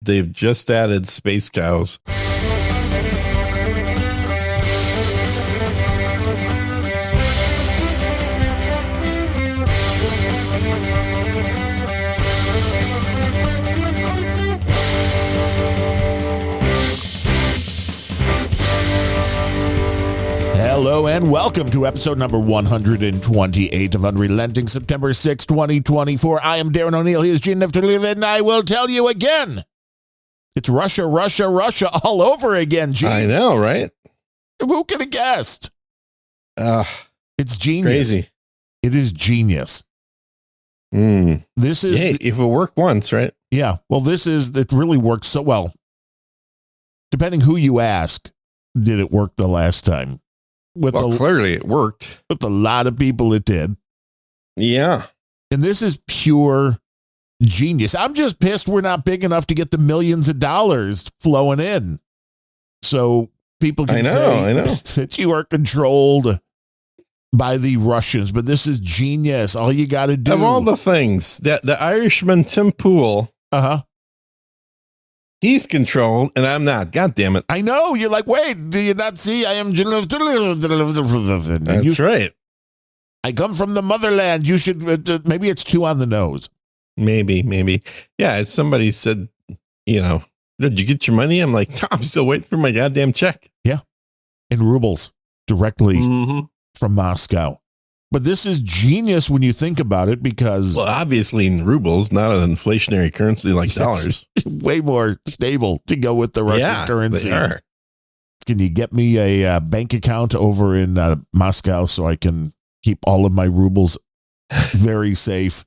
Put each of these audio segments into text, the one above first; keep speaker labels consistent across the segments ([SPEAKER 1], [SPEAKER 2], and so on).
[SPEAKER 1] They've just added space cows.
[SPEAKER 2] Hello and welcome to episode number 128 of Unrelenting, September 6, 2024. I am Darren O'Neill. He is Naftulyev, and I will tell you again. It's Russia all over again, Gene.
[SPEAKER 1] I know, right?
[SPEAKER 2] Who could have guessed? It's genius.
[SPEAKER 1] Crazy.
[SPEAKER 2] It is genius. This is...
[SPEAKER 1] if it worked once, right?
[SPEAKER 2] Yeah. Well, it really works so well. Depending who you ask, did it work the last time?
[SPEAKER 1] Clearly it worked.
[SPEAKER 2] With a lot of people it did.
[SPEAKER 1] Yeah.
[SPEAKER 2] And this is pure genius. I'm just pissed we're not big enough to get the millions of dollars flowing in. So people can say that you are controlled by the Russians. But this is genius. All you got to do.
[SPEAKER 1] Of all the things, the Irishman Tim Pool. He's controlled, and I'm not. God damn it.
[SPEAKER 2] I know. You're like, wait, do you not see? I am...
[SPEAKER 1] That's right.
[SPEAKER 2] I come from the motherland. You should... maybe it's too on the nose.
[SPEAKER 1] Maybe. Yeah, as somebody said, did you get your money? I'm like, no, I'm still waiting for my goddamn check.
[SPEAKER 2] Yeah. In rubles. Directly from Moscow. But this is genius when you think about it because... Well,
[SPEAKER 1] obviously in rubles, not an inflationary currency like dollars.
[SPEAKER 2] Way more stable to go with the Russian currency.
[SPEAKER 1] They are.
[SPEAKER 2] Can you get me a bank account over in Moscow so I can keep all of my rubles very safe?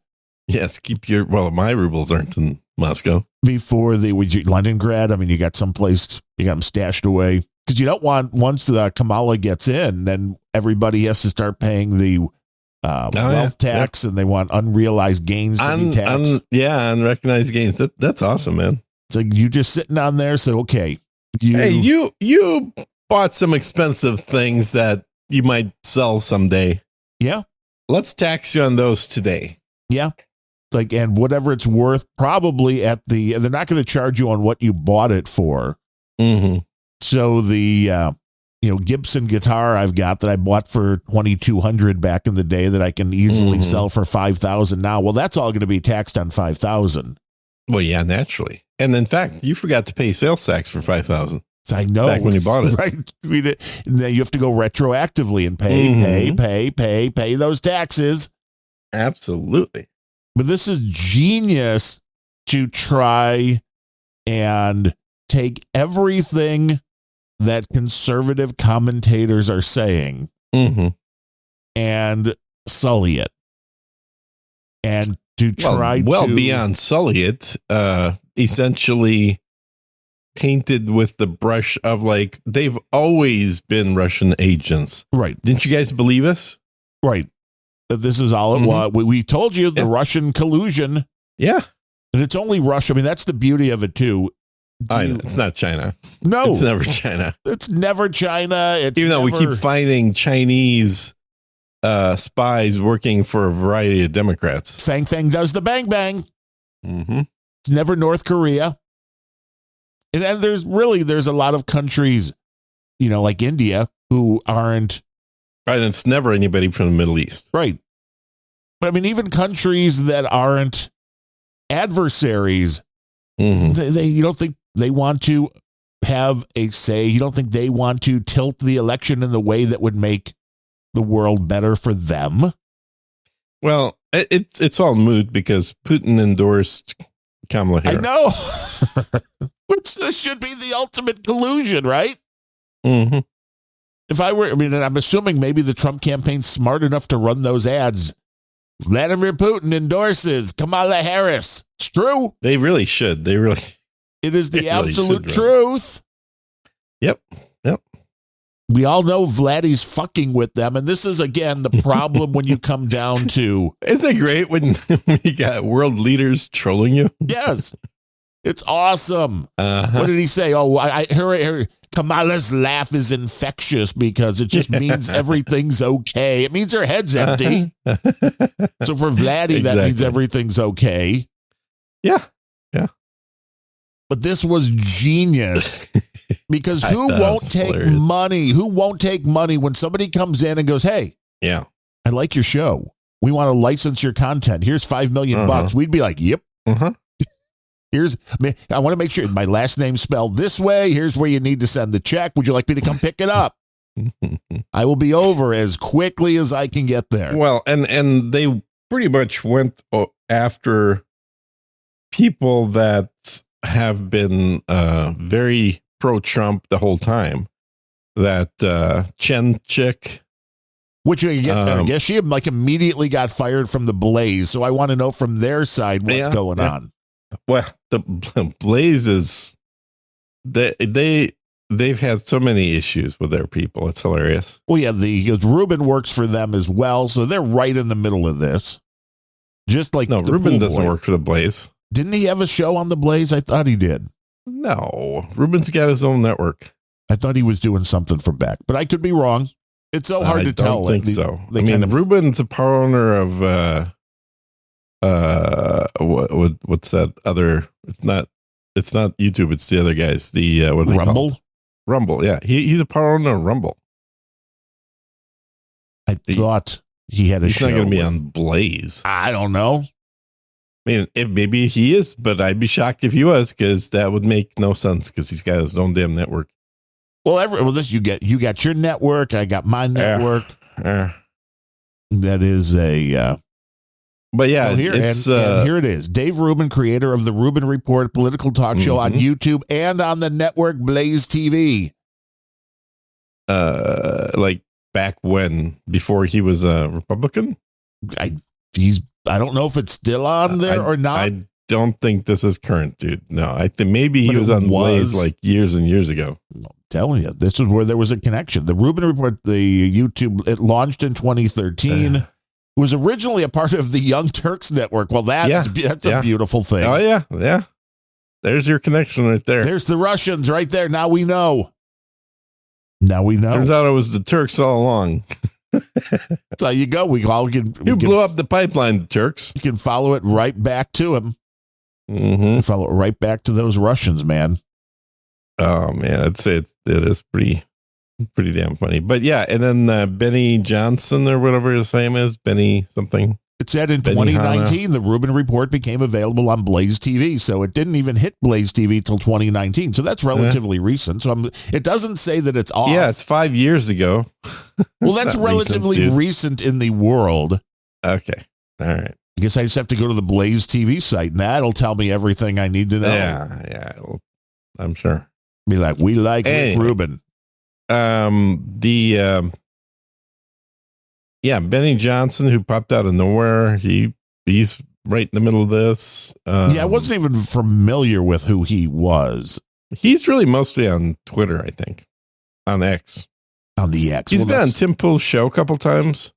[SPEAKER 1] Yes, my rubles aren't in Moscow.
[SPEAKER 2] Before Leningrad, I mean, you got someplace, you got them stashed away. Because you don't want, once the Kamala gets in, then everybody has to start paying the wealth tax, and they want unrealized gains to be taxed.
[SPEAKER 1] Unrecognized gains. That's awesome, man.
[SPEAKER 2] So you just sitting on there, so okay.
[SPEAKER 1] You bought some expensive things that you might sell someday.
[SPEAKER 2] Yeah.
[SPEAKER 1] Let's tax you on those today.
[SPEAKER 2] Yeah. And whatever it's worth, probably they're not going to charge you on what you bought it for.
[SPEAKER 1] Mm-hmm.
[SPEAKER 2] So the Gibson guitar I've got that I bought for $2,200 back in the day that I can easily sell for $5,000 now. Well, that's all going to be taxed on $5,000.
[SPEAKER 1] Well, yeah, naturally. And in fact, you forgot to pay sales tax for $5,000.
[SPEAKER 2] I know.
[SPEAKER 1] Back when you bought it.
[SPEAKER 2] Right. Then you have to go retroactively and pay those taxes.
[SPEAKER 1] Absolutely.
[SPEAKER 2] But this is genius to try and take everything that conservative commentators are saying and sully it. And to try
[SPEAKER 1] beyond sully it, essentially painted with the brush of like, they've always been Russian agents.
[SPEAKER 2] Right.
[SPEAKER 1] Didn't you guys believe us?
[SPEAKER 2] Right. That this is all it was. We told you the Russian collusion.
[SPEAKER 1] Yeah.
[SPEAKER 2] And it's only Russia. I mean, that's the beauty of it, too.
[SPEAKER 1] I know. It's not China.
[SPEAKER 2] No.
[SPEAKER 1] It's never China.
[SPEAKER 2] It's never China.
[SPEAKER 1] Even though we keep finding Chinese spies working for a variety of Democrats.
[SPEAKER 2] Fang Fang does the bang bang. It's never North Korea. And there's a lot of countries, like India, who aren't.
[SPEAKER 1] Right. And it's never anybody from the Middle East.
[SPEAKER 2] Right. But I mean, even countries that aren't adversaries, you don't think they want to have a say. You don't think they want to tilt the election in the way that would make the world better for them?
[SPEAKER 1] Well, it's all moot because Putin endorsed Kamala Harris.
[SPEAKER 2] I know. Which this should be the ultimate collusion, right? If I'm assuming maybe the Trump campaign's smart enough to run those ads. Vladimir Putin endorses Kamala Harris. It's true.
[SPEAKER 1] They really should.
[SPEAKER 2] It is the absolute truth.
[SPEAKER 1] Yep.
[SPEAKER 2] We all know Vladdy's fucking with them. And this is, again, the problem when you come down to...
[SPEAKER 1] Isn't it great when you got world leaders trolling you?
[SPEAKER 2] Yes. It's awesome. What did he say? Oh, her Kamala's laugh is infectious because it just means everything's okay. It means her head's empty. So for Vladdy, that means everything's okay.
[SPEAKER 1] Yeah.
[SPEAKER 2] But this was genius because who won't take money? Who won't take money when somebody comes in and goes, hey,
[SPEAKER 1] yeah,
[SPEAKER 2] I like your show. We want to license your content. Here's $5 million bucks. We'd be like, yep. I want to make sure my last name's spelled this way. Here's where you need to send the check. Would you like me to come pick it up? I will be over as quickly as I can get there.
[SPEAKER 1] Well, and they pretty much went after people that have been very pro-Trump the whole time. That Chen chick.
[SPEAKER 2] Which I guess she immediately got fired from the Blaze. So I want to know from their side what's going on.
[SPEAKER 1] Well, the Blaze is they've had so many issues with their people. It's hilarious.
[SPEAKER 2] Well, yeah, because Ruben works for them as well, so they're right in the middle of this. Just like
[SPEAKER 1] Ruben doesn't work for the Blaze.
[SPEAKER 2] Didn't he have a show on the Blaze? I thought he did.
[SPEAKER 1] No, Ruben's got his own network.
[SPEAKER 2] I thought he was doing something for Beck, but I could be wrong. It's so hard to tell.
[SPEAKER 1] I don't think so. Ruben's a part owner of what's that other? It's not YouTube. It's the other guys. The what are they
[SPEAKER 2] Rumble.
[SPEAKER 1] Called? Rumble. Yeah, he's a part owner of Rumble.
[SPEAKER 2] I thought he had a show.
[SPEAKER 1] He's not going to be on Blaze.
[SPEAKER 2] I don't know.
[SPEAKER 1] I mean, maybe he is, but I'd be shocked if he was, because that would make no sense, because he's got his own damn network.
[SPEAKER 2] Well, this you got your network. I got my network. That is a.
[SPEAKER 1] But yeah,
[SPEAKER 2] and here it is. Dave Rubin, creator of the Rubin Report political talk show on YouTube and on the network Blaze TV.
[SPEAKER 1] Like back when, before he was a Republican.
[SPEAKER 2] I don't know if it's still on there or not.
[SPEAKER 1] I don't think this is current, dude. No, I think maybe he was on Blaze like years and years ago.
[SPEAKER 2] I'm telling you, this is where there was a connection. The Rubin Report, the YouTube, it launched in 2013. It was originally a part of the Young Turks network. Well, that's a beautiful thing.
[SPEAKER 1] Oh, yeah. There's your connection right there.
[SPEAKER 2] There's the Russians right there. Now we know. Turns
[SPEAKER 1] out it was the Turks all along.
[SPEAKER 2] That's how you go. We
[SPEAKER 1] blew up the pipeline, the Turks.
[SPEAKER 2] You can follow it right back to him.
[SPEAKER 1] Mm-hmm.
[SPEAKER 2] Follow it right back to those Russians, man.
[SPEAKER 1] Oh, man. I'd say it is pretty damn funny. But yeah, and then Benny Johnson or whatever his name is, Benny something.
[SPEAKER 2] It said in 2019, the Rubin Report became available on Blaze TV. So it didn't even hit Blaze TV till 2019. So that's relatively recent. So it doesn't say that it's off.
[SPEAKER 1] Yeah, it's 5 years ago.
[SPEAKER 2] Well, that's relatively recent in the world.
[SPEAKER 1] Okay. All right.
[SPEAKER 2] I guess I just have to go to the Blaze TV site, and that'll tell me everything I need to know.
[SPEAKER 1] Yeah. I'm sure.
[SPEAKER 2] Be like, we like Rick Rubin.
[SPEAKER 1] Benny Johnson, who popped out of nowhere. He's right in the middle of this.
[SPEAKER 2] I wasn't even familiar with who he was.
[SPEAKER 1] He's really mostly on Twitter, I think, on X.
[SPEAKER 2] On the X.
[SPEAKER 1] He's been on Tim Pool's show a couple times.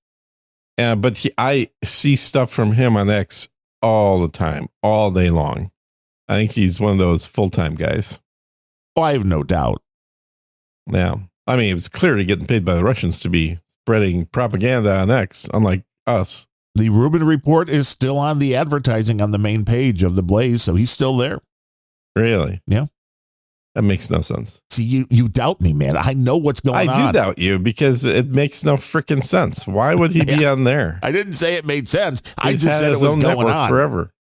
[SPEAKER 1] But I see stuff from him on X all the time, all day long. I think he's one of those full-time guys.
[SPEAKER 2] Oh, I have no doubt.
[SPEAKER 1] Yeah. I mean, it was clearly getting paid by the Russians to be spreading propaganda on X, unlike us.
[SPEAKER 2] The Rubin Report is still on the advertising on the main page of the Blaze, so he's still there.
[SPEAKER 1] Really?
[SPEAKER 2] Yeah.
[SPEAKER 1] That makes no sense.
[SPEAKER 2] See, you doubt me, man. I know what's going on.
[SPEAKER 1] I do doubt you because it makes no freaking sense. Why would he be on there?
[SPEAKER 2] I didn't say it made sense. I just said it was going on
[SPEAKER 1] forever.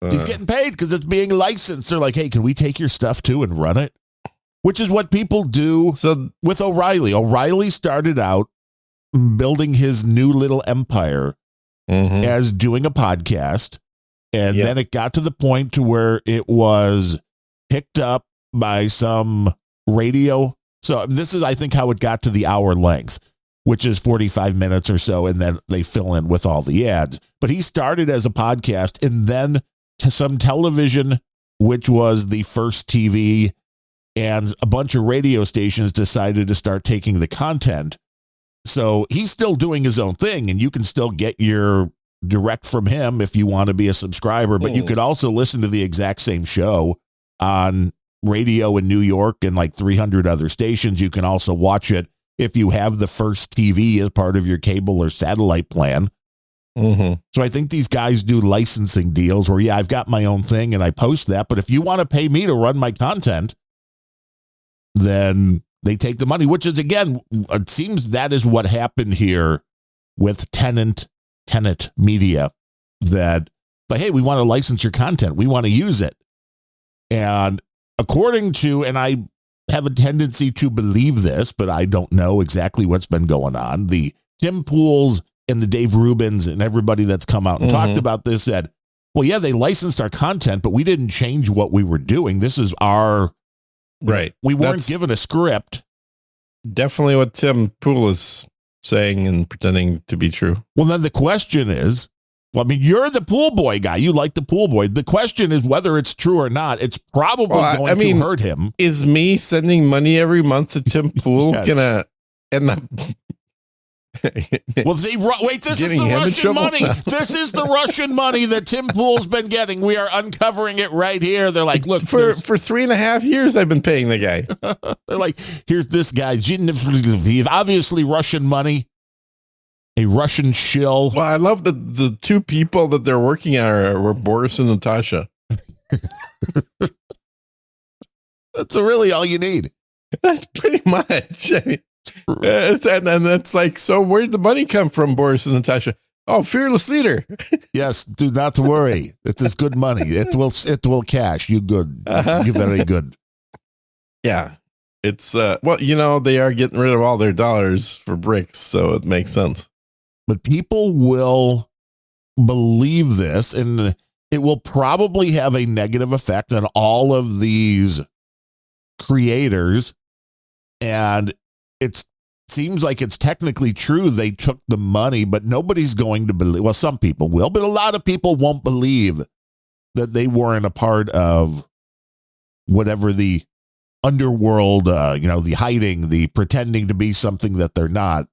[SPEAKER 2] He's getting paid because it's being licensed. They're like, hey, can we take your stuff too and run it? Which is what people do with O'Reilly. O'Reilly started out building his new little empire as doing a podcast. And then it got to the point to where it was picked up by some radio. So this is, I think, how it got to the hour length, which is 45 minutes or so. And then they fill in with all the ads. But he started as a podcast and then to some television, which was the first TV, and a bunch of radio stations decided to start taking the content. So he's still doing his own thing, and you can still get your direct from him if you want to be a subscriber. But you could also listen to the exact same show on radio in New York and like 300 other stations. You can also watch it if you have the first TV as part of your cable or satellite plan. So I think these guys do licensing deals where, I've got my own thing and I post that. But if you want to pay me to run my content, then they take the money, which is, again, it seems that is what happened here with Tenet Media, that, like, hey, we want to license your content. We want to use it. And according to, and I have a tendency to believe this, but I don't know exactly what's been going on. The Tim Pools and the Dave Rubins and everybody that's come out and talked about this said, well, yeah, they licensed our content, but we didn't change what we were doing. This is our,
[SPEAKER 1] right.
[SPEAKER 2] We weren't given a script.
[SPEAKER 1] Definitely what Tim Pool is saying and pretending to be true.
[SPEAKER 2] Well, then the question is, well, I mean, you're the pool boy guy. You like the pool boy. The question is whether it's true or not. It's probably going to hurt him.
[SPEAKER 1] Is me sending money every month to Tim Pool gonna end up?
[SPEAKER 2] Well, wait, this is the Russian money. This is the Russian money that Tim Pool's been getting. We are uncovering it right here. They're like, look,
[SPEAKER 1] for 3.5 years, I've been paying the guy.
[SPEAKER 2] They're like, here's this guy. He's obviously Russian money. A Russian shill.
[SPEAKER 1] Well, I love the two people that they're working on were Boris and Natasha.
[SPEAKER 2] That's really all you need.
[SPEAKER 1] That's pretty much. I mean, and that's like, so where'd the money come from, Boris and Natasha? Oh, fearless leader.
[SPEAKER 2] Yes, do not worry. It is good money. It will cash. You good. You very good.
[SPEAKER 1] Yeah. It's well, they are getting rid of all their dollars for bricks, so it makes sense.
[SPEAKER 2] But people will believe this, and it will probably have a negative effect on all of these creators. And it seems like it's technically true they took the money, but nobody's going to believe. Well, some people will, but a lot of people won't believe that they weren't a part of whatever the underworld, the hiding, the pretending to be something that they're not.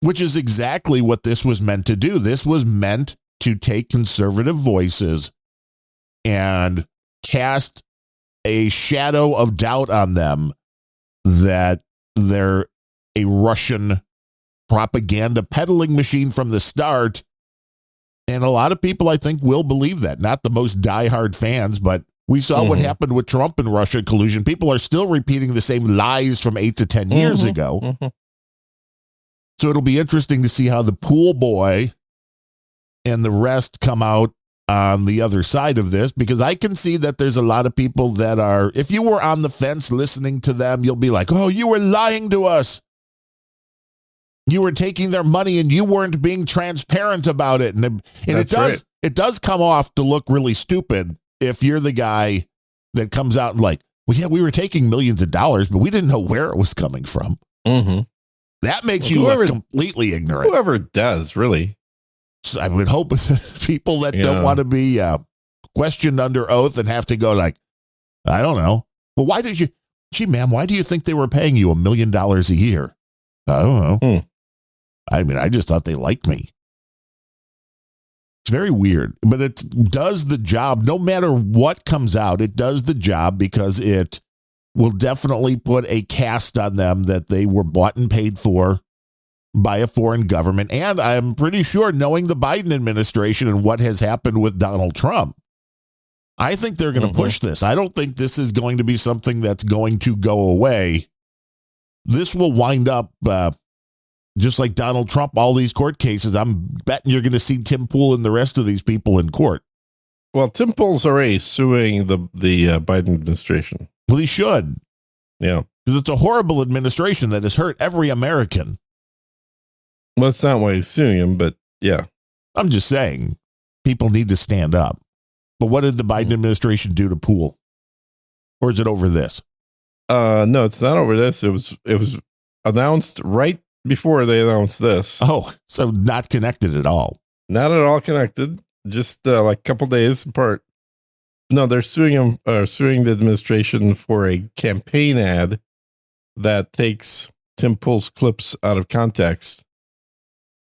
[SPEAKER 2] Which is exactly what this was meant to do. This was meant to take conservative voices and cast a shadow of doubt on them that they're a Russian propaganda peddling machine from the start. And a lot of people, I think, will believe that. Not the most diehard fans, but we saw what happened with Trump and Russia collusion. People are still repeating the same lies from 8 to 10 years ago. So it'll be interesting to see how the pool boy and the rest come out on the other side of this, because I can see that there's a lot of people that are, if you were on the fence listening to them, you'll be like, oh, you were lying to us. You were taking their money and you weren't being transparent about it. And it does come off to look really stupid if you're the guy that comes out and like, well, yeah, we were taking millions of dollars, but we didn't know where it was coming from. That makes you look completely ignorant.
[SPEAKER 1] Whoever does, really.
[SPEAKER 2] So I would hope people that don't want to be questioned under oath and have to go like, I don't know. Well, why do you think they were paying you $1 million a year? I don't know. I mean, I just thought they liked me. It's very weird, but it does the job. No matter what comes out, it does the job because it will definitely put a cast on them that they were bought and paid for by a foreign government. And I'm pretty sure, knowing the Biden administration and what has happened with Donald Trump, I think they're going to push this. I don't think this is going to be something that's going to go away. This will wind up just like Donald Trump, all these court cases. I'm betting you're going to see Tim Pool and the rest of these people in court.
[SPEAKER 1] Well, Tim Pool's already suing the Biden administration.
[SPEAKER 2] Well, he should.
[SPEAKER 1] Yeah.
[SPEAKER 2] Because it's a horrible administration that has hurt every American.
[SPEAKER 1] Well, it's not why he's suing him, but yeah.
[SPEAKER 2] I'm just saying, people need to stand up. But what did the Biden administration do to Pool? Or is it over this?
[SPEAKER 1] No, it's not over this. It was announced right before they announced this.
[SPEAKER 2] Oh, so not connected at all.
[SPEAKER 1] Not at all connected. Just like a couple days apart. No, they're suing the administration for a campaign ad that takes Tim Pool's clips out of context,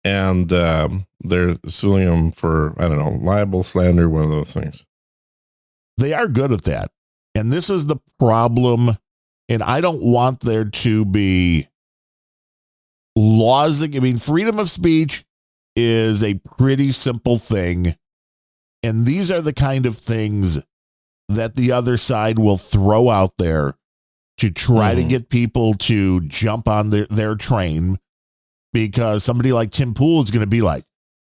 [SPEAKER 1] and they're suing him for, I don't know, libel, slander, one of those things.
[SPEAKER 2] They are good at that, and this is the problem. And I don't want there to be laws. I mean, freedom of speech is a pretty simple thing. And these are the kind of things that the other side will throw out there to try to get people to jump on their train, because somebody like Tim Pool is going to be like,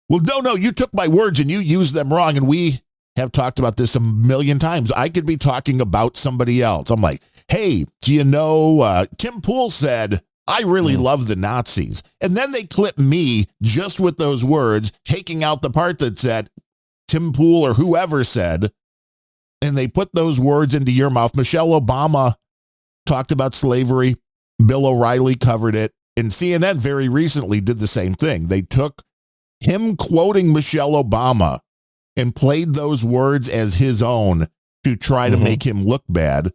[SPEAKER 2] well, no, you took my words and you used them wrong. And we have talked about this a million times. I could be talking about somebody else. I'm like, hey, do you know, Tim Pool said, I really love the Nazis. And then they clip me just with those words, taking out the part that said Tim Pool or whoever said, and they put those words into your mouth. Michelle Obama talked about slavery. Bill O'Reilly covered it. And CNN very recently did the same thing. They took him quoting Michelle Obama and played those words as his own to try to make him look bad.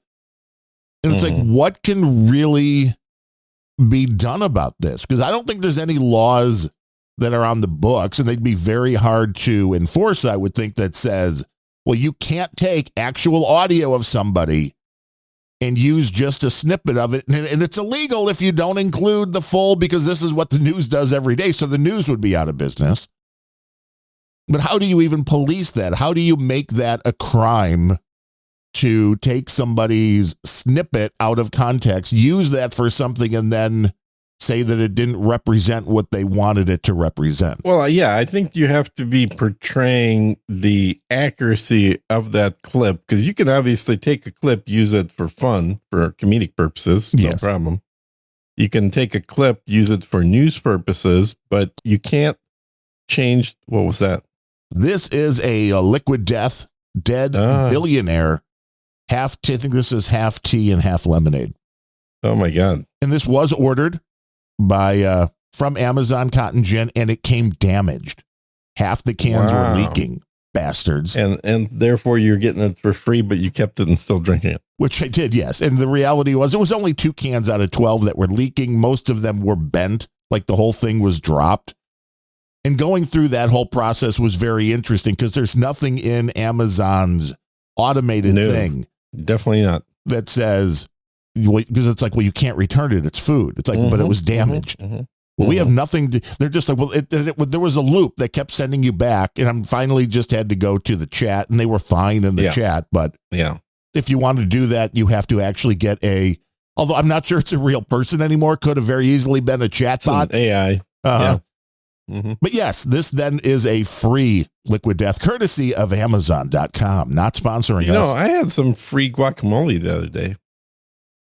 [SPEAKER 2] And it's like, what can really be done about this? Because I don't think there's any laws that are on the books, and they'd be very hard to enforce, I would think, that says, well, you can't take actual audio of somebody and use just a snippet of it. And it's illegal if you don't include the full, because this is what the news does every day. So the news would be out of business. But how do you even police that? How do you make that a crime to take somebody's snippet out of context, use that for something, and then say that it didn't represent what they wanted it to represent?
[SPEAKER 1] Well, yeah, I think you have to be portraying the accuracy of that clip, because you can obviously take a clip, use it for fun, for comedic purposes, no problem. You can take a clip, use it for news purposes, but you can't change. What was that?
[SPEAKER 2] This is a liquid death, dead billionaire. I think this is half tea and half lemonade.
[SPEAKER 1] Oh my God.
[SPEAKER 2] And this was ordered by from Amazon Cotton Gin, and it came damaged. Half the cans were leaking, bastards.
[SPEAKER 1] And therefore you're getting it for free, but you kept it and still drinking it.
[SPEAKER 2] Which I did, yes. And the reality was it was only 2 cans out of 12 that were leaking. Most of them were bent, like the whole thing was dropped. And going through that whole process was very interesting, because there's nothing in Amazon's automated thing.
[SPEAKER 1] Definitely not.
[SPEAKER 2] That says, because it's like, well, you can't return it. It's food. It's like, but it was damaged. Well, we have nothing. They're just like, well, there was a loop that kept sending you back. And I'm finally just had to go to the chat, and they were fine in the chat. But if you want to do that, you have to actually get although I'm not sure it's a real person anymore. Could have very easily been a chat bot.
[SPEAKER 1] AI.
[SPEAKER 2] But yes, this then is a free liquid death, courtesy of Amazon.com, not sponsoring us.
[SPEAKER 1] You know, I had some free guacamole the other day.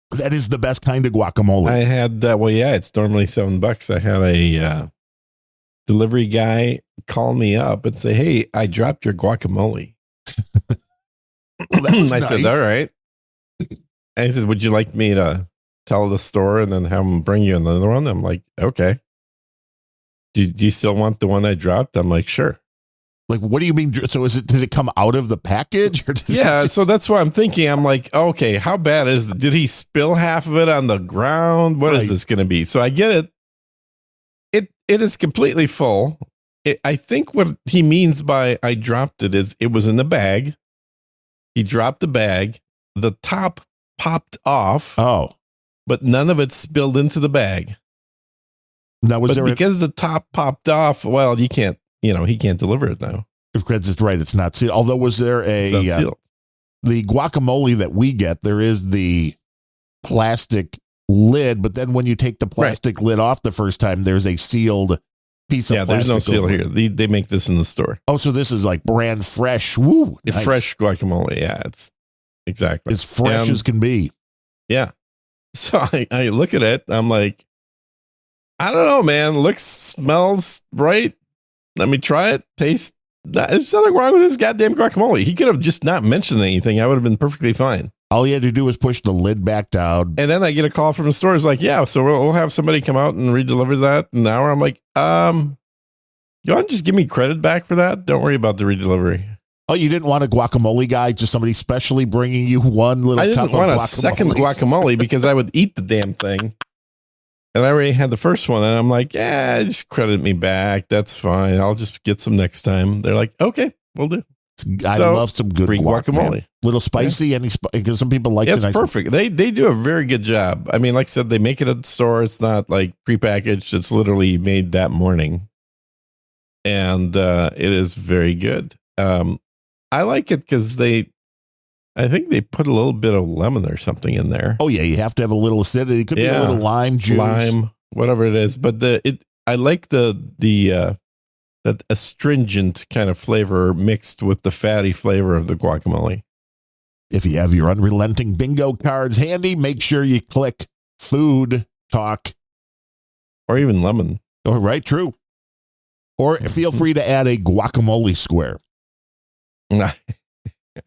[SPEAKER 2] That is the best kind of guacamole.
[SPEAKER 1] I had that. Well, yeah, it's normally $7. I had a delivery guy call me up and say, hey, I dropped your guacamole.
[SPEAKER 2] Well, that was
[SPEAKER 1] I
[SPEAKER 2] nice.
[SPEAKER 1] said, all right. And he said, would you like me to tell the store and then have them bring you another one? I'm like, okay. Do you still want the one I dropped? I'm like, sure.
[SPEAKER 2] Like, what do you mean? So did it come out of the package? Or
[SPEAKER 1] so that's what I'm thinking. I'm like, okay, how bad is it? Did he spill half of it on the ground? What is this going to be? So I get it. It is completely full. I think what he means by I dropped it is it was in the bag. He dropped the bag. The top popped off.
[SPEAKER 2] Oh.
[SPEAKER 1] But none of it spilled into the bag. Because the top popped off, well, he can't deliver it now.
[SPEAKER 2] Because it's right, it's not sealed. Although was there the guacamole that we get, there is the plastic lid, but then when you take the plastic lid off the first time, there's a sealed piece of plastic. Yeah, there's no seal here. They make this in the store. Oh, so this is like brand fresh. Woo! Nice. Fresh guacamole. Yeah, it's exactly as fresh as can be. Yeah. So I look at it, I'm like, I don't know, man. Looks, smells right. Let me try it. Taste. There's nothing wrong with this goddamn guacamole. He could have just not mentioned anything. I would have been perfectly fine. All he had to do was push the lid back down. And then I get a call from the store. It's like, yeah, so we'll have somebody come out and redeliver that in an hour. I'm like, you want to just give me credit back for that? Don't worry about the redelivery. Oh, you didn't want a guacamole guy? Just somebody specially bringing you one little cup of guacamole? I didn't want a second guacamole because I would eat the damn thing. And I already had the first one, and I'm like, yeah, just credit me back. That's fine. I'll just get some next time. They're like, okay, we'll do. I love some good guacamole. Little spicy, because some people like it. It's perfect. They do a very good job. I mean, like I said, they make it at the store. It's not like prepackaged. It's literally made that morning.
[SPEAKER 1] and it is very good. I like it because I think they put a little bit of lemon or something in there.
[SPEAKER 2] Oh yeah, you have to have a little acidity. It could be a little lime juice,
[SPEAKER 1] whatever it is. But I like that astringent kind of flavor mixed with the fatty flavor of the guacamole.
[SPEAKER 2] If you have your Unrelenting bingo cards handy, make sure you click food talk.
[SPEAKER 1] Or even lemon.
[SPEAKER 2] Oh, right, true. Or feel free to add a guacamole square.
[SPEAKER 1] I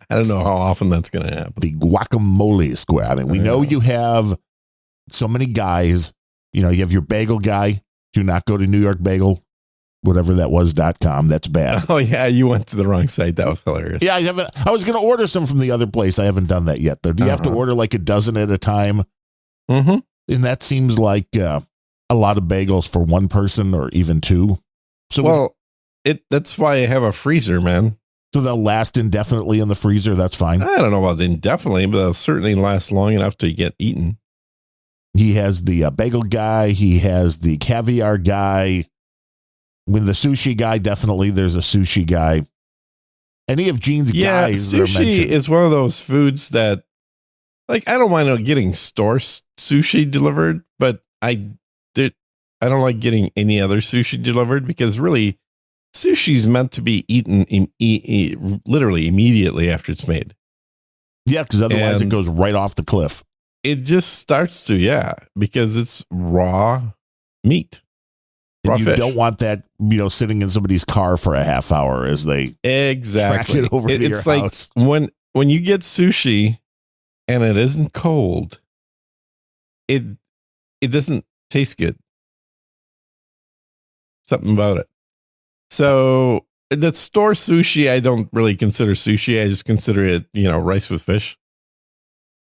[SPEAKER 1] don't know how often that's going to happen.
[SPEAKER 2] The guacamole square. I mean, we know you have so many guys. You know, you have your bagel guy. Do not go to New York Bagel, whatever that was.com. That's bad.
[SPEAKER 1] Oh, yeah. You went to the wrong site. That was hilarious.
[SPEAKER 2] Yeah, I was going to order some from the other place. I haven't done that yet, though. Do you have to order like a dozen at a time?
[SPEAKER 1] Mm-hmm.
[SPEAKER 2] And that seems like a lot of bagels for one person or even two. So
[SPEAKER 1] that's why I have a freezer, man.
[SPEAKER 2] So they'll last indefinitely in the freezer. That's fine.
[SPEAKER 1] I don't know about indefinitely, but they'll certainly last long enough to get eaten.
[SPEAKER 2] He has the bagel guy. He has the caviar guy. With the sushi guy, definitely there's a sushi guy. Any of Gene's guys that are mentioned.
[SPEAKER 1] Sushi is one of those foods that, like, I don't mind getting store sushi delivered, but I don't like getting any other sushi delivered because really, sushi is meant to be eaten literally immediately after it's made.
[SPEAKER 2] Yeah, because otherwise it goes right off the cliff.
[SPEAKER 1] It just starts to, because it's raw meat.
[SPEAKER 2] And you don't want that, sitting in somebody's car for a half hour as they track it over to your house.
[SPEAKER 1] Like when you get sushi and it isn't cold, it doesn't taste good. Something about it. So the store sushi, I don't really consider sushi. I just consider it, rice with fish.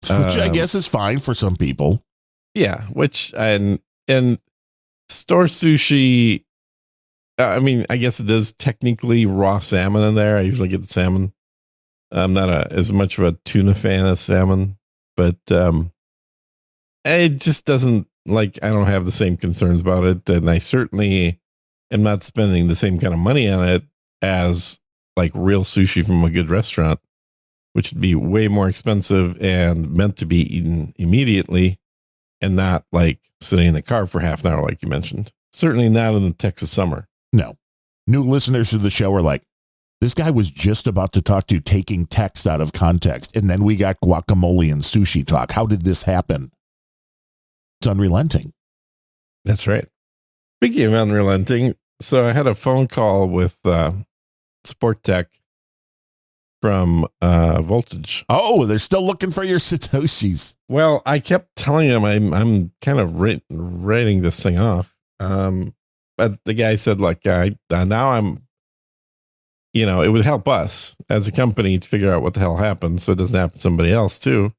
[SPEAKER 2] Which I guess is fine for some people.
[SPEAKER 1] Yeah, and store sushi, I mean, I guess it is technically raw salmon in there. I usually get the salmon. I'm not as much of a tuna fan as salmon, but it just doesn't, I don't have the same concerns about it. And I certainly am not spending the same kind of money on it as like real sushi from a good restaurant, which would be way more expensive and meant to be eaten immediately and not like sitting in the car for half an hour, like you mentioned. Certainly not in the Texas summer.
[SPEAKER 2] No. New listeners to the show are like, this guy was just about to talk to taking text out of context. And then we got guacamole and sushi talk. How did this happen? It's Unrelenting.
[SPEAKER 1] That's right. Speaking of Unrelenting, so I had a phone call with Sport Tech from Voltage.
[SPEAKER 2] Oh, they're still looking for your Satoshis.
[SPEAKER 1] Well, I kept telling them I'm kind of writing this thing off. But the guy said, now I'm, it would help us as a company to figure out what the hell happened so it doesn't happen to somebody else too.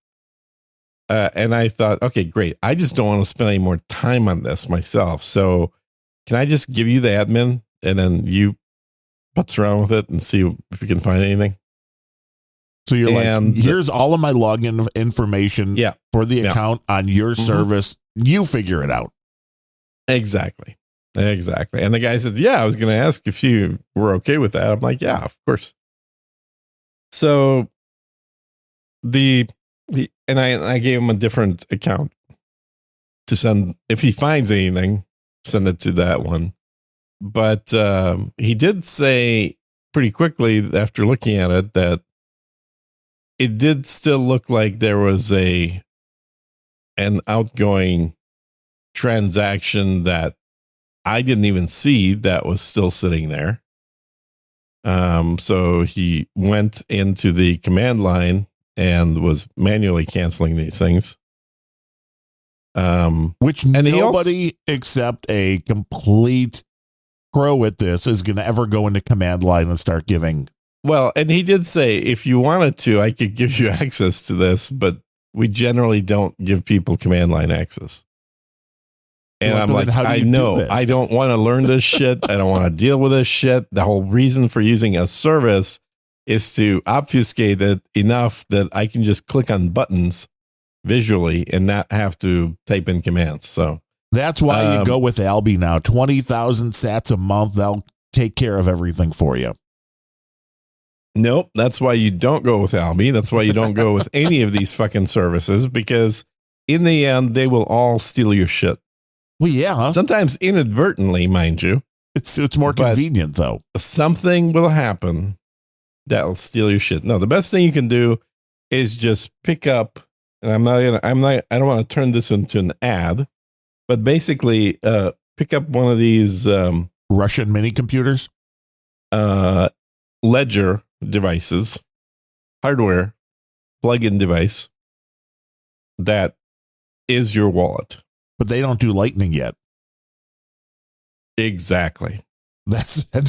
[SPEAKER 1] And I thought, okay, great. I just don't want to spend any more time on this myself. So can I just give you the admin and then you putz around with it and see if you can find anything?
[SPEAKER 2] So you're here's all of my login information for the account on your service. You figure it out.
[SPEAKER 1] Exactly. And the guy said, I was going to ask if you were okay with that. I'm like, yeah, of course. So and I gave him a different account to send, if he finds anything, send it to that one. But he did say pretty quickly after looking at it that it did still look like there was an outgoing transaction that I didn't even see that was still sitting there. So he went into the command line and was manually canceling these things.
[SPEAKER 2] Which nobody except a complete pro at this is going to ever go into command line and start giving.
[SPEAKER 1] Well, and he did say, if you wanted to, I could give you access to this, but we generally don't give people command line access. And I'm like, I know, I don't want to learn this shit. I don't want to deal with this shit. The whole reason for using a service is to obfuscate it enough that I can just click on buttons visually and not have to type in commands. So
[SPEAKER 2] that's why you go with Albi now. 20,000 sats a month. They'll take care of everything for you.
[SPEAKER 1] Nope. That's why you don't go with Alby. That's why you don't go with any of these fucking services, because in the end, they will all steal your shit.
[SPEAKER 2] Well, yeah.
[SPEAKER 1] Sometimes inadvertently, mind you.
[SPEAKER 2] It's more convenient, though.
[SPEAKER 1] Something will happen that'll steal your shit. No, the best thing you can do is just pick up, and I don't want to turn this into an ad, but basically pick up one of these
[SPEAKER 2] Russian mini computers,
[SPEAKER 1] ledger devices, hardware, plug-in device that is your wallet.
[SPEAKER 2] But they don't do Lightning yet.
[SPEAKER 1] Exactly.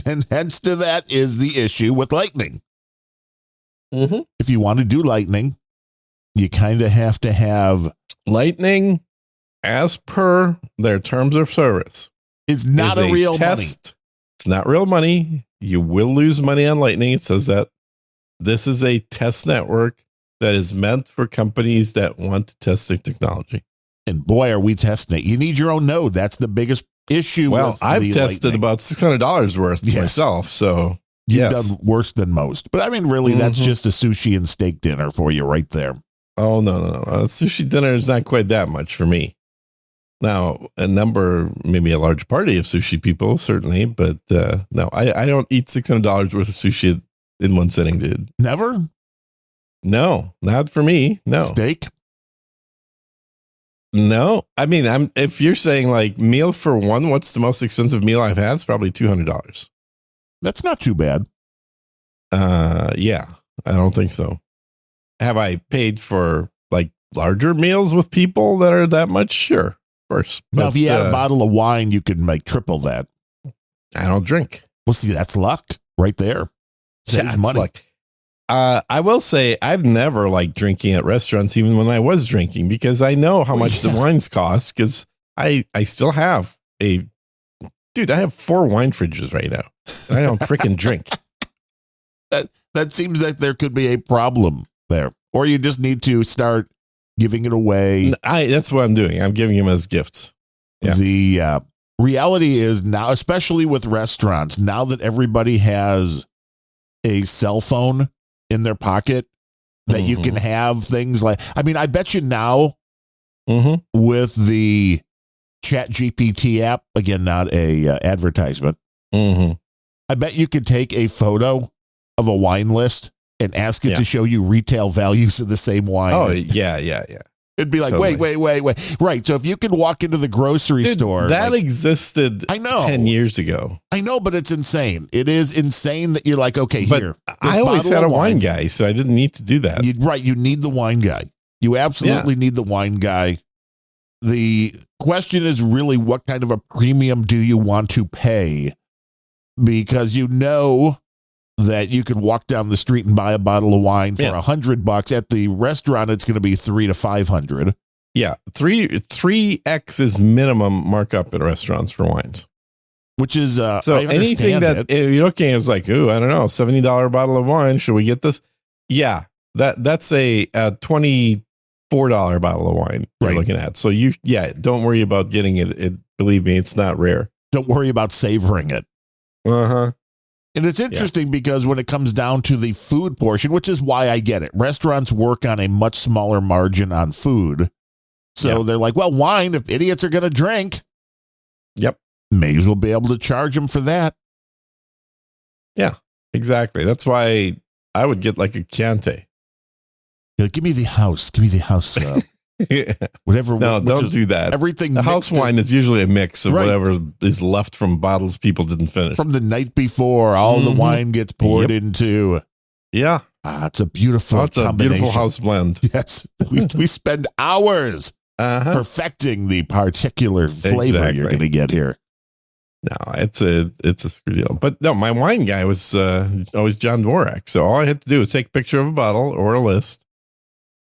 [SPEAKER 2] And hence to that is the issue with Lightning.
[SPEAKER 1] Mm-hmm.
[SPEAKER 2] If you want to do Lightning, you kind of have to have
[SPEAKER 1] Lightning, as per their terms of service.
[SPEAKER 2] It's not a real money.
[SPEAKER 1] It's not real money. You will lose money on Lightning. It says that this is a test network that is meant for companies that want to test their technology. And
[SPEAKER 2] boy, are we testing it. You need your own node. That's the biggest issue.
[SPEAKER 1] Well, I've tested about $600 worth myself. So
[SPEAKER 2] you've done worse than most. But I mean, really, that's just a sushi and steak dinner for you right there.
[SPEAKER 1] Oh, no. Sushi dinner is not quite that much for me. Now, maybe a large party of sushi people, certainly. But no, I don't eat $600 worth of sushi in one sitting, dude.
[SPEAKER 2] Never?
[SPEAKER 1] No, not for me. No.
[SPEAKER 2] Steak?
[SPEAKER 1] No. I mean, if you're saying like meal for one, what's the most expensive meal I've had? It's probably $200.
[SPEAKER 2] That's not too bad.
[SPEAKER 1] Yeah, I don't think so. Have I paid for like larger meals with people that are that much? Sure, of course.
[SPEAKER 2] Now, if you had a bottle of wine, you could make triple that.
[SPEAKER 1] I don't drink.
[SPEAKER 2] Well, see, that's luck right there. Saves money.
[SPEAKER 1] Luck. I will say I've never liked drinking at restaurants, even when I was drinking, because I know how much the wines cost. Because I still have I have 4 wine fridges right now. I don't freaking drink.
[SPEAKER 2] That seems like there could be a problem there, or you just need to start giving it away.
[SPEAKER 1] That's what I'm doing. I'm giving them as gifts.
[SPEAKER 2] Yeah. The reality is now, especially with restaurants, now that everybody has a cell phone in their pocket, that you can have things like, I mean, I bet you now with the ChatGPT app, again, not a advertisement, I bet you could take a photo of a wine list and ask it to show you retail values of the same wine.
[SPEAKER 1] Oh, yeah.
[SPEAKER 2] It'd be like, totally. wait. Right. So if you could walk into the grocery store.
[SPEAKER 1] That existed 10 years ago.
[SPEAKER 2] I know, but it's insane. It is insane that you're like, okay,
[SPEAKER 1] but
[SPEAKER 2] here.
[SPEAKER 1] I always had a wine guy, so I didn't need to do that.
[SPEAKER 2] You need the wine guy. You absolutely need the wine guy. The question is really, what kind of a premium do you want to pay? Because you know that you could walk down the street and buy a bottle of wine for $100. At the restaurant, it's going to be $300 to $500.
[SPEAKER 1] Yeah, 3x is minimum markup at restaurants for wines.
[SPEAKER 2] Which is
[SPEAKER 1] so anything that you're looking at is like, ooh, I don't know, $70 bottle of wine. Should we get this? Yeah, that's a $24 bottle of wine you're looking at. So don't worry about getting it. Believe me, it's not rare.
[SPEAKER 2] Don't worry about savoring it. And it's interesting because when it comes down to the food portion, which is why I get it, restaurants work on a much smaller margin on food. So they're like, well, wine, if idiots are going to drink, may as well be able to charge them for that.
[SPEAKER 1] Yeah, exactly. That's why I would get like a Chianti.
[SPEAKER 2] Give me the house. Whatever.
[SPEAKER 1] No, don't do that.
[SPEAKER 2] Everything.
[SPEAKER 1] The house wine is usually a mix of whatever is left from bottles people didn't finish.
[SPEAKER 2] From the night before, all the wine gets poured into.
[SPEAKER 1] Yeah.
[SPEAKER 2] It's a beautiful
[SPEAKER 1] combination. It's a beautiful house blend.
[SPEAKER 2] Yes. We spend hours perfecting the particular flavor you're going to get here.
[SPEAKER 1] No, it's a screw deal. But no, my wine guy was always John Dvorak. So all I had to do was take a picture of a bottle or a list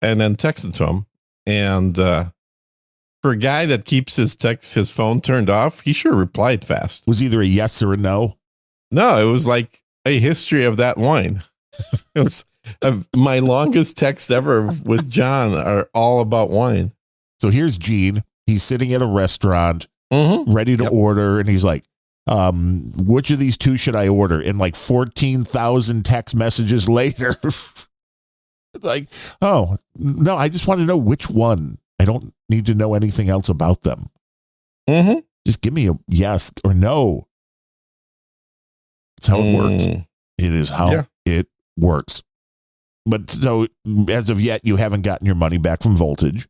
[SPEAKER 1] and then text it to him. And for a guy that keeps his phone turned off, he sure replied fast.
[SPEAKER 2] Was either a yes or a no?
[SPEAKER 1] No, it was like a history of that wine. It was my longest text ever with John are all about wine.
[SPEAKER 2] So here's Gene. He's sitting at a restaurant, ready to order, and he's like, Which of these two should I order? And like 14,000 text messages later. It's like, oh, no, I just want to know which one. I don't need to know anything else about them.
[SPEAKER 1] Mm-hmm.
[SPEAKER 2] Just give me a yes or no. That's how it works. It is how it works. But so as of yet, you haven't gotten your money back from Voltage.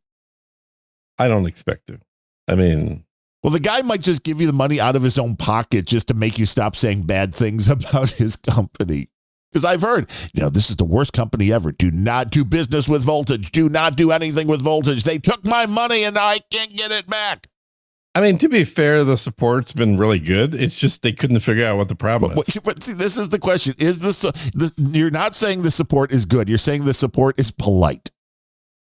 [SPEAKER 1] I don't expect to. I mean,
[SPEAKER 2] well, the guy might just give you the money out of his own pocket just to make you stop saying bad things about his company. Because I've heard, this is the worst company ever. Do not do business with Voltage. Do not do anything with Voltage. They took my money and I can't get it back.
[SPEAKER 1] I mean, to be fair, the support's been really good. It's just they couldn't figure out what the problem is.
[SPEAKER 2] But see, this is the question. You're not saying the support is good. You're saying the support is polite.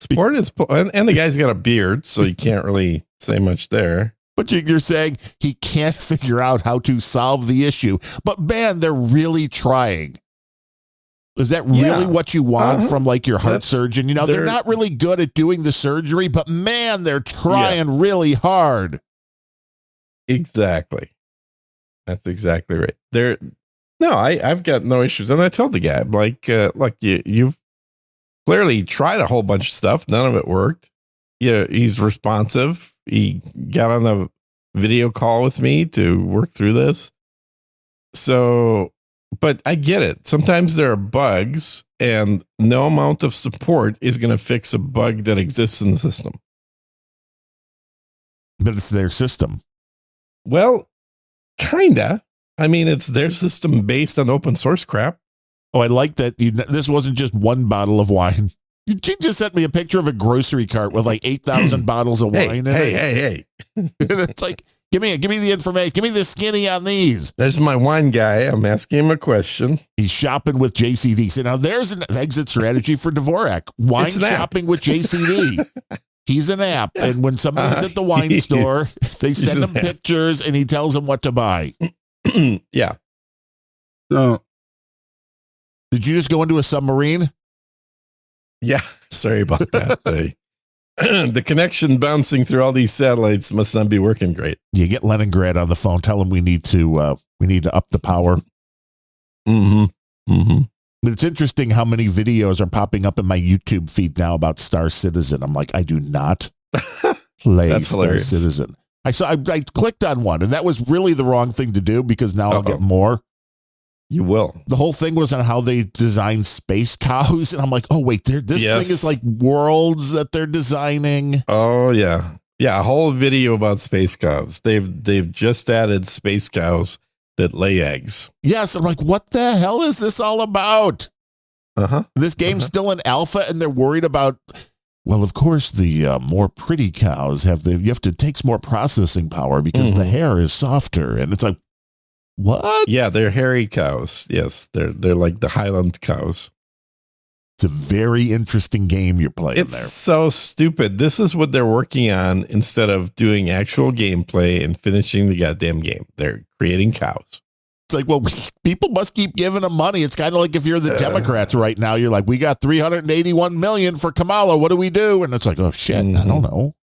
[SPEAKER 1] Support is, and the guy's got a beard, so you can't really say much there.
[SPEAKER 2] But you're saying he can't figure out how to solve the issue. But man, they're really trying. Is that really what you want from like your heart surgeon? They're not really good at doing the surgery, but man, they're trying really hard.
[SPEAKER 1] Exactly. That's exactly right. I've got no issues. And I told the guy, like, look, you've clearly tried a whole bunch of stuff. None of it worked. Yeah, he's responsive. He got on a video call with me to work through this. So, but I get it. Sometimes there are bugs, and no amount of support is going to fix a bug that exists in the system.
[SPEAKER 2] But it's their system.
[SPEAKER 1] Well, kinda. I mean, it's their system based on open source crap.
[SPEAKER 2] Oh, I like that. This wasn't just one bottle of wine. You just sent me a picture of a grocery cart with like 8,000 bottles of wine in it.
[SPEAKER 1] Hey.
[SPEAKER 2] And it's like, give me the information. Give me the skinny on these.
[SPEAKER 1] There's my wine guy. I'm asking him a question.
[SPEAKER 2] He's shopping with JCD. So now there's an exit strategy for Dvorak. Wine shopping with JCD. He's an app. And when somebody's at the wine store, they send him pictures and he tells them what to buy.
[SPEAKER 1] Yeah.
[SPEAKER 2] So, did you just go into a submarine?
[SPEAKER 1] Yeah. Sorry about that. The connection bouncing through all these satellites must not be working great.
[SPEAKER 2] You get Leningrad on the phone. Tell him we need to up the power.
[SPEAKER 1] Mm-hmm.
[SPEAKER 2] But it's interesting how many videos are popping up in my YouTube feed now about Star Citizen. I'm like, I do not play Star
[SPEAKER 1] hilarious.
[SPEAKER 2] Citizen. I clicked on one, and that was really the wrong thing to do because now I'll get more.
[SPEAKER 1] You will.
[SPEAKER 2] The whole thing was on how they design space cows, and I'm like, oh wait, this thing is like worlds that they're designing.
[SPEAKER 1] Oh yeah, a whole video about space cows. They've just added space cows that lay eggs.
[SPEAKER 2] Yes, I'm like, what the hell is this all about? This game's still in alpha, and they're worried about. Well, of course, the more pretty cows takes more processing power because the hair is softer, and it's like. What?
[SPEAKER 1] Yeah, they're hairy cows. Yes, they're like the Highland cows.
[SPEAKER 2] It's a very interesting game you're playing there.
[SPEAKER 1] It's so stupid. This is what they're working on instead of doing actual gameplay and finishing the goddamn game. They're creating cows.
[SPEAKER 2] It's like, well, people must keep giving them money. It's kind of like if you're the Democrats right now, you're like, we got $381 million for Kamala. What do we do? And it's like, oh shit, I don't know.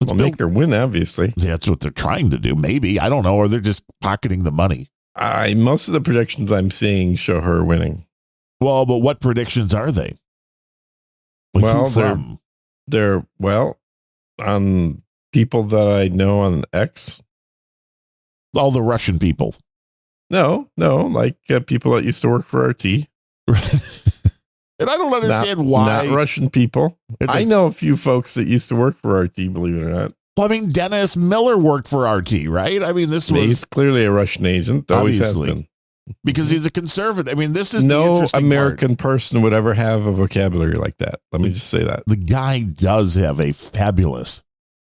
[SPEAKER 1] Well, make her win, obviously.
[SPEAKER 2] That's what they're trying to do. Maybe. I don't know. Or they're just pocketing the money.
[SPEAKER 1] Most of the predictions I'm seeing show her winning.
[SPEAKER 2] Well, but what predictions are they?
[SPEAKER 1] Like they're on people that I know on X.
[SPEAKER 2] All the Russian people.
[SPEAKER 1] No, like people that used to work for RT.
[SPEAKER 2] And I don't understand why.
[SPEAKER 1] Not Russian people. I know a few folks that used to work for RT, believe it or not.
[SPEAKER 2] Well, I mean, Dennis Miller worked for RT, right? I mean, he's
[SPEAKER 1] clearly a Russian agent. Always has been.
[SPEAKER 2] Because he's a conservative. I mean, this is
[SPEAKER 1] no
[SPEAKER 2] the
[SPEAKER 1] American person would ever have a vocabulary like that. Let me just say that.
[SPEAKER 2] The guy does have a fabulous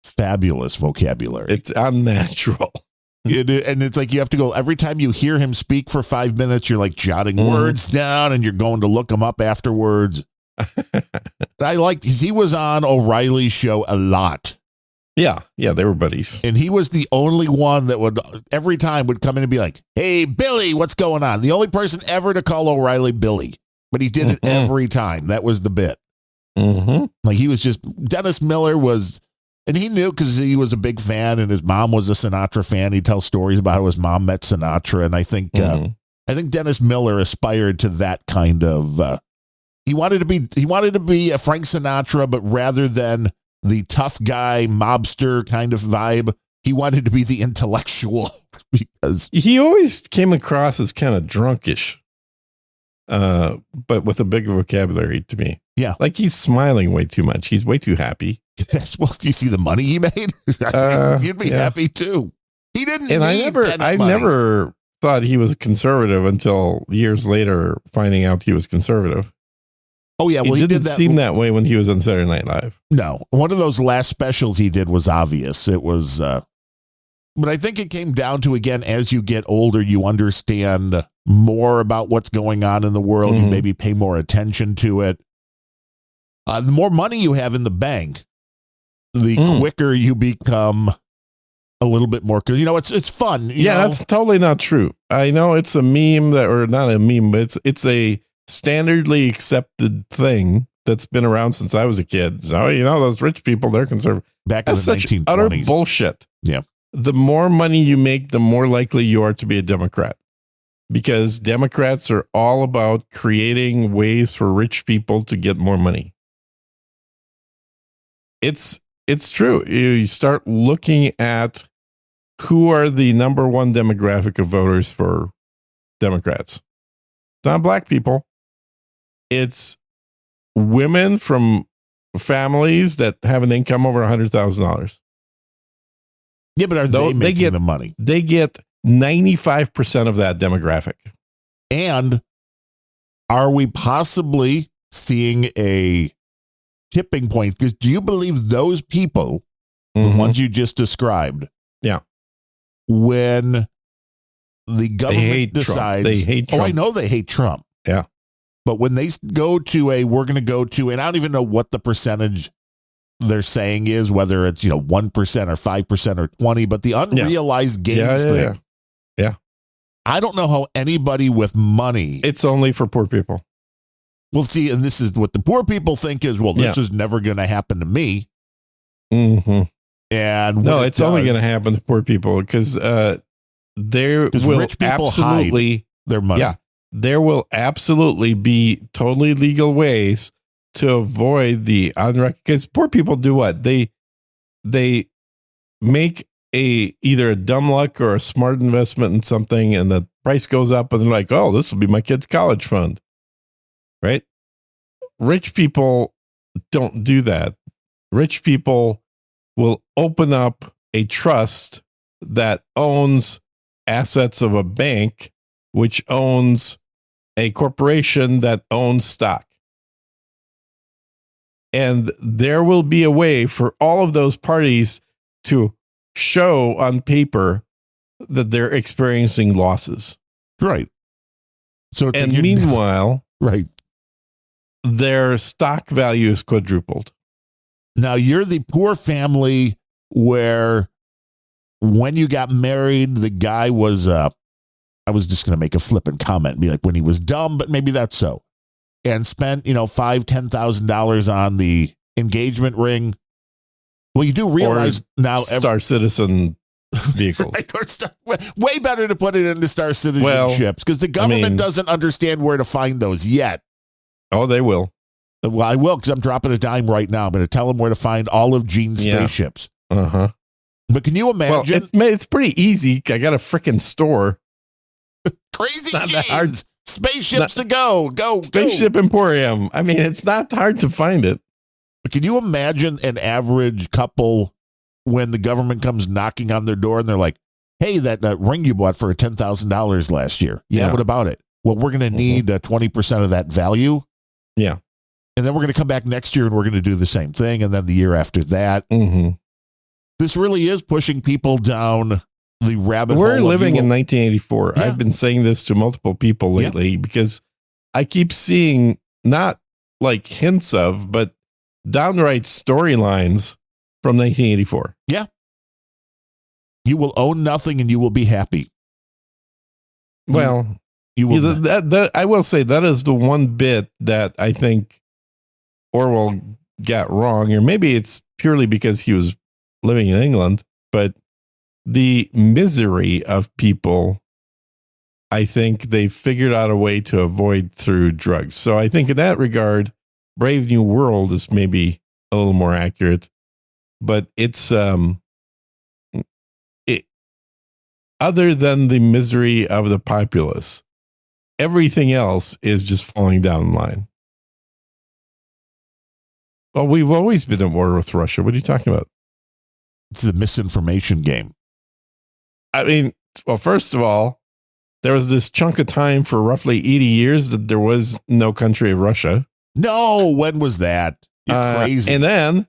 [SPEAKER 2] vocabulary.
[SPEAKER 1] It's unnatural.
[SPEAKER 2] And it's like you have to go every time you hear him speak for 5 minutes, you're like jotting words down and you're going to look them up afterwards. I liked he was on O'Reilly's show a lot.
[SPEAKER 1] Yeah, they were buddies.
[SPEAKER 2] And he was the only one that would every time would come in and be like, hey, Billy, what's going on? The only person ever to call O'Reilly Billy. But he did it every time. That was the bit. Like he was just Dennis Miller was. And he knew because he was a big fan and his mom was a Sinatra fan. He tells stories about how his mom met Sinatra. And I think Dennis Miller aspired to that kind of, he wanted to be a Frank Sinatra, but rather than the tough guy, mobster kind of vibe, he wanted to be the intellectual because
[SPEAKER 1] he always came across as kind of drunkish, but with a big vocabulary to me.
[SPEAKER 2] Yeah.
[SPEAKER 1] Like he's smiling way too much. He's way too happy.
[SPEAKER 2] Yes. Well, do you see the money he made? You'd be happy too. He didn't.
[SPEAKER 1] And I never thought he was conservative until years later, finding out he was conservative.
[SPEAKER 2] Oh yeah, well
[SPEAKER 1] he didn't seem that way when he was on Saturday Night Live.
[SPEAKER 2] No, one of those last specials he did was obvious. It was, but I think it came down to, again, as you get older, you understand more about what's going on in the world. You maybe pay more attention to it. The more money you have in the bank, the quicker you become a little bit more, because it's fun. You know?
[SPEAKER 1] That's totally not true. I know it's a meme or not a meme, but it's a standardly accepted thing that's been around since I was a kid. So, those rich people, they're conservative.
[SPEAKER 2] Back in the 1920s.
[SPEAKER 1] Utter bullshit.
[SPEAKER 2] Yeah.
[SPEAKER 1] The more money you make, the more likely you are to be a Democrat. Because Democrats are all about creating ways for rich people to get more money. It's true. You start looking at who are the number one demographic of voters for Democrats. It's not black people. It's women from families that have an income over $100,000.
[SPEAKER 2] Yeah, but are they making the money?
[SPEAKER 1] They get 95% of that demographic.
[SPEAKER 2] And are we possibly seeing a tipping point? Because do you believe those people, the ones you just described, when the government decides,
[SPEAKER 1] they hate Trump.
[SPEAKER 2] Oh, I know they hate Trump.
[SPEAKER 1] Yeah.
[SPEAKER 2] But when they go to we're going to go to, and I don't even know what the percentage they're saying is, whether it's, 1% or 5% or 20%, but the unrealized gains thing.
[SPEAKER 1] Yeah.
[SPEAKER 2] I don't know how anybody with money.
[SPEAKER 1] It's only for poor people.
[SPEAKER 2] Well, see, and this is what the poor people think is, this is never going to happen to me.
[SPEAKER 1] Mm-hmm.
[SPEAKER 2] And
[SPEAKER 1] no, it's only going to happen to poor people because there will
[SPEAKER 2] rich people
[SPEAKER 1] absolutely
[SPEAKER 2] hide their money.
[SPEAKER 1] Yeah, there will absolutely be totally legal ways to avoid the because poor people do what? They make either a dumb luck or a smart investment in something, and the price goes up, and they're like, "Oh, this will be my kid's college fund." Right? Rich people don't do that. Rich people will open up a trust that owns assets of a bank, which owns a corporation that owns stock. And there will be a way for all of those parties to show on paper that they're experiencing losses.
[SPEAKER 2] Right. So,
[SPEAKER 1] meanwhile,
[SPEAKER 2] right,
[SPEAKER 1] their stock value is quadrupled.
[SPEAKER 2] Now, you're the poor family where when you got married, the guy was, I was just going to make a flippant comment and be like, when he was dumb, but maybe that's so. And spent, $5,000-$10,000 on the engagement ring. Well, you do realize now.
[SPEAKER 1] Star Citizen vehicles.
[SPEAKER 2] Way better to put it into Star Citizenships because the government doesn't understand where to find those yet.
[SPEAKER 1] Oh, they will.
[SPEAKER 2] Well, I will, because I'm dropping a dime right now. I'm going to tell them where to find all of Gene's spaceships.
[SPEAKER 1] Uh-huh.
[SPEAKER 2] But can you imagine?
[SPEAKER 1] Well, it's pretty easy. I got a freaking store.
[SPEAKER 2] Crazy Genes. Spaceships to go.
[SPEAKER 1] Spaceship Emporium. I mean, it's not hard to find it.
[SPEAKER 2] But can you imagine an average couple when the government comes knocking on their door and they're like, hey, that ring you bought for $10,000 last year. Yeah, what about it? Well, we're going to need 20% of that value.
[SPEAKER 1] Yeah.
[SPEAKER 2] And then we're going to come back next year and we're going to do the same thing. And then the year after that.
[SPEAKER 1] Mm-hmm.
[SPEAKER 2] This really is pushing people down the rabbit hole.
[SPEAKER 1] We're living in 1984.
[SPEAKER 2] Yeah.
[SPEAKER 1] I've been saying this to multiple people lately because I keep seeing not like hints of, but downright storylines from 1984.
[SPEAKER 2] Yeah. You will own nothing and you will be happy.
[SPEAKER 1] Well,
[SPEAKER 2] you will.
[SPEAKER 1] That I will say that is the one bit that I think Orwell got wrong, or maybe it's purely because he was living in England, but the misery of people, I think they figured out a way to avoid through drugs. So I think in that regard, Brave New World is maybe a little more accurate, but it's other than the misery of the populace, everything else is just falling down the line. Well, we've always been at war with Russia. What are you talking about?
[SPEAKER 2] It's a misinformation game.
[SPEAKER 1] I mean, well, first of all, there was this chunk of time for roughly 80 years that there was no country of Russia.
[SPEAKER 2] No, when was that? You're crazy.
[SPEAKER 1] And then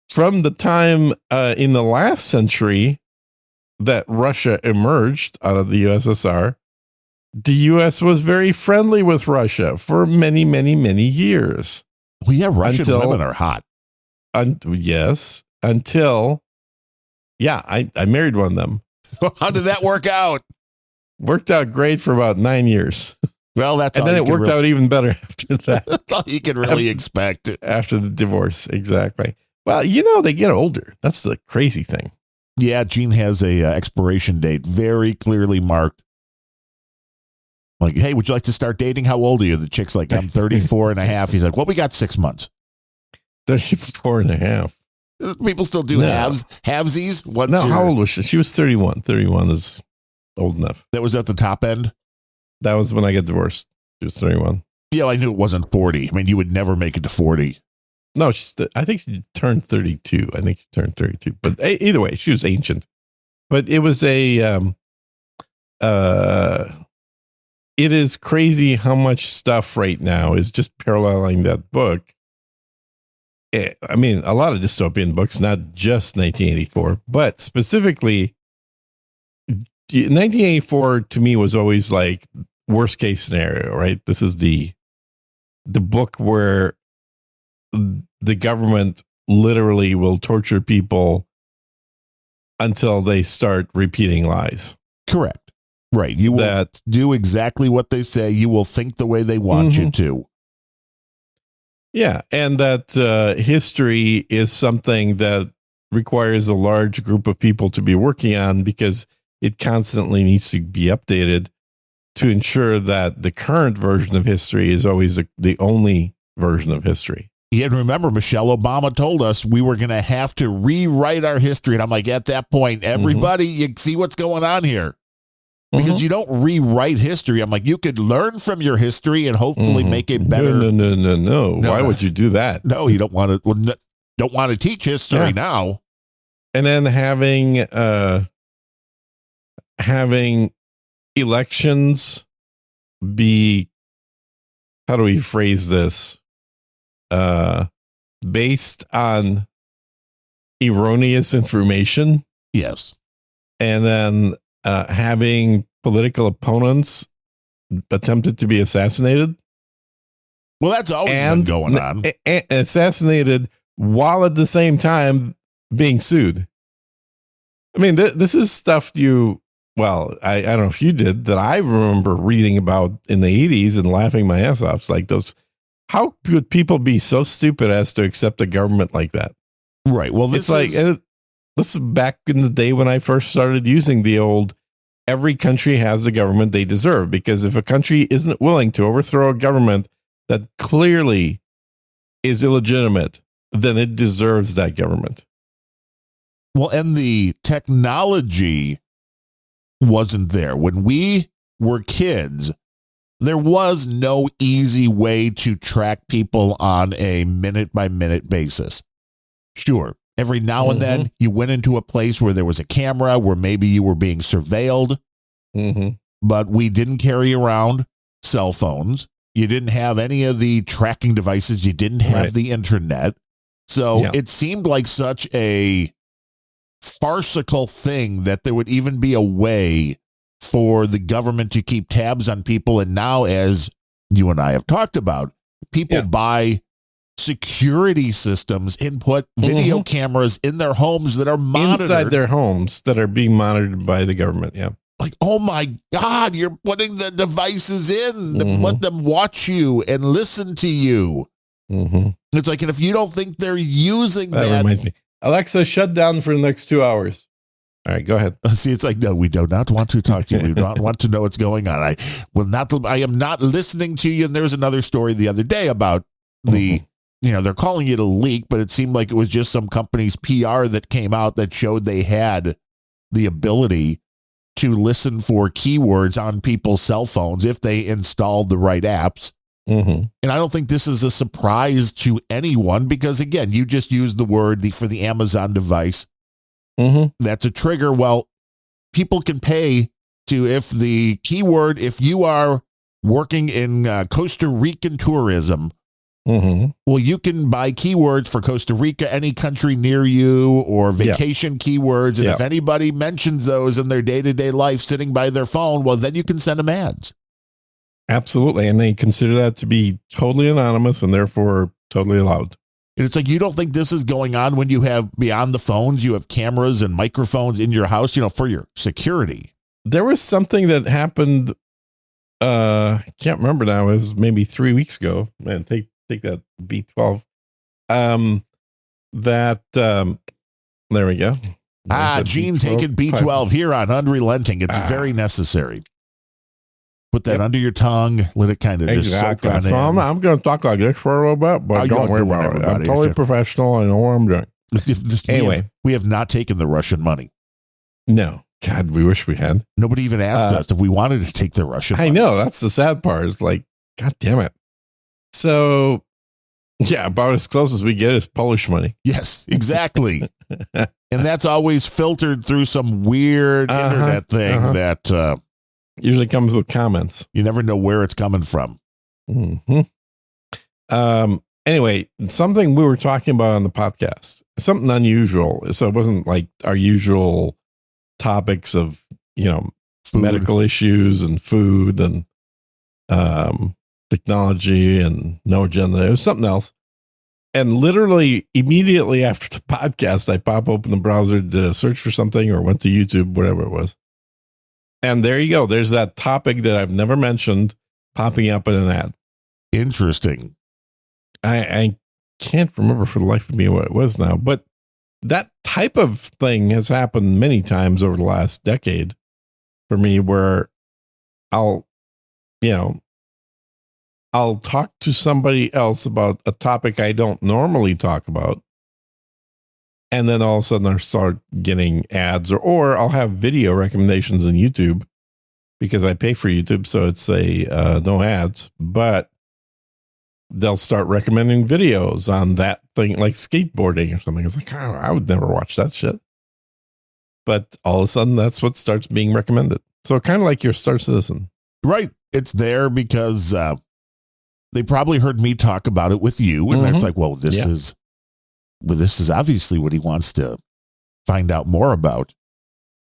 [SPEAKER 1] from the time in the last century that Russia emerged out of the USSR, the U.S. was very friendly with Russia for many, many, many years.
[SPEAKER 2] Well, yeah, Russian women are hot.
[SPEAKER 1] Yes, until, I married one of them.
[SPEAKER 2] How did that work out?
[SPEAKER 1] Worked out great for about 9 years.
[SPEAKER 2] Well, that's
[SPEAKER 1] and then it worked out even better after that.
[SPEAKER 2] That's all you can really expect.
[SPEAKER 1] After the divorce, exactly. Well, they get older. That's the crazy thing.
[SPEAKER 2] Yeah, Gene has a expiration date very clearly marked. Like, hey, would you like to start dating? How old are you? The chick's like, I'm 34 and a half. He's like, well, we got 6 months.
[SPEAKER 1] 34 and a half.
[SPEAKER 2] People still do halvesies.
[SPEAKER 1] How old was she? She was 31. 31 is old enough.
[SPEAKER 2] That was at the top end?
[SPEAKER 1] That was when I got divorced. She was 31.
[SPEAKER 2] Yeah, I knew it wasn't 40. I mean, you would never make it to 40.
[SPEAKER 1] No, I think she turned 32. I think she turned 32. But either way, she was ancient. But it was it is crazy how much stuff right now is just paralleling that book. I mean, a lot of dystopian books, not just 1984, but specifically 1984 to me was always like worst case scenario, right? This is the book where the government literally will torture people until they start repeating lies.
[SPEAKER 2] Correct. Right. You will do exactly what they say. You will think the way they want you to.
[SPEAKER 1] Yeah. And that history is something that requires a large group of people to be working on because it constantly needs to be updated to ensure that the current version of history is always the only version of history.
[SPEAKER 2] Yeah, and remember, Michelle Obama told us we were going to have to rewrite our history. And I'm like, at that point, everybody, you see what's going on here. Because you don't rewrite history. I'm like, you could learn from your history and hopefully make it better.
[SPEAKER 1] No. Why would you do that?
[SPEAKER 2] No, you don't want to. Well, don't want to teach history now.
[SPEAKER 1] And then having elections be, how do we phrase this? Based on erroneous information.
[SPEAKER 2] Yes.
[SPEAKER 1] And then having political opponents attempted to be assassinated.
[SPEAKER 2] Well, that's always been going on.
[SPEAKER 1] Assassinated while at the same time being sued. I mean, this is stuff I don't know if you did, that I remember reading about in the 80s and laughing my ass off. It's like those, how could people be so stupid as to accept a government like that?
[SPEAKER 2] Right. Well, this Well, and the technology wasn't there. When we were kids, there was no easy way to track people on a minute-by-minute basis. Sure, every now and then you went into a place where there was a camera, where maybe you were being surveilled, but we didn't carry around cell phones. You didn't have any of the tracking devices. You didn't have the internet. So it seemed like such a farcical thing that there would even be a way for the government to keep tabs on people. And now, as you and I have talked about, people buy security systems and put video cameras in their homes that are monitored.
[SPEAKER 1] Inside their homes that are being monitored by the government. Yeah.
[SPEAKER 2] Like, oh my God, you're putting the devices in that let them watch you and listen to you. It's like, and if you don't think they're using that.
[SPEAKER 1] Reminds me. Alexa, shut down for the next 2 hours. All right, go ahead.
[SPEAKER 2] See, it's like, no, we do not want to talk to you. We don't want to know what's going on. I am not listening to you. And there was another story the other day about they're calling it a leak, but it seemed like it was just some company's PR that came out that showed they had the ability to listen for keywords on people's cell phones if they installed the right apps. Mm-hmm. And I don't think this is a surprise to anyone because, again, you just used the word for the Amazon device. Mm-hmm. That's a trigger. Well, people can pay if you are working in Costa Rican tourism, mm-hmm. well, you can buy keywords for Costa Rica, any country near you, or vacation keywords. And if anybody mentions those in their day-to-day life sitting by their phone, well, then you can send them ads.
[SPEAKER 1] Absolutely. And they consider that to be totally anonymous and therefore totally allowed.
[SPEAKER 2] And it's like, you don't think this is going on when you have beyond the phones, you have cameras and microphones in your house, for your security.
[SPEAKER 1] There was something that happened. I can't remember now. It was maybe 3 weeks ago. Man, take that B12. There we go.
[SPEAKER 2] Gene, taking B12 here on Unrelenting. It's very necessary. Put that under your tongue. Let it kind of just soak on
[SPEAKER 1] so
[SPEAKER 2] in.
[SPEAKER 1] I'm going to talk like this for a little bit, but don't worry about it. I'm totally professional. I know what I'm doing.
[SPEAKER 2] Anyway, we have not taken the Russian money.
[SPEAKER 1] No. God, we wish we had.
[SPEAKER 2] Nobody even asked us if we wanted to take the Russian money.
[SPEAKER 1] I know. That's the sad part. It's like, God damn it. So, yeah, about as close as we get is Polish money.
[SPEAKER 2] Yes, exactly. And that's always filtered through some weird internet thing that...
[SPEAKER 1] usually comes with comments.
[SPEAKER 2] You never know where it's coming from.
[SPEAKER 1] Mm-hmm. Anyway, something we were talking about on the podcast, something unusual. So it wasn't like our usual topics of, medical issues and food and technology and no agenda. It was something else. And literally immediately after the podcast, I pop open the browser to search for something or went to YouTube, whatever it was. And there you go. There's that topic that I've never mentioned popping up in an ad.
[SPEAKER 2] Interesting.
[SPEAKER 1] I can't remember for the life of me what it was now, but that type of thing has happened many times over the last decade for me where I'll talk to somebody else about a topic I don't normally talk about. And then all of a sudden I start getting ads or I'll have video recommendations on YouTube because I pay for YouTube. So it's no ads, but they'll start recommending videos on that thing like skateboarding or something. It's like, I would never watch that shit. But all of a sudden that's what starts being recommended. So kind of like your Star Citizen.
[SPEAKER 2] Right. It's there because they probably heard me talk about it with you. And it's like, well, this is obviously what he wants to find out more about.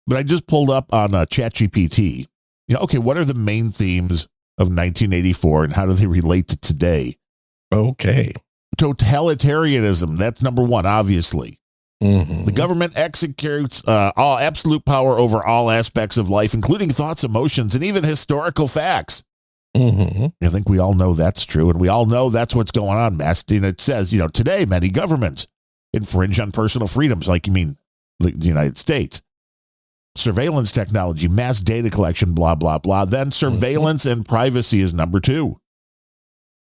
[SPEAKER 2] But I just pulled up on ChatGPT. What are the main themes of 1984 and how do they relate to today?
[SPEAKER 1] Okay.
[SPEAKER 2] Totalitarianism. That's number one, obviously. Mm-hmm. The government executes all absolute power over all aspects of life, including thoughts, emotions, and even historical facts. Mm-hmm. I think we all know that's true, and we all know that's what's going on, Matt. And it says, today many governments infringe on personal freedoms, the United States. Surveillance technology, mass data collection, blah, blah, blah. Then surveillance and privacy is number two.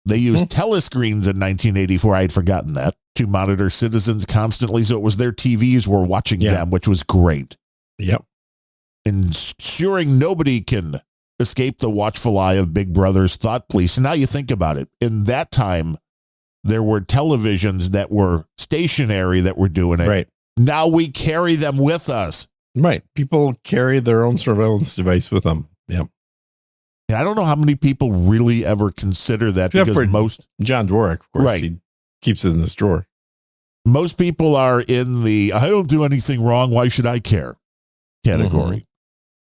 [SPEAKER 2] They used telescreens in 1984. I had forgotten that, to monitor citizens constantly. So it was their TVs were watching them, which was great.
[SPEAKER 1] Yep.
[SPEAKER 2] Ensuring nobody can escape the watchful eye of Big Brother's thought police. And now you think about it. In that time, there were televisions that were stationary that were doing it.
[SPEAKER 1] Right.
[SPEAKER 2] Now we carry them with us.
[SPEAKER 1] Right. People carry their own surveillance device with them. Yep.
[SPEAKER 2] And I don't know how many people really ever consider that.
[SPEAKER 1] Except
[SPEAKER 2] because
[SPEAKER 1] for
[SPEAKER 2] most
[SPEAKER 1] John Dvorak, of course.
[SPEAKER 2] Right.
[SPEAKER 1] He keeps it in his drawer.
[SPEAKER 2] Most people are in the I don't do anything wrong, why should I care category.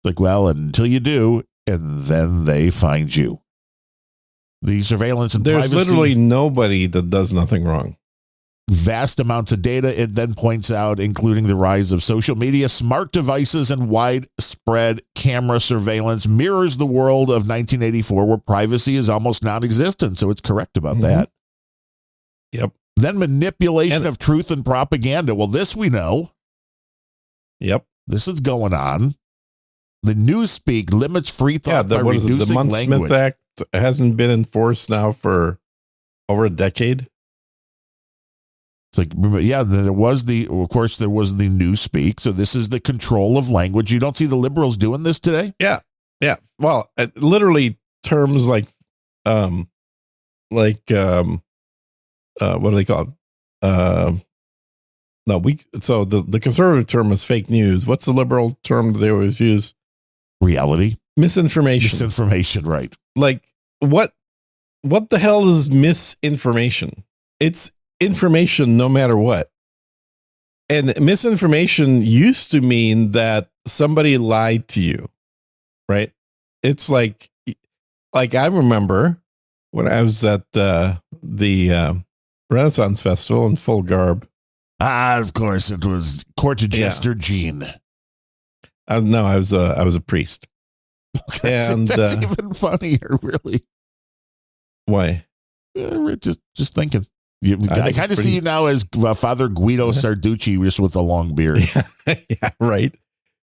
[SPEAKER 2] Like, well, until you do, and then they find you. The surveillance and
[SPEAKER 1] There's
[SPEAKER 2] privacy.
[SPEAKER 1] literally nobody that does nothing wrong.
[SPEAKER 2] Vast amounts of data, it then points out, including the rise of social media, smart devices, and widespread camera surveillance, mirrors the world of 1984 where privacy is almost non-existent. So it's correct about that.
[SPEAKER 1] Yep.
[SPEAKER 2] Then manipulation of truth and propaganda. Well, this we know.
[SPEAKER 1] Yep.
[SPEAKER 2] This is going on. The Newspeak limits free thought by reducing
[SPEAKER 1] the
[SPEAKER 2] language.
[SPEAKER 1] Mundt-Smith Act hasn't been enforced now for over a decade.
[SPEAKER 2] It's like, there was the Newspeak. So this is the control of language. You don't see the liberals doing this today?
[SPEAKER 1] Yeah. Yeah. Well, literally terms like what do they call it? The conservative term is fake news. What's the liberal term they always use?
[SPEAKER 2] Reality.
[SPEAKER 1] Misinformation,
[SPEAKER 2] right.
[SPEAKER 1] Like what the hell is misinformation? It's information no matter what. And misinformation used to mean that somebody lied to you, right? It's like I remember when I was at the Renaissance Festival in full garb.
[SPEAKER 2] Of course, it was court jester Gene.
[SPEAKER 1] No, I was a priest. And
[SPEAKER 2] that's even funnier, really.
[SPEAKER 1] Why?
[SPEAKER 2] Just thinking. I kind of see you now as Father Guido Sarducci, just with a long beard.
[SPEAKER 1] Yeah, right.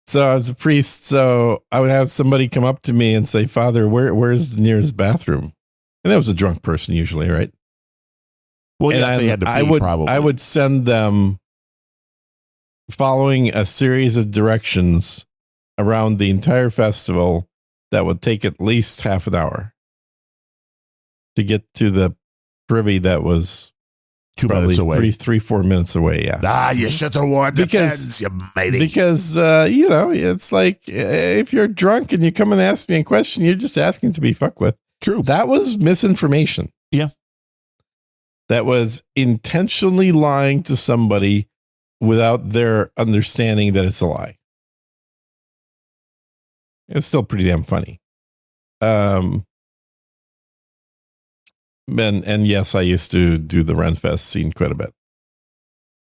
[SPEAKER 1] So I was a priest, so I would have somebody come up to me and say, "Father, where's the nearest bathroom?" And that was a drunk person usually, right?
[SPEAKER 2] Well, yeah, they had to pee, probably.
[SPEAKER 1] I would send them following a series of directions around the entire festival that would take at least half an hour to get to the privy that was
[SPEAKER 2] 2 minutes away.
[SPEAKER 1] 4 minutes away. Yeah.
[SPEAKER 2] You should have worn the pants, you matey.
[SPEAKER 1] Because, it's like if you're drunk and you come and ask me a question, you're just asking to be fucked with.
[SPEAKER 2] True.
[SPEAKER 1] That was misinformation.
[SPEAKER 2] Yeah.
[SPEAKER 1] That was intentionally lying to somebody without their understanding that it's a lie. It's still pretty damn funny. And yes, I used to do the Renfest scene quite a bit.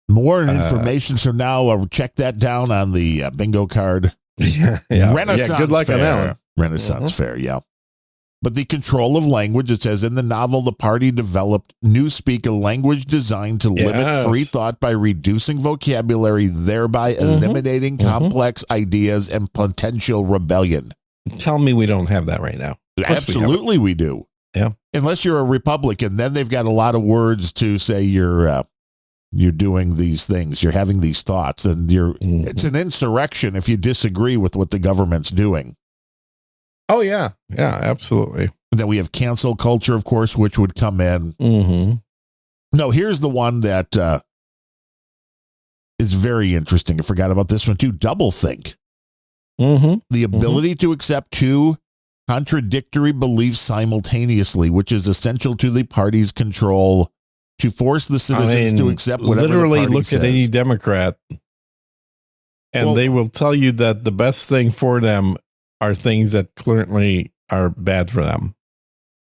[SPEAKER 2] More information. So now check that down on the bingo card.
[SPEAKER 1] Yeah.
[SPEAKER 2] Renaissance
[SPEAKER 1] good luck
[SPEAKER 2] Fair.
[SPEAKER 1] on that one.
[SPEAKER 2] Renaissance Fair, yeah. But the control of language, it says in the novel, the party developed Newspeak, a language designed to limit free thought by reducing vocabulary, thereby eliminating complex ideas and potential rebellion.
[SPEAKER 1] Tell me we don't have that right now.
[SPEAKER 2] Absolutely we do.
[SPEAKER 1] Yeah.
[SPEAKER 2] Unless you're a Republican, then they've got a lot of words to say you're doing these things, you're having these thoughts, and it's an insurrection if you disagree with what the government's doing.
[SPEAKER 1] Oh, yeah. Yeah, absolutely.
[SPEAKER 2] And then we have cancel culture, of course, which would come in.
[SPEAKER 1] Mm-hmm.
[SPEAKER 2] No, here's the one that is very interesting. I forgot about this one, too. Doublethink.
[SPEAKER 1] Mm-hmm.
[SPEAKER 2] The ability to accept two contradictory beliefs simultaneously, which is essential to the party's control to force the citizens to accept whatever
[SPEAKER 1] literally
[SPEAKER 2] the party
[SPEAKER 1] look
[SPEAKER 2] says.
[SPEAKER 1] at any Democrat, and they will tell you that the best thing for them are things that currently are bad for them.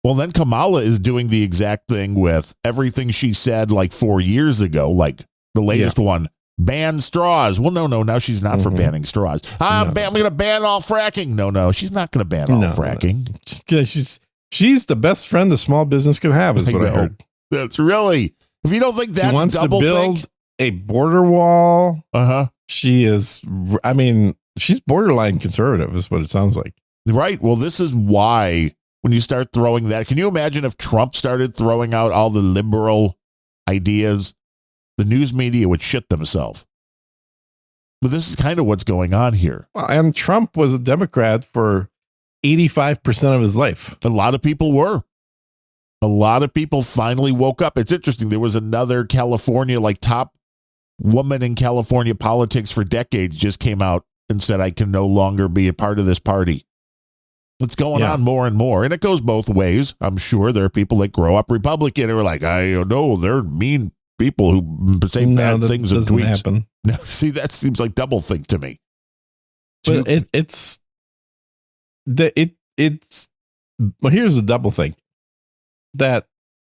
[SPEAKER 2] Well, then Kamala is doing the exact thing with everything she said like 4 years ago, like the latest one, ban straws. Well, no, now she's not for banning straws. I'm going to ban all fracking. No, she's not going to ban all fracking.
[SPEAKER 1] She's the best friend the small business can have, is what I heard.
[SPEAKER 2] That's really, if you don't think that's
[SPEAKER 1] she wants to build
[SPEAKER 2] think,
[SPEAKER 1] a border wall. She is, she's borderline conservative is what it sounds like.
[SPEAKER 2] Right. Well, this is why when you start throwing that, can you imagine if Trump started throwing out all the liberal ideas? The news media would shit themselves. But this is kind of what's going on here.
[SPEAKER 1] Well, and Trump was a Democrat for 85% of his life.
[SPEAKER 2] A lot of people were. A lot of people finally woke up. It's interesting. There was another California, top woman in California politics for decades just came out and said, I can no longer be a part of this party. It's going on more and more. And it goes both ways. I'm sure there are people that grow up Republican who are like, I don't know, they're mean people who say bad things and tweets.
[SPEAKER 1] Happen.
[SPEAKER 2] No, see, that seems like doublethink to me.
[SPEAKER 1] But well, here's the doublethink. That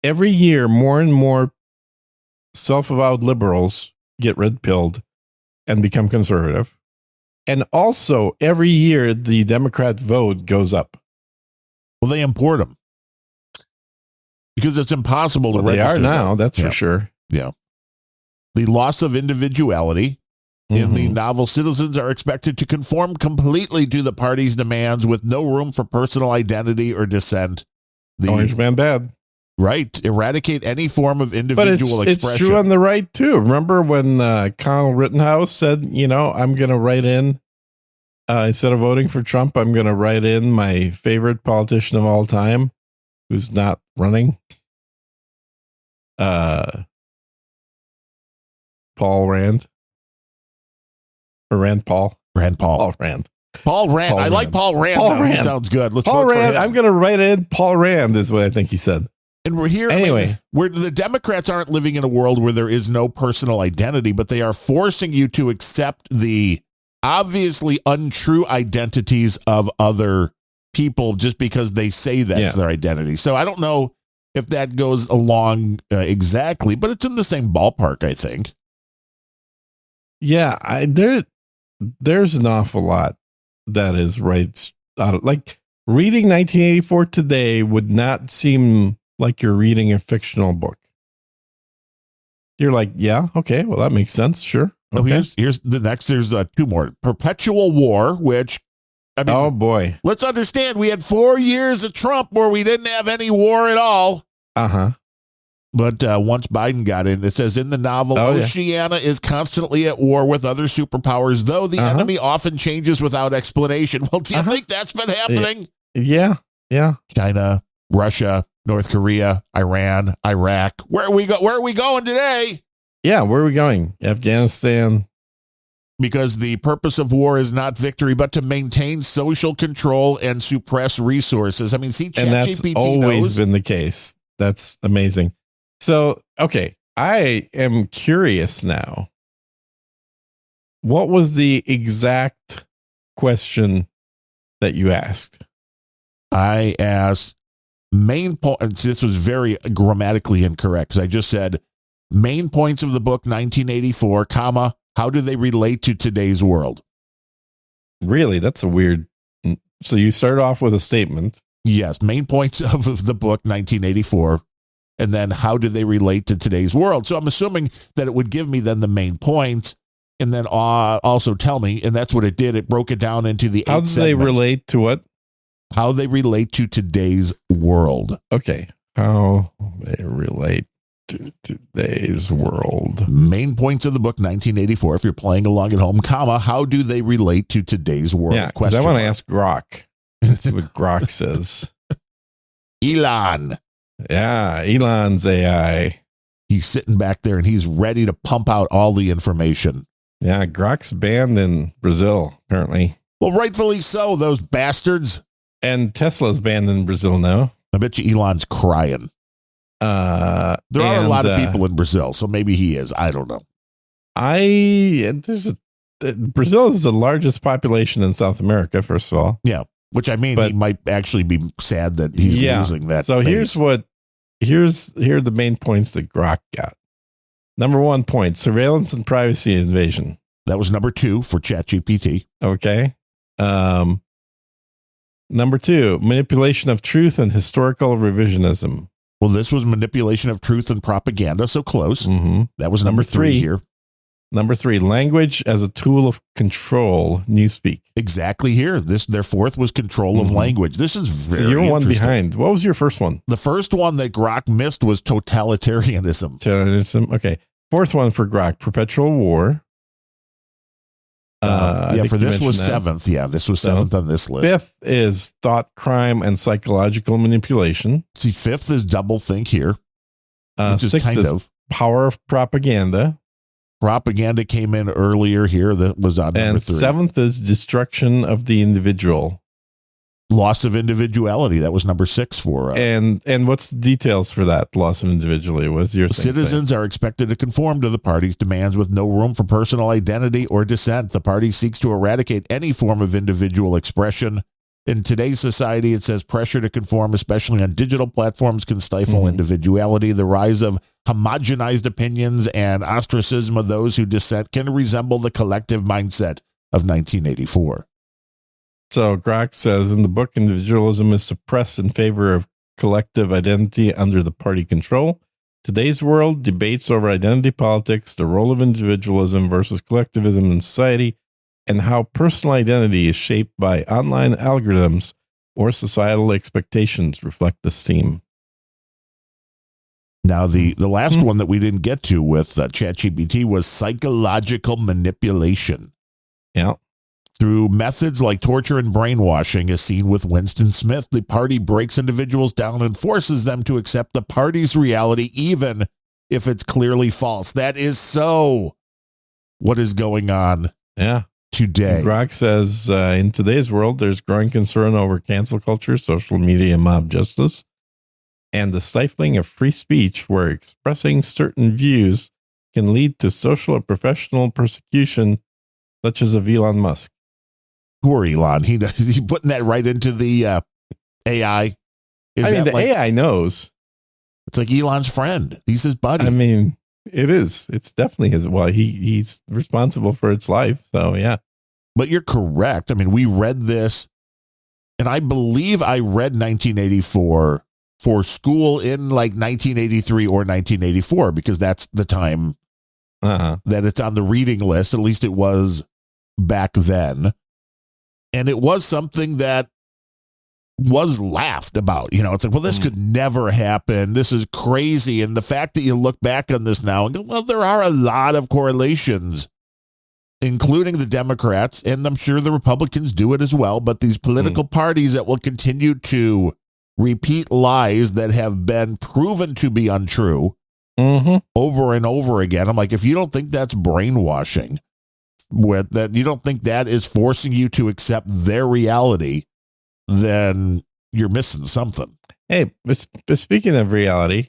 [SPEAKER 1] every year more and more self-avowed liberals get red-pilled and become conservative. And also, every year, the Democrat vote goes up.
[SPEAKER 2] Well, they import them. Because it's impossible to register.
[SPEAKER 1] They are now, that's for sure.
[SPEAKER 2] Yeah. The loss of individuality. In the novel, citizens are expected to conform completely to the party's demands with no room for personal identity or dissent. The
[SPEAKER 1] Orange Man bad.
[SPEAKER 2] Right. Eradicate any form of individual expression.
[SPEAKER 1] It's true on the right, too. Remember when Connell Rittenhouse said, I'm going to write in, instead of voting for Trump, I'm going to write in my favorite politician of all time who's not running? Paul Rand. Or Rand Paul.
[SPEAKER 2] Rand Paul.
[SPEAKER 1] Paul Rand.
[SPEAKER 2] Paul Rand. I like Paul Rand.
[SPEAKER 1] Paul Rand.
[SPEAKER 2] Sounds good. Let's
[SPEAKER 1] Paul
[SPEAKER 2] vote for
[SPEAKER 1] Rand.
[SPEAKER 2] him.
[SPEAKER 1] I'm going to write in Paul Rand is what I think he said.
[SPEAKER 2] And we're here.
[SPEAKER 1] Anyway,
[SPEAKER 2] where the Democrats aren't living in a world where there is no personal identity, but they are forcing you to accept the obviously untrue identities of other people just because they say that's their identity. So I don't know if that goes along exactly, but it's in the same ballpark, I think.
[SPEAKER 1] Yeah, there's an awful lot that is right out of, like, reading 1984 today would not seem like you're reading a fictional book. You're like, yeah, okay, well, that makes sense. Sure. Okay.
[SPEAKER 2] Here's the next. There's two more. Perpetual war, which, I mean,
[SPEAKER 1] oh boy.
[SPEAKER 2] Let's understand, we had 4 years of Trump where we didn't have any war at all.
[SPEAKER 1] Uh-huh.
[SPEAKER 2] But once Biden got in, it says in the novel, Oceania is constantly at war with other superpowers, though the enemy often changes without explanation. Well, do you think that's been happening?
[SPEAKER 1] Yeah.
[SPEAKER 2] China, Russia, North Korea, Iran, Iraq. Where are we going today?
[SPEAKER 1] Yeah, where are we going? Afghanistan.
[SPEAKER 2] Because the purpose of war is not victory, but to maintain social control and suppress resources. I mean, see,
[SPEAKER 1] and that's
[SPEAKER 2] ChatGPT
[SPEAKER 1] always been the case. That's amazing. So, okay, I am curious now. What was the exact question that you asked?
[SPEAKER 2] I asked main points. This was very grammatically incorrect because I just said main points of the book 1984, comma, how do they relate to today's world?
[SPEAKER 1] Really? That's a weird. So you start off with a statement.
[SPEAKER 2] Yes, main points of the book 1984. And then how do they relate to today's world? So I'm assuming that it would give me then the main points and then also tell me. And that's what it did. It broke it down into the 8
[SPEAKER 1] How do they relate to what?
[SPEAKER 2] How they relate to today's world.
[SPEAKER 1] Okay. How they relate to today's world.
[SPEAKER 2] Main points of the book 1984. If you're playing along at home, comma, how do they relate to today's world?
[SPEAKER 1] Yeah, because I want to ask Grok. That's what Grok says.
[SPEAKER 2] Elon.
[SPEAKER 1] Yeah, Elon's AI.
[SPEAKER 2] He's sitting back there and he's ready to pump out all the information.
[SPEAKER 1] Yeah, Grok's banned in Brazil, apparently.
[SPEAKER 2] Well, rightfully so, those bastards.
[SPEAKER 1] And Tesla's banned in Brazil now.
[SPEAKER 2] I bet you Elon's crying. There are a lot of people in Brazil, so maybe he is. I don't know.
[SPEAKER 1] Brazil is the largest population in South America, first of all.
[SPEAKER 2] Yeah. Which I mean, he might actually be sad that he's losing that.
[SPEAKER 1] So
[SPEAKER 2] base.
[SPEAKER 1] here are the main points that Grok got. Number 1 point, surveillance and privacy invasion.
[SPEAKER 2] That was number 2 for ChatGPT.
[SPEAKER 1] Okay. Number 2, manipulation of truth and historical revisionism.
[SPEAKER 2] Well, this was manipulation of truth and propaganda, so close.
[SPEAKER 1] Mm-hmm.
[SPEAKER 2] That was number 3 here.
[SPEAKER 1] Number 3, language as a tool of control, newspeak.
[SPEAKER 2] Exactly here. Their fourth was control of language. This is very
[SPEAKER 1] you're one
[SPEAKER 2] interesting.
[SPEAKER 1] behind. What was your first one?
[SPEAKER 2] The first one that Grok missed was totalitarianism.
[SPEAKER 1] Okay. Fourth one for Grok, perpetual war.
[SPEAKER 2] For this was 7th. Yeah, this was 7th on this list.
[SPEAKER 1] 5th is thought crime and psychological manipulation.
[SPEAKER 2] See, 5th is doublethink here, which is
[SPEAKER 1] 6th
[SPEAKER 2] kind of
[SPEAKER 1] power of propaganda.
[SPEAKER 2] Propaganda came in earlier here. That was on number 3.
[SPEAKER 1] 7th is destruction of the individual.
[SPEAKER 2] Loss of individuality. That was number 6 for.
[SPEAKER 1] And what's the details for that loss of individuality? What's your
[SPEAKER 2] citizens are expected to conform to the party's demands with no room for personal identity or dissent. The party seeks to eradicate any form of individual expression. In today's society, it says pressure to conform, especially on digital platforms, can stifle individuality. The rise of homogenized opinions and ostracism of those who dissent can resemble the collective mindset of 1984.
[SPEAKER 1] So Grok says in the book, individualism is suppressed in favor of collective identity under the party control. Today's world debates over identity politics, the role of individualism versus collectivism in society, and how personal identity is shaped by online algorithms or societal expectations reflect this theme.
[SPEAKER 2] Now, the last one that we didn't get to with ChatGPT was psychological manipulation.
[SPEAKER 1] Yeah.
[SPEAKER 2] Through methods like torture and brainwashing, as seen with Winston Smith, the party breaks individuals down and forces them to accept the party's reality, even if it's clearly false. That is so what is going on today.
[SPEAKER 1] Brock says, in today's world, there's growing concern over cancel culture, social media, and mob justice, and the stifling of free speech, where expressing certain views can lead to social or professional persecution, such as of Elon Musk.
[SPEAKER 2] Poor Elon. He's putting that right into the AI.
[SPEAKER 1] The AI knows.
[SPEAKER 2] It's like Elon's friend. He's his buddy.
[SPEAKER 1] I mean, it is. It's definitely his. Well, he's responsible for its life. So, yeah.
[SPEAKER 2] But you're correct. I mean, we read this, and I believe I read 1984 for school in like 1983 or 1984, because that's the time that it's on the reading list. At least it was back then. And it was something that was laughed about. You know, it's like, well, this could never happen. This is crazy. And the fact that you look back on this now and go, well, there are a lot of correlations, including the Democrats, and I'm sure the Republicans do it as well. But these political parties that will continue to repeat lies that have been proven to be untrue over and over again. I'm like, if you don't think that's brainwashing, with that, you don't think that is forcing you to accept their reality, then you're missing something.
[SPEAKER 1] Hey, but speaking of reality,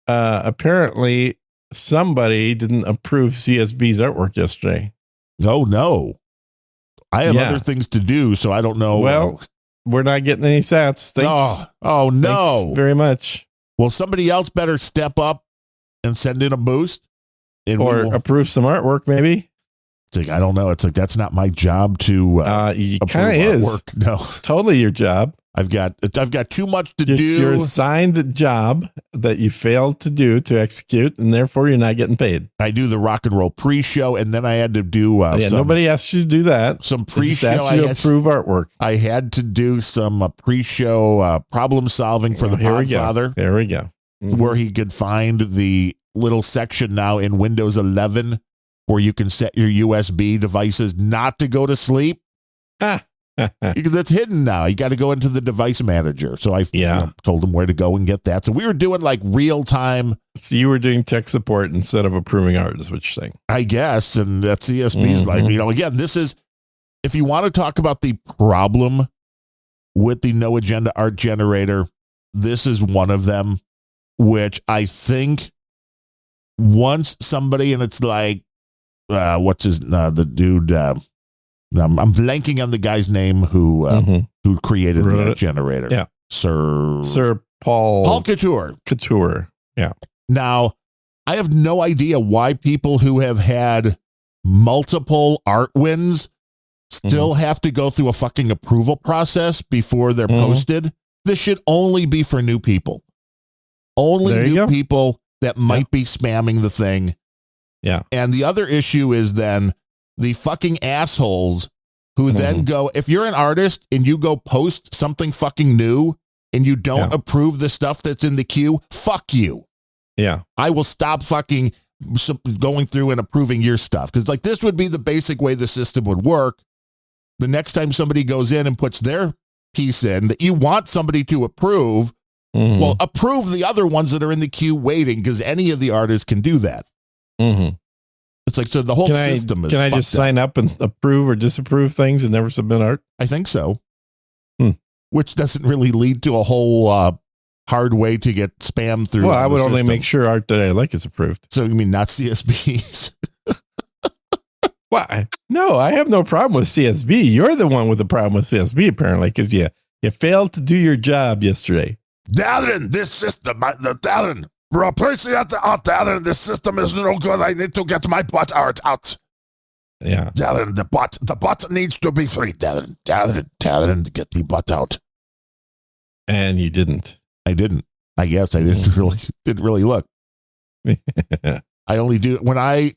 [SPEAKER 1] apparently somebody didn't approve CSB's artwork yesterday.
[SPEAKER 2] Oh, no. I have other things to do, so I don't know.
[SPEAKER 1] Well, we're not getting any sats. Thanks.
[SPEAKER 2] Oh, no.
[SPEAKER 1] Thanks very much.
[SPEAKER 2] Well, somebody else better step up and send in a boost.
[SPEAKER 1] Or approve some artwork, maybe.
[SPEAKER 2] It's like, I don't know. It's like, that's not my job to
[SPEAKER 1] it kind of is.
[SPEAKER 2] No,
[SPEAKER 1] totally your job.
[SPEAKER 2] I've got too much to do.
[SPEAKER 1] It's your assigned job that you failed to do to execute, and therefore you're not getting paid.
[SPEAKER 2] I do the rock and roll pre-show, and then I had to do
[SPEAKER 1] nobody asked you to do that.
[SPEAKER 2] Some pre-show.
[SPEAKER 1] Asked you to approve artwork.
[SPEAKER 2] I had to do some pre-show problem solving for the Podfather.
[SPEAKER 1] There we go.
[SPEAKER 2] Where he could find the little section now in Windows 11 where you can set your USB devices not to go to sleep. That's hidden now. You got to go into the device manager. So I told him where to go and get that. So we were doing like real time.
[SPEAKER 1] So you were doing tech support instead of approving art, is what you're saying.
[SPEAKER 2] I guess. And that CSB is like, again, this is, if you want to talk about the problem with the no agenda art generator, this is one of them, which I think once somebody, and it's like, what's his, the dude, I'm blanking on the guy's name who created the art generator.
[SPEAKER 1] Yeah. Sir
[SPEAKER 2] Paul Couture.
[SPEAKER 1] Yeah.
[SPEAKER 2] Now, I have no idea why people who have had multiple art wins still have to go through a fucking approval process before they're posted. This should only be for new people. Only new people that might be spamming the thing.
[SPEAKER 1] Yeah.
[SPEAKER 2] And the other issue is then the fucking assholes who then go, if you're an artist and you go post something fucking new and you don't approve the stuff that's in the queue, fuck you.
[SPEAKER 1] Yeah.
[SPEAKER 2] I will stop fucking going through and approving your stuff. Because like this would be the basic way the system would work. The next time somebody goes in and puts their piece in that you want somebody to approve, well, approve the other ones that are in the queue waiting, because any of the artists can do that. It's like, so the whole system is.
[SPEAKER 1] Can I just sign up and approve or disapprove things and never submit art?
[SPEAKER 2] I think so. Which doesn't really lead to a whole hard way to get spam through.
[SPEAKER 1] Well, I would only make sure art that I like is approved.
[SPEAKER 2] So you mean not CSBs?
[SPEAKER 1] Well, no, I have no problem with CSB. You're the one with the problem with CSB, apparently, because you failed to do your job yesterday.
[SPEAKER 2] Darren, this system, Darren. Appreciate the art, Darren. This system is no good. I need to get my butt art out.
[SPEAKER 1] Yeah.
[SPEAKER 2] Darren, the butt needs to be free. Darren, get me butt out.
[SPEAKER 1] And you didn't.
[SPEAKER 2] I didn't. I guess I didn't really look. I only do when I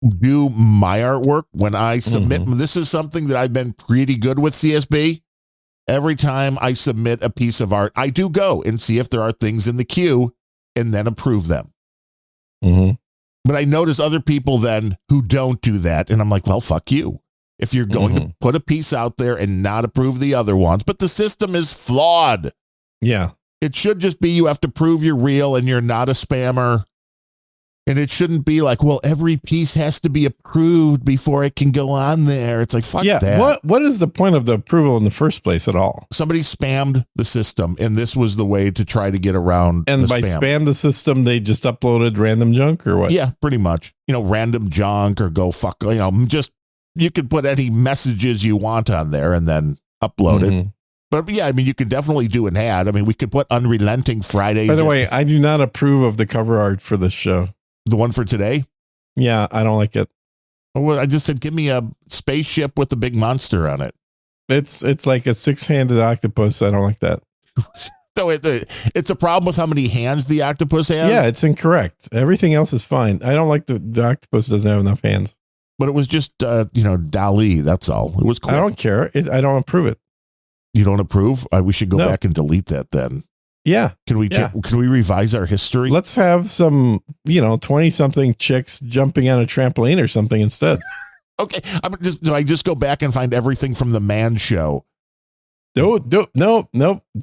[SPEAKER 2] do my artwork, when I submit. This is something that I've been pretty good with CSB. Every time I submit a piece of art, I do go and see if there are things in the queue and then approve them. But I notice other people then who don't do that. And I'm like, well, fuck you. If you're going to put a piece out there and not approve the other ones, but the system is flawed.
[SPEAKER 1] Yeah.
[SPEAKER 2] It should just be you have to prove you're real and you're not a spammer. And it shouldn't be like, well, every piece has to be approved before it can go on there. It's like, fuck that.
[SPEAKER 1] What is the point of the approval in the first place at all?
[SPEAKER 2] Somebody spammed the system, and this was the way to try to get around
[SPEAKER 1] and
[SPEAKER 2] the
[SPEAKER 1] by
[SPEAKER 2] spam
[SPEAKER 1] the system, they just uploaded random junk or what?
[SPEAKER 2] Yeah, pretty much. Random junk or go fuck, just you could put any messages you want on there and then upload it. But yeah, I mean, you can definitely do an ad. I mean, we could put Unrelenting Fridays.
[SPEAKER 1] By the way, I do not approve of the cover art for this show.
[SPEAKER 2] The one for today?
[SPEAKER 1] Yeah, I don't like it.
[SPEAKER 2] Well, I just said, give me a spaceship with a big monster on it.
[SPEAKER 1] It's like a 6-handed octopus. I don't like that.
[SPEAKER 2] So it's a problem with how many hands the octopus has?
[SPEAKER 1] Yeah, it's incorrect. Everything else is fine. I don't like the octopus doesn't have enough hands.
[SPEAKER 2] But it was just, Dali. That's all. It was cool.
[SPEAKER 1] I don't care. I don't approve it.
[SPEAKER 2] You don't approve? We should go back and delete that then.
[SPEAKER 1] Yeah.
[SPEAKER 2] Can we revise our history?
[SPEAKER 1] Let's have some, 20-something chicks jumping on a trampoline or something instead.
[SPEAKER 2] Okay. Do I just go back and find everything from the Man Show?
[SPEAKER 1] No. Don't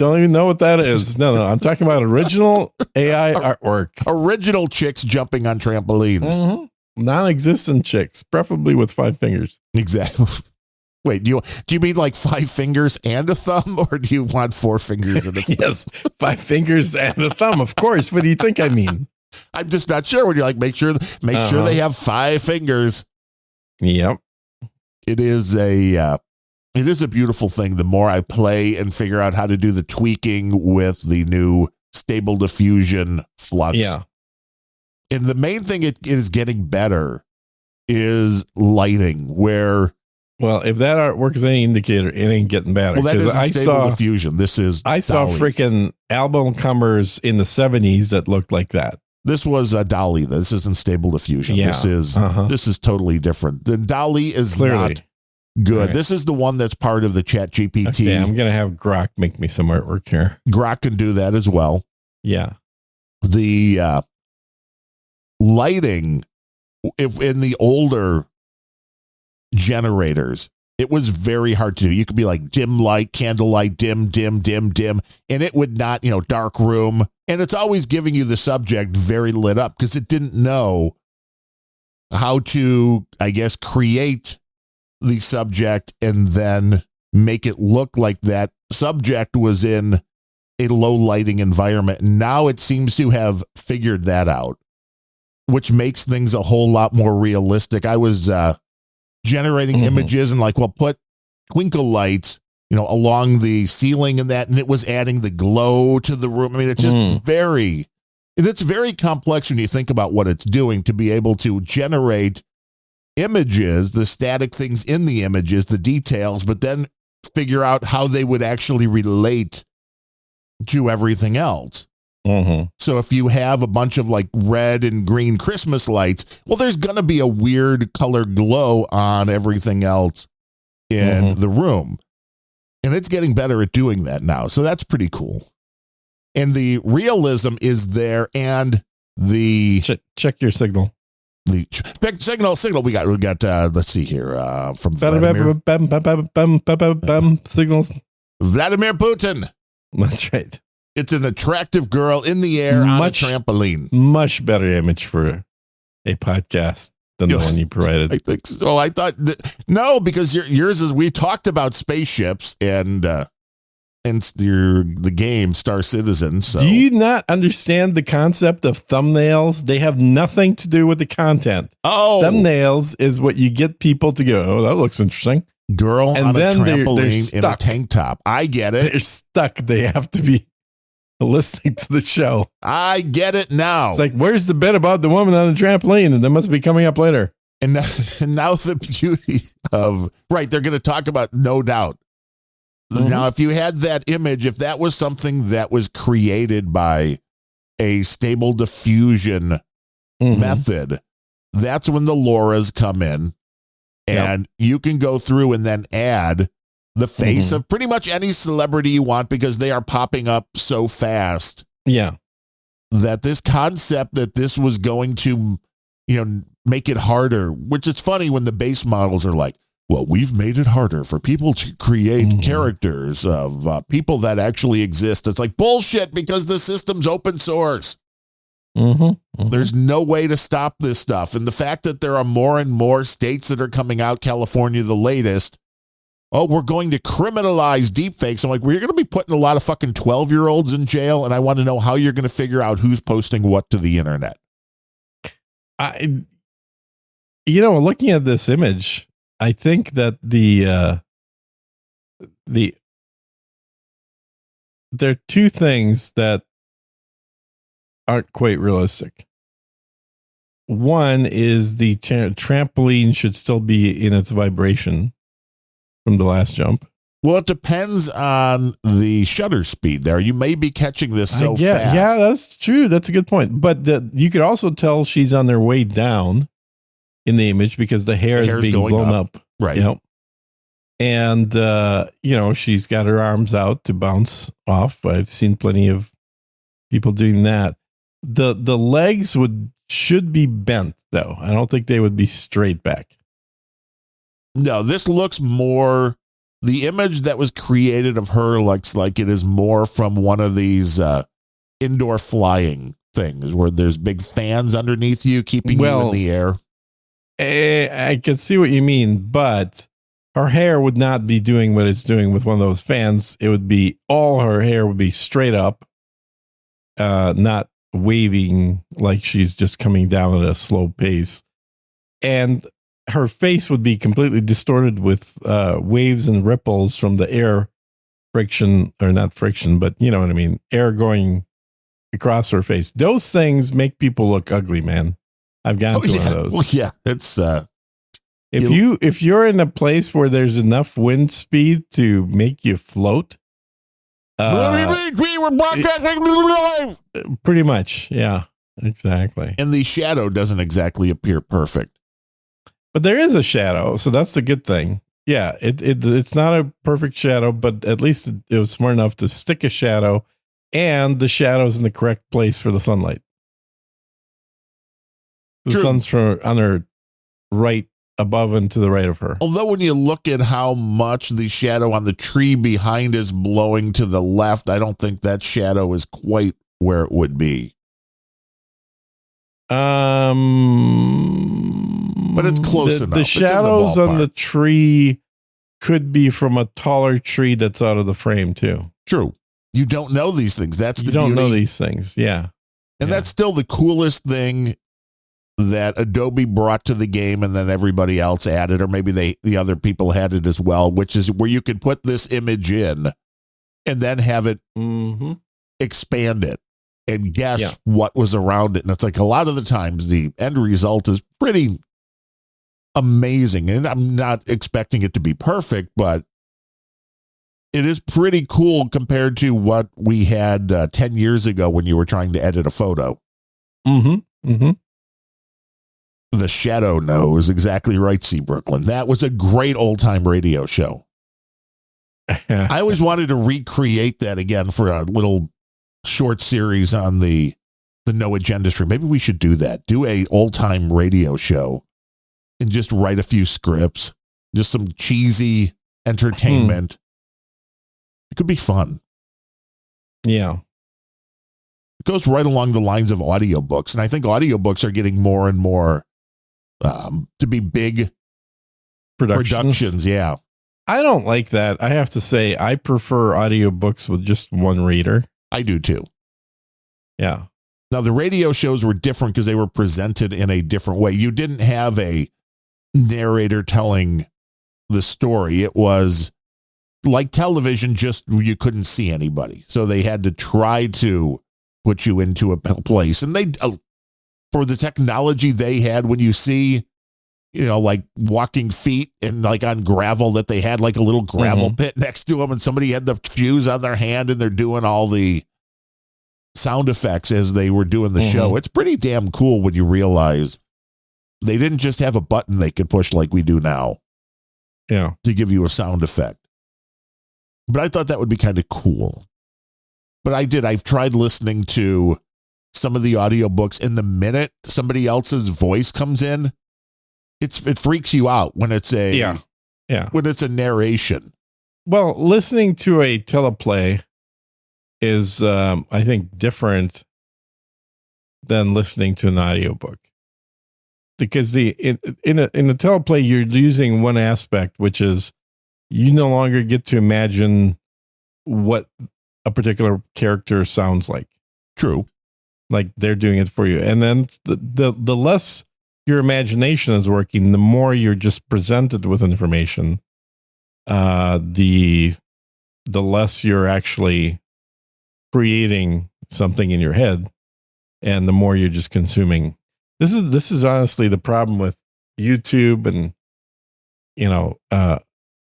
[SPEAKER 1] even know what that is. No. I'm talking about original AI artwork.
[SPEAKER 2] Original chicks jumping on trampolines.
[SPEAKER 1] Non-existent chicks, preferably with 5 fingers.
[SPEAKER 2] Exactly. Wait, do you mean like 5 fingers and a thumb, or do you want 4 fingers and a thumb?
[SPEAKER 1] Yes, 5 fingers and a thumb, of course. What do you think I mean?
[SPEAKER 2] I'm just not sure. When you're like, make sure they have 5 fingers.
[SPEAKER 1] Yep.
[SPEAKER 2] It is a beautiful thing. The more I play and figure out how to do the tweaking with the new Stable Diffusion Flux.
[SPEAKER 1] Yeah.
[SPEAKER 2] And the main thing it is getting better is lighting, where.
[SPEAKER 1] Well, if that artwork is any indicator, it ain't getting better.
[SPEAKER 2] Well, that isn't Stable Diffusion. This is
[SPEAKER 1] I saw freaking album covers in the 70s that looked like that.
[SPEAKER 2] This was Dali. This isn't Stable Diffusion.
[SPEAKER 1] Yeah.
[SPEAKER 2] This is totally different. The Dali is not good. Right. This is the one that's part of the ChatGPT.
[SPEAKER 1] Okay, I'm going to have Grok make me some artwork here.
[SPEAKER 2] Grok can do that as well.
[SPEAKER 1] Yeah.
[SPEAKER 2] The lighting, if in the older generators, it was very hard to do. You could be like dim light, candlelight, dim, and it would not, dark room. And it's always giving you the subject very lit up because it didn't know how to, I guess, create the subject and then make it look like that subject was in a low lighting environment. And now it seems to have figured that out, which makes things a whole lot more realistic. I was generating images and put twinkle lights, along the ceiling and that, and it was adding the glow to the room. I mean, it's just it's very complex when you think about what it's doing to be able to generate images, the static things in the images, the details, but then figure out how they would actually relate to everything else. So if you have a bunch of red and green Christmas lights, well, there's going to be a weird color glow on everything else in the room. And it's getting better at doing that now. So that's pretty cool. And the realism is there, and the
[SPEAKER 1] check your signal.
[SPEAKER 2] The signal we got let's see here, from
[SPEAKER 1] signals.
[SPEAKER 2] Vladimir Putin.
[SPEAKER 1] That's right.
[SPEAKER 2] It's an attractive girl in the air on a trampoline.
[SPEAKER 1] Much better image for a podcast than the one you provided.
[SPEAKER 2] I think so. I thought no, because yours is, we talked about spaceships and the game Star Citizen. So.
[SPEAKER 1] Do you not understand the concept of thumbnails? They have nothing to do with the content.
[SPEAKER 2] Oh,
[SPEAKER 1] thumbnails is what you get people to go, oh, that looks interesting.
[SPEAKER 2] Girl and on a trampoline in a tank top. I get it.
[SPEAKER 1] They're stuck. They have to be listening to the show.
[SPEAKER 2] I get it now.
[SPEAKER 1] It's like, where's the bit about the woman on the trampoline? And that must be coming up later.
[SPEAKER 2] And now the beauty of, right, they're going to talk about, no doubt. Now, if you had that image, if that was something that was created by a Stable Diffusion method, that's when the LoRa's come in, and you can go through and then add the face of pretty much any celebrity you want because they are popping up so fast.
[SPEAKER 1] Yeah.
[SPEAKER 2] That this concept that this was going to, make it harder, which is funny when the base models are like, well, we've made it harder for people to create characters of people that actually exist. It's like bullshit because the system's open source. There's no way to stop this stuff. And the fact that there are more and more states that are coming out, California, the latest, we're going to criminalize deepfakes. I'm like, well, you're going to be putting a lot of fucking 12-year-olds in jail, and I want to know how you're going to figure out who's posting what to the internet.
[SPEAKER 1] Looking at this image, I think that there are two things that aren't quite realistic. One is the trampoline should still be in its vibration from the last jump.
[SPEAKER 2] Well, it depends on the shutter speed there. You may be catching this so fast.
[SPEAKER 1] Yeah, that's true. That's a good point. But you could also tell she's on their way down in the image because the hair is being blown up.
[SPEAKER 2] Right.
[SPEAKER 1] And, she's got her arms out to bounce off. I've seen plenty of people doing that. The legs should be bent, though. I don't think they would be straight back.
[SPEAKER 2] No, this looks more, the image that was created of her looks like it is more from one of these indoor flying things where there's big fans underneath you keeping you in the air.
[SPEAKER 1] I can see what you mean, but her hair would not be doing what it's doing with one of those fans. It would be, all her hair would be straight up, not waving like she's just coming down at a slow pace. And her face would be completely distorted with waves and ripples from the air friction, or not friction, but you know what I mean? Air going across her face. Those things make people look ugly, man. I've gone to one of those.
[SPEAKER 2] Well, yeah, it's
[SPEAKER 1] if you're in a place where there's enough wind speed to make you float.
[SPEAKER 2] What do you mean? We were broadcasting live.
[SPEAKER 1] Pretty much, yeah, exactly.
[SPEAKER 2] And the shadow doesn't exactly appear perfect.
[SPEAKER 1] But there is a shadow, so that's a good thing. Yeah, it's not a perfect shadow, but at least it was smart enough to stick a shadow, and the shadow's in the correct place for the sunlight. The sun's on her right above and to the right of her.
[SPEAKER 2] Although when you look at how much the shadow on the tree behind is blowing to the left, I don't think that shadow is quite where it would be. But it's close enough.
[SPEAKER 1] The shadows on the tree could be from a taller tree that's out of the frame too.
[SPEAKER 2] True. You don't know these things. That's the beauty.
[SPEAKER 1] You don't know these things. Yeah.
[SPEAKER 2] And that's still the coolest thing that Adobe brought to the game, and then everybody else added, or maybe the other people had it as well, which is where you could put this image in and then have it expand it and guess what was around it. And it's like a lot of the times the end result is pretty amazing. And I'm not expecting it to be perfect, but it is pretty cool compared to what we had 10 years ago when you were trying to edit a photo. The shadow knows exactly right, C. Brooklyn. That was a great old-time radio show. I always wanted to recreate that again for a little short series on the No Agenda stream. Maybe we should do that. Do a old-time radio show and just write a few scripts. Just some cheesy entertainment. It could be fun.
[SPEAKER 1] Yeah.
[SPEAKER 2] It goes right along the lines of audiobooks. And I think audiobooks are getting more and more to be big productions. Yeah.
[SPEAKER 1] I don't like that. I have to say, I prefer audiobooks with just one reader.
[SPEAKER 2] I do too.
[SPEAKER 1] Yeah.
[SPEAKER 2] Now, the radio shows were different because they were presented in a different way. You didn't have a narrator telling the story. It was like television, just you couldn't see anybody. So they had to try to put you into a place. And they, for the technology they had, when you see, like walking feet and like on gravel, that they had like a little gravel pit next to them and somebody had the fuse on their hand and they're doing all the sound effects as they were doing the show. It's pretty damn cool when you realize they didn't just have a button they could push like we do now.
[SPEAKER 1] Yeah.
[SPEAKER 2] To give you a sound effect. But I thought that would be kind of cool. But I've tried listening to some of the audiobooks, and the minute somebody else's voice comes in, it freaks you out when it's when it's a narration.
[SPEAKER 1] Well, listening to a teleplay is, I think, different than listening to an audiobook. Because in a teleplay, you're losing one aspect, which is you no longer get to imagine what a particular character sounds like.
[SPEAKER 2] True.
[SPEAKER 1] Like they're doing it for you. And then the less your imagination is working, the more you're just presented with information, the less you're actually creating something in your head, and the more you're just consuming. This is honestly the problem with YouTube and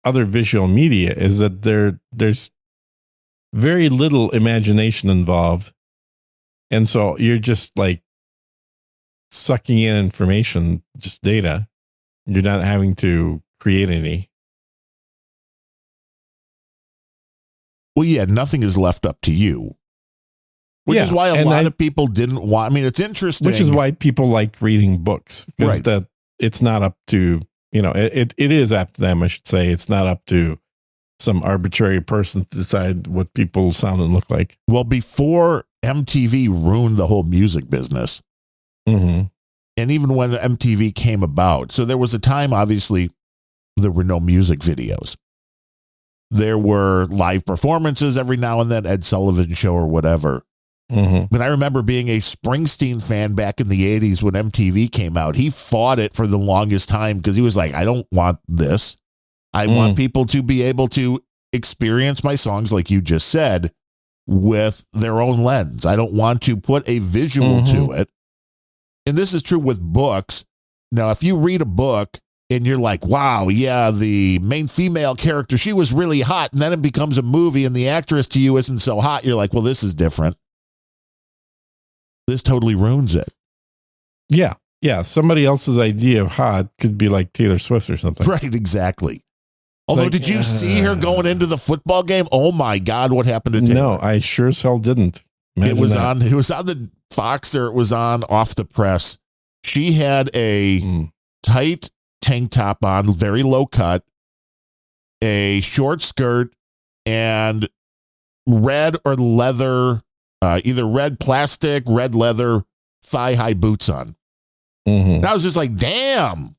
[SPEAKER 1] other visual media, is that there's very little imagination involved, and so you're just like sucking in information, just data. You're not having to create any.
[SPEAKER 2] Well, yeah, nothing is left up to you. Which is why a lot of people didn't want. I mean, it's interesting.
[SPEAKER 1] Which is why people like reading books, because that it's not up to, it is up to them, I should say. It's not up to some arbitrary person to decide what people sound and look like.
[SPEAKER 2] Well, before MTV ruined the whole music business, and even when MTV came about, so there was a time, obviously, there were no music videos. There were live performances every now and then, Ed Sullivan Show or whatever. But I remember being a Springsteen fan back in the 80s when MTV came out. He fought it for the longest time because he was like, I don't want this. I want people to be able to experience my songs, like you just said, with their own lens. I don't want to put a visual to it. And this is true with books. Now, if you read a book and you're like, wow, yeah, the main female character, she was really hot, and then it becomes a movie and the actress to you isn't so hot, you're like, well, this is different. This totally ruins it.
[SPEAKER 1] Yeah. Yeah. Somebody else's idea of hot could be like Taylor Swift or something.
[SPEAKER 2] Right. Exactly. Although, did you see her going into the football game? Oh my God. What happened to Taylor?
[SPEAKER 1] No, I sure as hell didn't.
[SPEAKER 2] It was on the Fox, or it was on Off the Press. She had a tight tank top on, very low cut, a short skirt, and red or leather, either red plastic, red leather, thigh-high boots on. And I was just like, damn,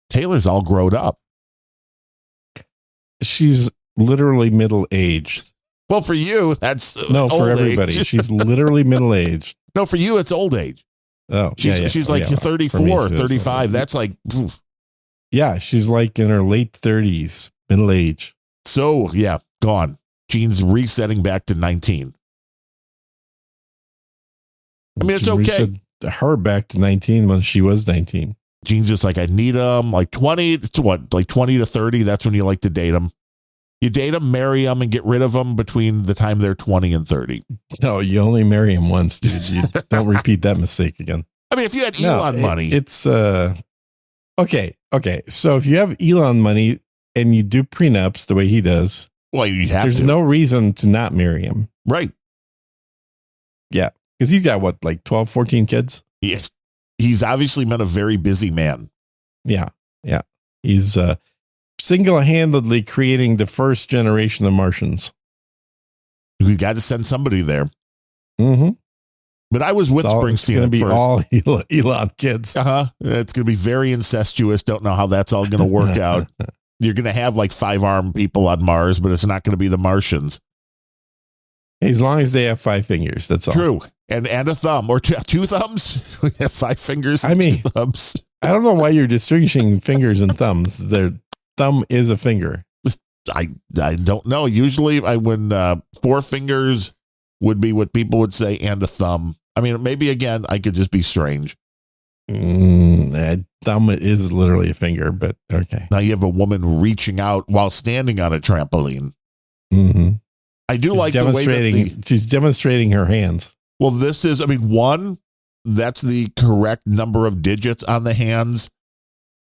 [SPEAKER 2] Taylor's all grown up.
[SPEAKER 1] She's literally middle-aged.
[SPEAKER 2] Well, for you, that's
[SPEAKER 1] no, for everybody.
[SPEAKER 2] Age.
[SPEAKER 1] She's literally middle-aged.
[SPEAKER 2] No, for you, it's old age.
[SPEAKER 1] Oh,
[SPEAKER 2] she's like 34, 35. That's like, oof.
[SPEAKER 1] Yeah, she's like in her late 30s, middle age.
[SPEAKER 2] So, yeah, gone. Jean's resetting back to 19. I mean, it's okay.
[SPEAKER 1] Reset her back to 19 when she was 19.
[SPEAKER 2] Jean's just like, I need them like 20 to what? Like 20 to 30. That's when you like to date them. You date them, marry them, and get rid of them between the time they're 20 and 30.
[SPEAKER 1] No, you only marry them once, dude. You don't repeat that mistake again.
[SPEAKER 2] I mean, if you had Elon money.
[SPEAKER 1] It's, okay. So if you have Elon money and you do prenups the way he does,
[SPEAKER 2] well, you'd have
[SPEAKER 1] there's no reason to not marry him.
[SPEAKER 2] Right.
[SPEAKER 1] Yeah. Because he's got what, like 12, 14 kids?
[SPEAKER 2] Yes. He's obviously been a very busy man.
[SPEAKER 1] Yeah. Yeah. He's single-handedly creating the first generation of Martians.
[SPEAKER 2] We got to send somebody there. But I was with Springsteen.
[SPEAKER 1] It's going to be all Elon kids.
[SPEAKER 2] It's going to be very incestuous. Don't know how that's all going to work out. You're going to have like 5-armed people on Mars, but it's not going to be the Martians.
[SPEAKER 1] As long as they have 5 fingers, that's all.
[SPEAKER 2] True. And a thumb, or two thumbs. We have 5 fingers and 2 thumbs.
[SPEAKER 1] I don't know why you're distinguishing fingers and thumbs. Their thumb is a finger.
[SPEAKER 2] I don't know. Usually when 4 fingers would be what people would say, and a thumb. I mean, maybe again, I could just be strange.
[SPEAKER 1] Thumb is literally a finger, but okay.
[SPEAKER 2] Now you have a woman reaching out while standing on a trampoline. I do like the way that
[SPEAKER 1] she's demonstrating her hands.
[SPEAKER 2] Well, this is, one, that's the correct number of digits on the hands.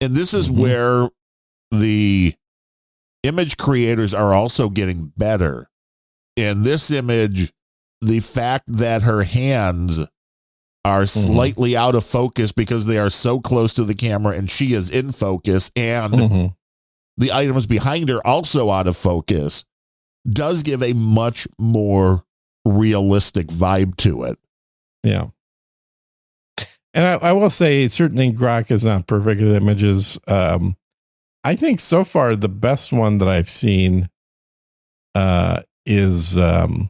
[SPEAKER 2] And this is where the image creators are also getting better. In this image, the fact that her hands are slightly out of focus because they are so close to the camera and she is in focus, and the items behind her also out of focus, does give a much more realistic vibe to it.
[SPEAKER 1] Yeah. And I will say, certainly Grok is not perfect at images. I think so far the best one that I've seen is the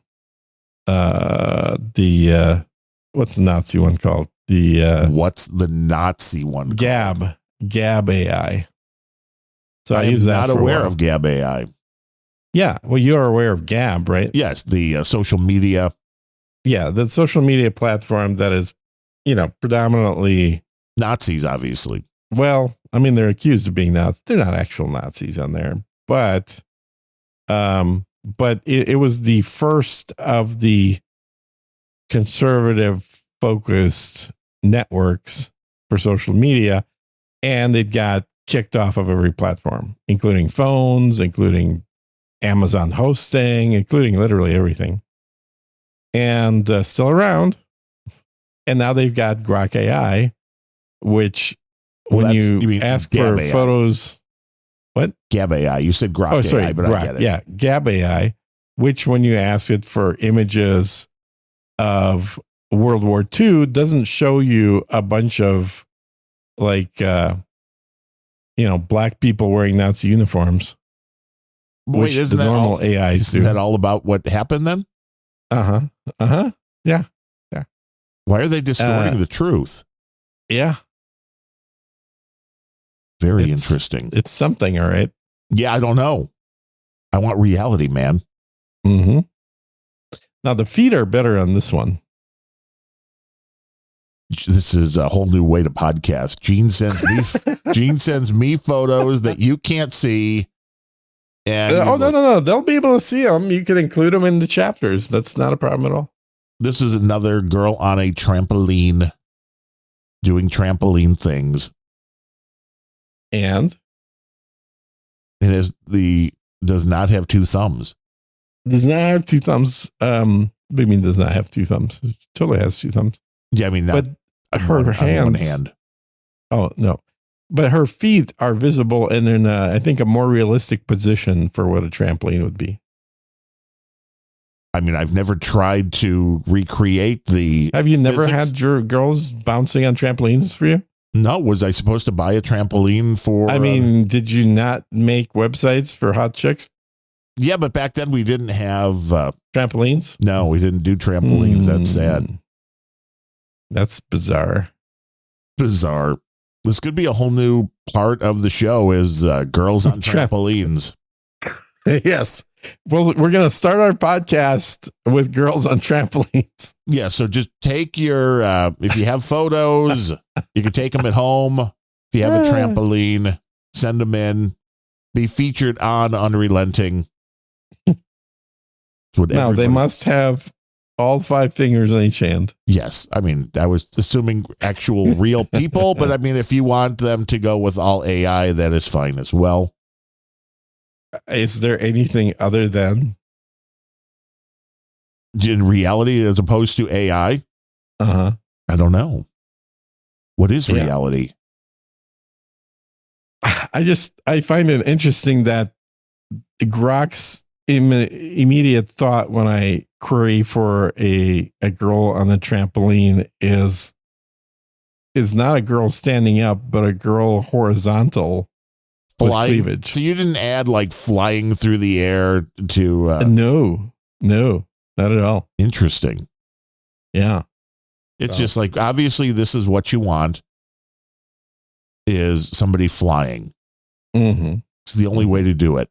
[SPEAKER 1] what's the Nazi one called?
[SPEAKER 2] What's the Nazi one called?
[SPEAKER 1] Gab AI. So
[SPEAKER 2] I am not aware of Gab AI.
[SPEAKER 1] Yeah, well, you are aware of Gab, right?
[SPEAKER 2] Yes, the social media.
[SPEAKER 1] Yeah, the social media platform that is, predominantly
[SPEAKER 2] Nazis, obviously.
[SPEAKER 1] Well, they're accused of being Nazis. They're not actual Nazis on there, but it was the first of the conservative focused networks for social media, and it got kicked off of every platform, including phones, including Amazon hosting, including literally everything, and still around. And now they've got Grok AI, which when you ask for AI. Photos, what?
[SPEAKER 2] Gab AI. You said Grok AI, but Grok, I get it.
[SPEAKER 1] Yeah, Gab AI, which when you ask it for images of World War II, doesn't show you a bunch of black people wearing Nazi uniforms.
[SPEAKER 2] Wait, isn't the normal AIs do. Is that all about what happened then?
[SPEAKER 1] Yeah.
[SPEAKER 2] Why are they distorting the truth?
[SPEAKER 1] Yeah.
[SPEAKER 2] Very interesting.
[SPEAKER 1] It's something, all right.
[SPEAKER 2] Yeah, I don't know. I want reality, man.
[SPEAKER 1] Mm-hmm. Now the feet are better on this one.
[SPEAKER 2] This is a whole new way to podcast. Gene sends me photos that you can't see. And
[SPEAKER 1] no. They'll be able to see them. You can include them in the chapters. That's not a problem at all.
[SPEAKER 2] This is another girl on a trampoline doing trampoline things.
[SPEAKER 1] And
[SPEAKER 2] it does not have two thumbs.
[SPEAKER 1] Does not have two thumbs. What do you mean does not have two thumbs? It totally has two thumbs.
[SPEAKER 2] Yeah,
[SPEAKER 1] but her hands.
[SPEAKER 2] On one hand.
[SPEAKER 1] Oh, no. But her feet are visible and in, I think, a more realistic position for what a trampoline would be.
[SPEAKER 2] I've never tried to recreate the.
[SPEAKER 1] Have you never had your girls bouncing on trampolines for you?
[SPEAKER 2] No. Was I supposed to buy a trampoline for?
[SPEAKER 1] Did you not make websites for hot chicks?
[SPEAKER 2] Yeah, but back then we didn't have
[SPEAKER 1] trampolines.
[SPEAKER 2] No, we didn't do trampolines. That's sad.
[SPEAKER 1] That's bizarre.
[SPEAKER 2] Bizarre. This could be a whole new part of the show is girls on trampolines.
[SPEAKER 1] Yes. Well, we're going to start our podcast with girls on trampolines.
[SPEAKER 2] Yeah. So just take your, if you have photos, you can take them at home. If you have a trampoline, send them in, be featured on Unrelenting.
[SPEAKER 1] Now they must have all 5 fingers on each hand.
[SPEAKER 2] Yes. I was assuming actual real people, but if you want them to go with all AI, that is fine as well.
[SPEAKER 1] Is there anything other than
[SPEAKER 2] in reality as opposed to AI? I don't know. What is reality?
[SPEAKER 1] I find it interesting that Grok's immediate thought when I query for a girl on a trampoline is not a girl standing up, but a girl horizontal.
[SPEAKER 2] Flying. So you didn't add flying through the air to
[SPEAKER 1] no, not at all.
[SPEAKER 2] Interesting.
[SPEAKER 1] Yeah.
[SPEAKER 2] It's just obviously this is what you want is somebody flying.
[SPEAKER 1] Mm-hmm.
[SPEAKER 2] It's the only way to do it.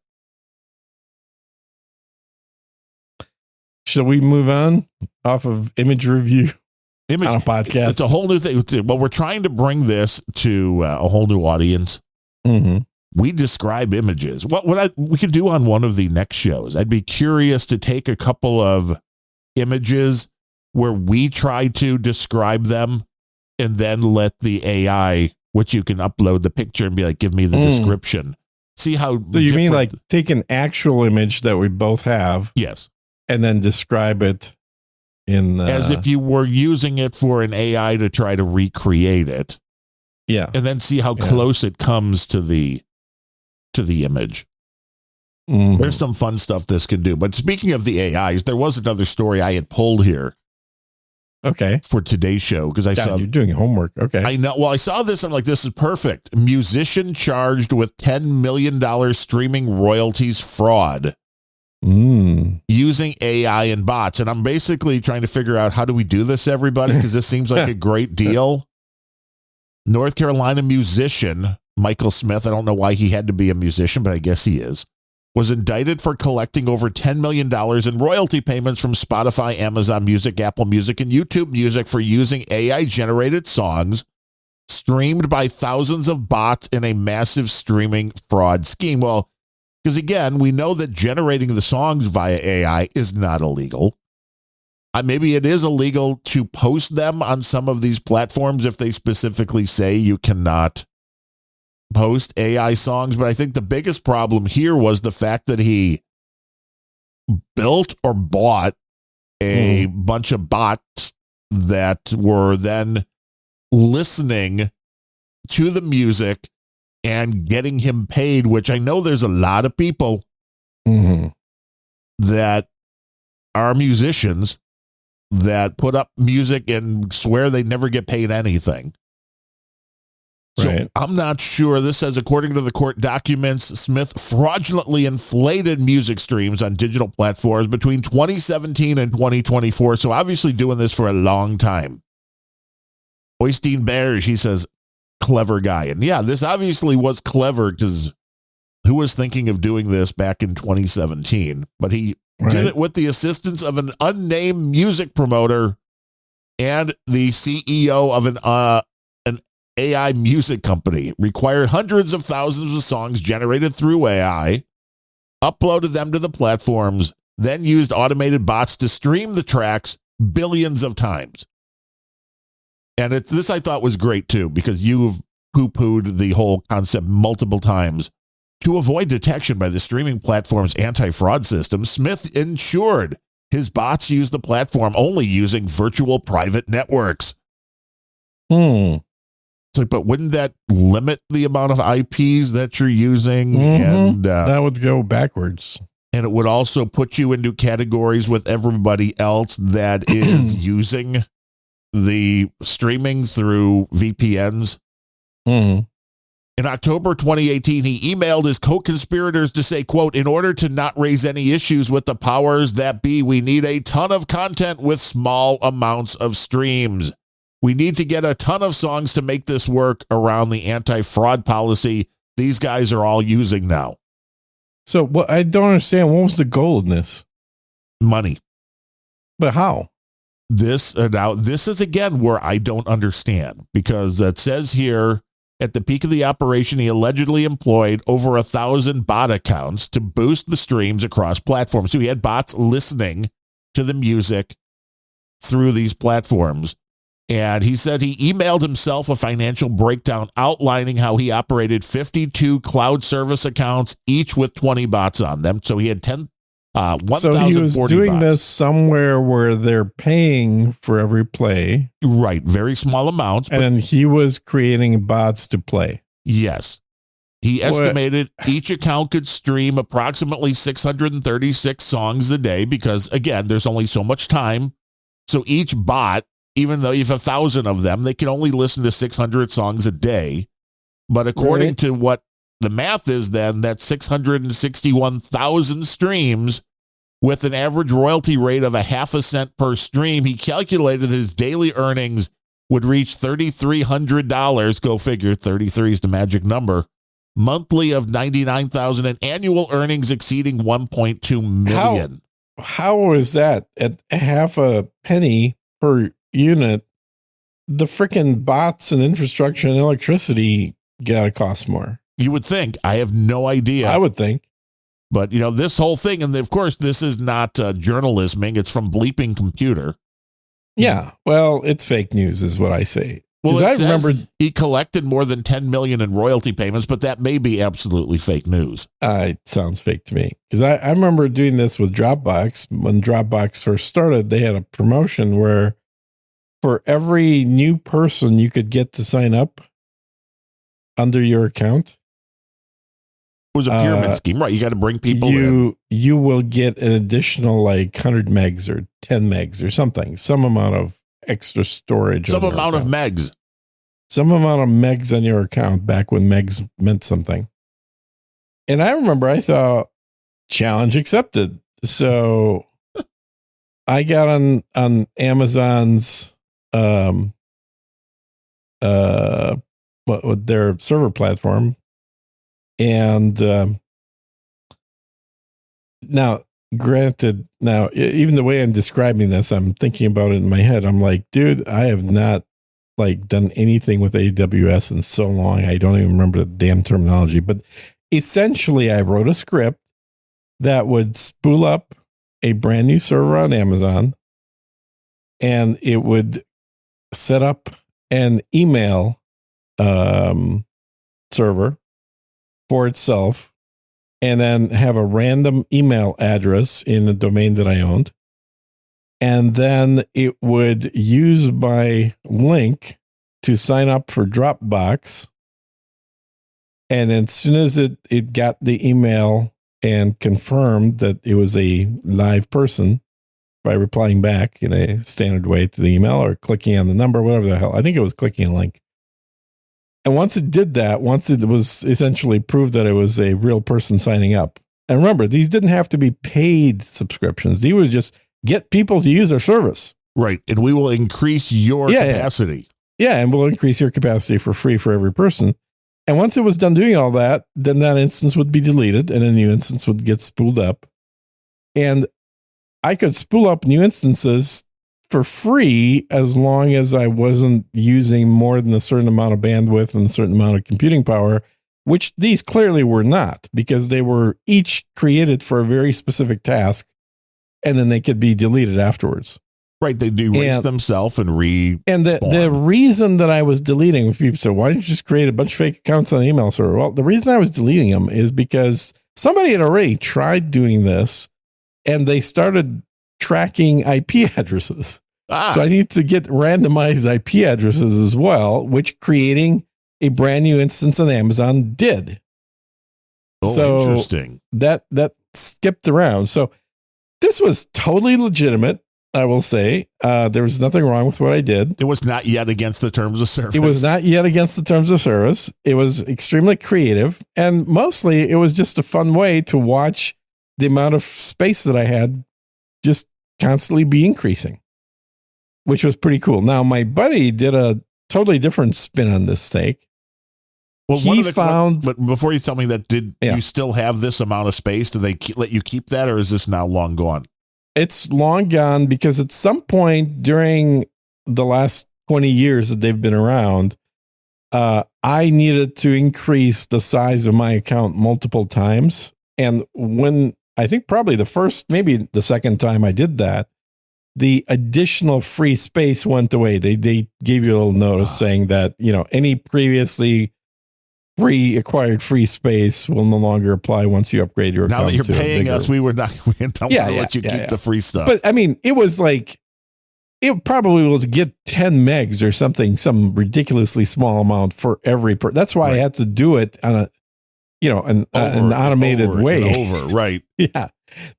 [SPEAKER 1] Shall we move on off of image review? On a podcast.
[SPEAKER 2] It's a whole new thing. Well, we're trying to bring this to a whole new audience.
[SPEAKER 1] Mm-hmm.
[SPEAKER 2] we describe images. What we could do on one of the next shows, I'd be curious to take a couple of images where we try to describe them and then let the AI, which you can upload the picture and be like, give me the description. See how.
[SPEAKER 1] So you mean like take an actual image that we both have?
[SPEAKER 2] Yes.
[SPEAKER 1] And then describe it in.
[SPEAKER 2] As if you were using it for an AI to try to recreate it.
[SPEAKER 1] Yeah.
[SPEAKER 2] And then see how close it comes to the image. Mm-hmm. There's some fun stuff this can do. But speaking of the AIs, there was another story I had pulled here.
[SPEAKER 1] Okay.
[SPEAKER 2] For today's show, because I saw
[SPEAKER 1] you're doing homework. Okay.
[SPEAKER 2] I know. Well, I saw this. I'm like, this is perfect. Musician charged with $10 million streaming royalties fraud using AI and bots. And I'm basically trying to figure out, how do we do this, everybody? Because this seems like a great deal. North Carolina musician Michael Smith, I don't know why he had to be a musician, but I guess he is, was indicted for collecting over $10 million in royalty payments from Spotify, Amazon Music, Apple Music, and YouTube Music for using AI-generated songs streamed by thousands of bots in a massive streaming fraud scheme. Well, because again, we know that generating the songs via AI is not illegal. Maybe it is illegal to post them on some of these platforms if they specifically say you cannot post AI songs. But I think the biggest problem here was the fact that he built or bought a bunch of bots that were then listening to the music and getting him paid, which I know there's a lot of people that are musicians that put up music and swear they never get paid anything. So I'm not sure. This says, according to the court documents, Smith fraudulently inflated music streams on digital platforms between 2017 and 2024. So obviously doing this for a long time. Oystein Berge, he says, clever guy. And yeah, this obviously was clever, because who was thinking of doing this back in 2017? But he did it with the assistance of an unnamed music promoter and the CEO of an AI music company. Required hundreds of thousands of songs generated through AI, uploaded them to the platforms, then used automated bots to stream the tracks billions of times. And this I thought was great too, because you've poo-pooed the whole concept multiple times. To avoid detection by the streaming platform's anti-fraud system, Smith ensured his bots use the platform only using virtual private networks. It's like, but wouldn't that limit the amount of IPs that you're using? And
[SPEAKER 1] that would go backwards.
[SPEAKER 2] And it would also put you into categories with everybody else that is using the streaming through VPNs. In October 2018, he emailed his co-conspirators to say, quote, in order to not raise any issues with the powers that be, we need a ton of content with small amounts of streams. We need to get a ton of songs to make this work around the anti-fraud policy these guys are all using now.
[SPEAKER 1] So what I don't understand, what was the goal in this?
[SPEAKER 2] Money.
[SPEAKER 1] But how?
[SPEAKER 2] This is again where I don't understand, because it says here, at the peak of the operation, he allegedly employed over 1,000 bot accounts to boost the streams across platforms. So he had bots listening to the music through these platforms. And he said he emailed himself a financial breakdown outlining how he operated 52 cloud service accounts, each with 20 bots on them. So he had 1,040
[SPEAKER 1] So he was doing
[SPEAKER 2] bots.
[SPEAKER 1] this somewhere where they're paying for every play.
[SPEAKER 2] Right. Very small amounts.
[SPEAKER 1] And he was creating bots to play.
[SPEAKER 2] Yes. He estimated each account could stream approximately 636 songs a day, because, again, there's only so much time. So each bot, even though you have 1,000 of them, they can only listen to 600 songs a day. But according to what the math is, then that's 661,000 streams with an average royalty rate of 0.5 cent per stream. He calculated that his daily earnings would reach $3,300. Go figure, 33 is the magic number. Monthly of $99,000 and annual earnings exceeding $1.2 million.
[SPEAKER 1] How is that at half a penny per unit? The freaking bots and infrastructure and electricity gotta cost more.
[SPEAKER 2] You would think. I have no idea.
[SPEAKER 1] I would think.
[SPEAKER 2] But, this whole thing, and of course, this is not journalisming. It's from Bleeping Computer.
[SPEAKER 1] Yeah. Well, it's fake news is what I say.
[SPEAKER 2] Well,
[SPEAKER 1] I remember
[SPEAKER 2] he collected more than $10 million in royalty payments, but that may be absolutely fake news.
[SPEAKER 1] It sounds fake to me. Because I remember doing this with Dropbox. When Dropbox first started, they had a promotion where for every new person you could get to sign up under your account.
[SPEAKER 2] It was a pyramid scheme, right? You got to bring people in.
[SPEAKER 1] You will get an additional 100 megs or 10 megs or something, some amount of extra storage.
[SPEAKER 2] Some amount of megs.
[SPEAKER 1] Some amount of megs on your account back when megs meant something. And I remember I thought, challenge accepted. So I got on Amazon's their server platform. And now, granted, even the way I'm describing this, I'm thinking about it in my head. I'm like, dude, I have not done anything with AWS in so long. I don't even remember the damn terminology. But essentially, I wrote a script that would spool up a brand new server on Amazon, and it would set up an email server for itself, and then have a random email address in the domain that I owned. And then it would use my link to sign up for Dropbox. And as soon as it got the email and confirmed that it was a live person by replying back in a standard way to the email or clicking on the number, whatever the hell, I think it was clicking a link. And once it did that, once it was essentially proved that it was a real person signing up. And remember, these didn't have to be paid subscriptions. These would just get people to use our service.
[SPEAKER 2] Right. And we will increase your capacity.
[SPEAKER 1] Yeah. And we'll increase your capacity for free for every person. And once it was done doing all that, then that instance would be deleted and a new instance would get spooled up. And I could spool up new instances for free as long as I wasn't using more than a certain amount of bandwidth and a certain amount of computing power, which these clearly were not, because they were each created for a very specific task, and then they could be deleted afterwards.
[SPEAKER 2] Right. They do erase themselves and
[SPEAKER 1] And the reason that I was deleting, people said, why didn't you just create a bunch of fake accounts on the email server? Well, the reason I was deleting them is because somebody had already tried doing this, and they started tracking IP addresses. So I need to get randomized IP addresses as well, which creating a brand new instance on Amazon did.
[SPEAKER 2] Oh, so interesting.
[SPEAKER 1] That skipped around. So this was totally legitimate, I will say. There was nothing wrong with what I did.
[SPEAKER 2] It was not yet against the terms of service.
[SPEAKER 1] It was not yet against the terms of service. It was extremely creative. And mostly it was just a fun way to watch the amount of space that I had just constantly be increasing, which was pretty cool. Now, my buddy did a totally different spin on this steak.
[SPEAKER 2] Well, but before you tell me that, did you still have this amount of space? Do they let you keep that, or is this now long gone?
[SPEAKER 1] It's long gone, because at some point during the last 20 years that they've been around, I needed to increase the size of my account multiple times. And when I think probably the first, maybe the second time I did that, the additional free space went away. They gave you a little notice saying that, any previously acquired free space will no longer apply once you upgrade your account.
[SPEAKER 2] Now that you're paying us, we don't want to let you keep the free stuff.
[SPEAKER 1] But I mean, it was it probably was get 10 megs or something, some ridiculously small amount for every person. That's why I had to do it on an automated way.
[SPEAKER 2] Right.
[SPEAKER 1] Yeah.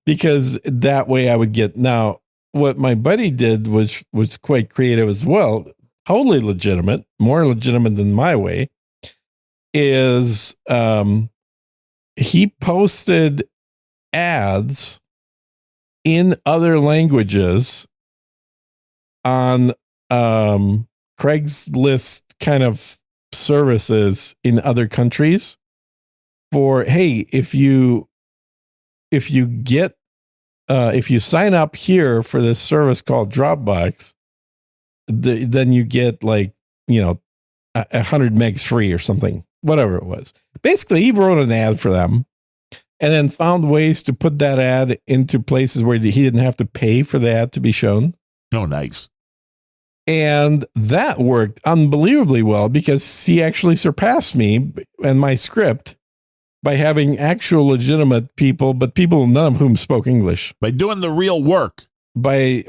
[SPEAKER 1] Because that way I would get. Now, what my buddy did was quite creative as well. Totally legitimate, more legitimate than my way. Is he posted ads in other languages on Craigslist kind of services in other countries for, hey, if you sign up here for this service called Dropbox, then you get 100 megs free or something. whatever it was. Basically, he wrote an ad for them and then found ways to put that ad into places where he didn't have to pay for the ad to be shown.
[SPEAKER 2] Oh, nice.
[SPEAKER 1] And that worked unbelievably well because he actually surpassed me and my script by having actual legitimate people, but people, none of whom spoke English.
[SPEAKER 2] By doing the real work.
[SPEAKER 1] But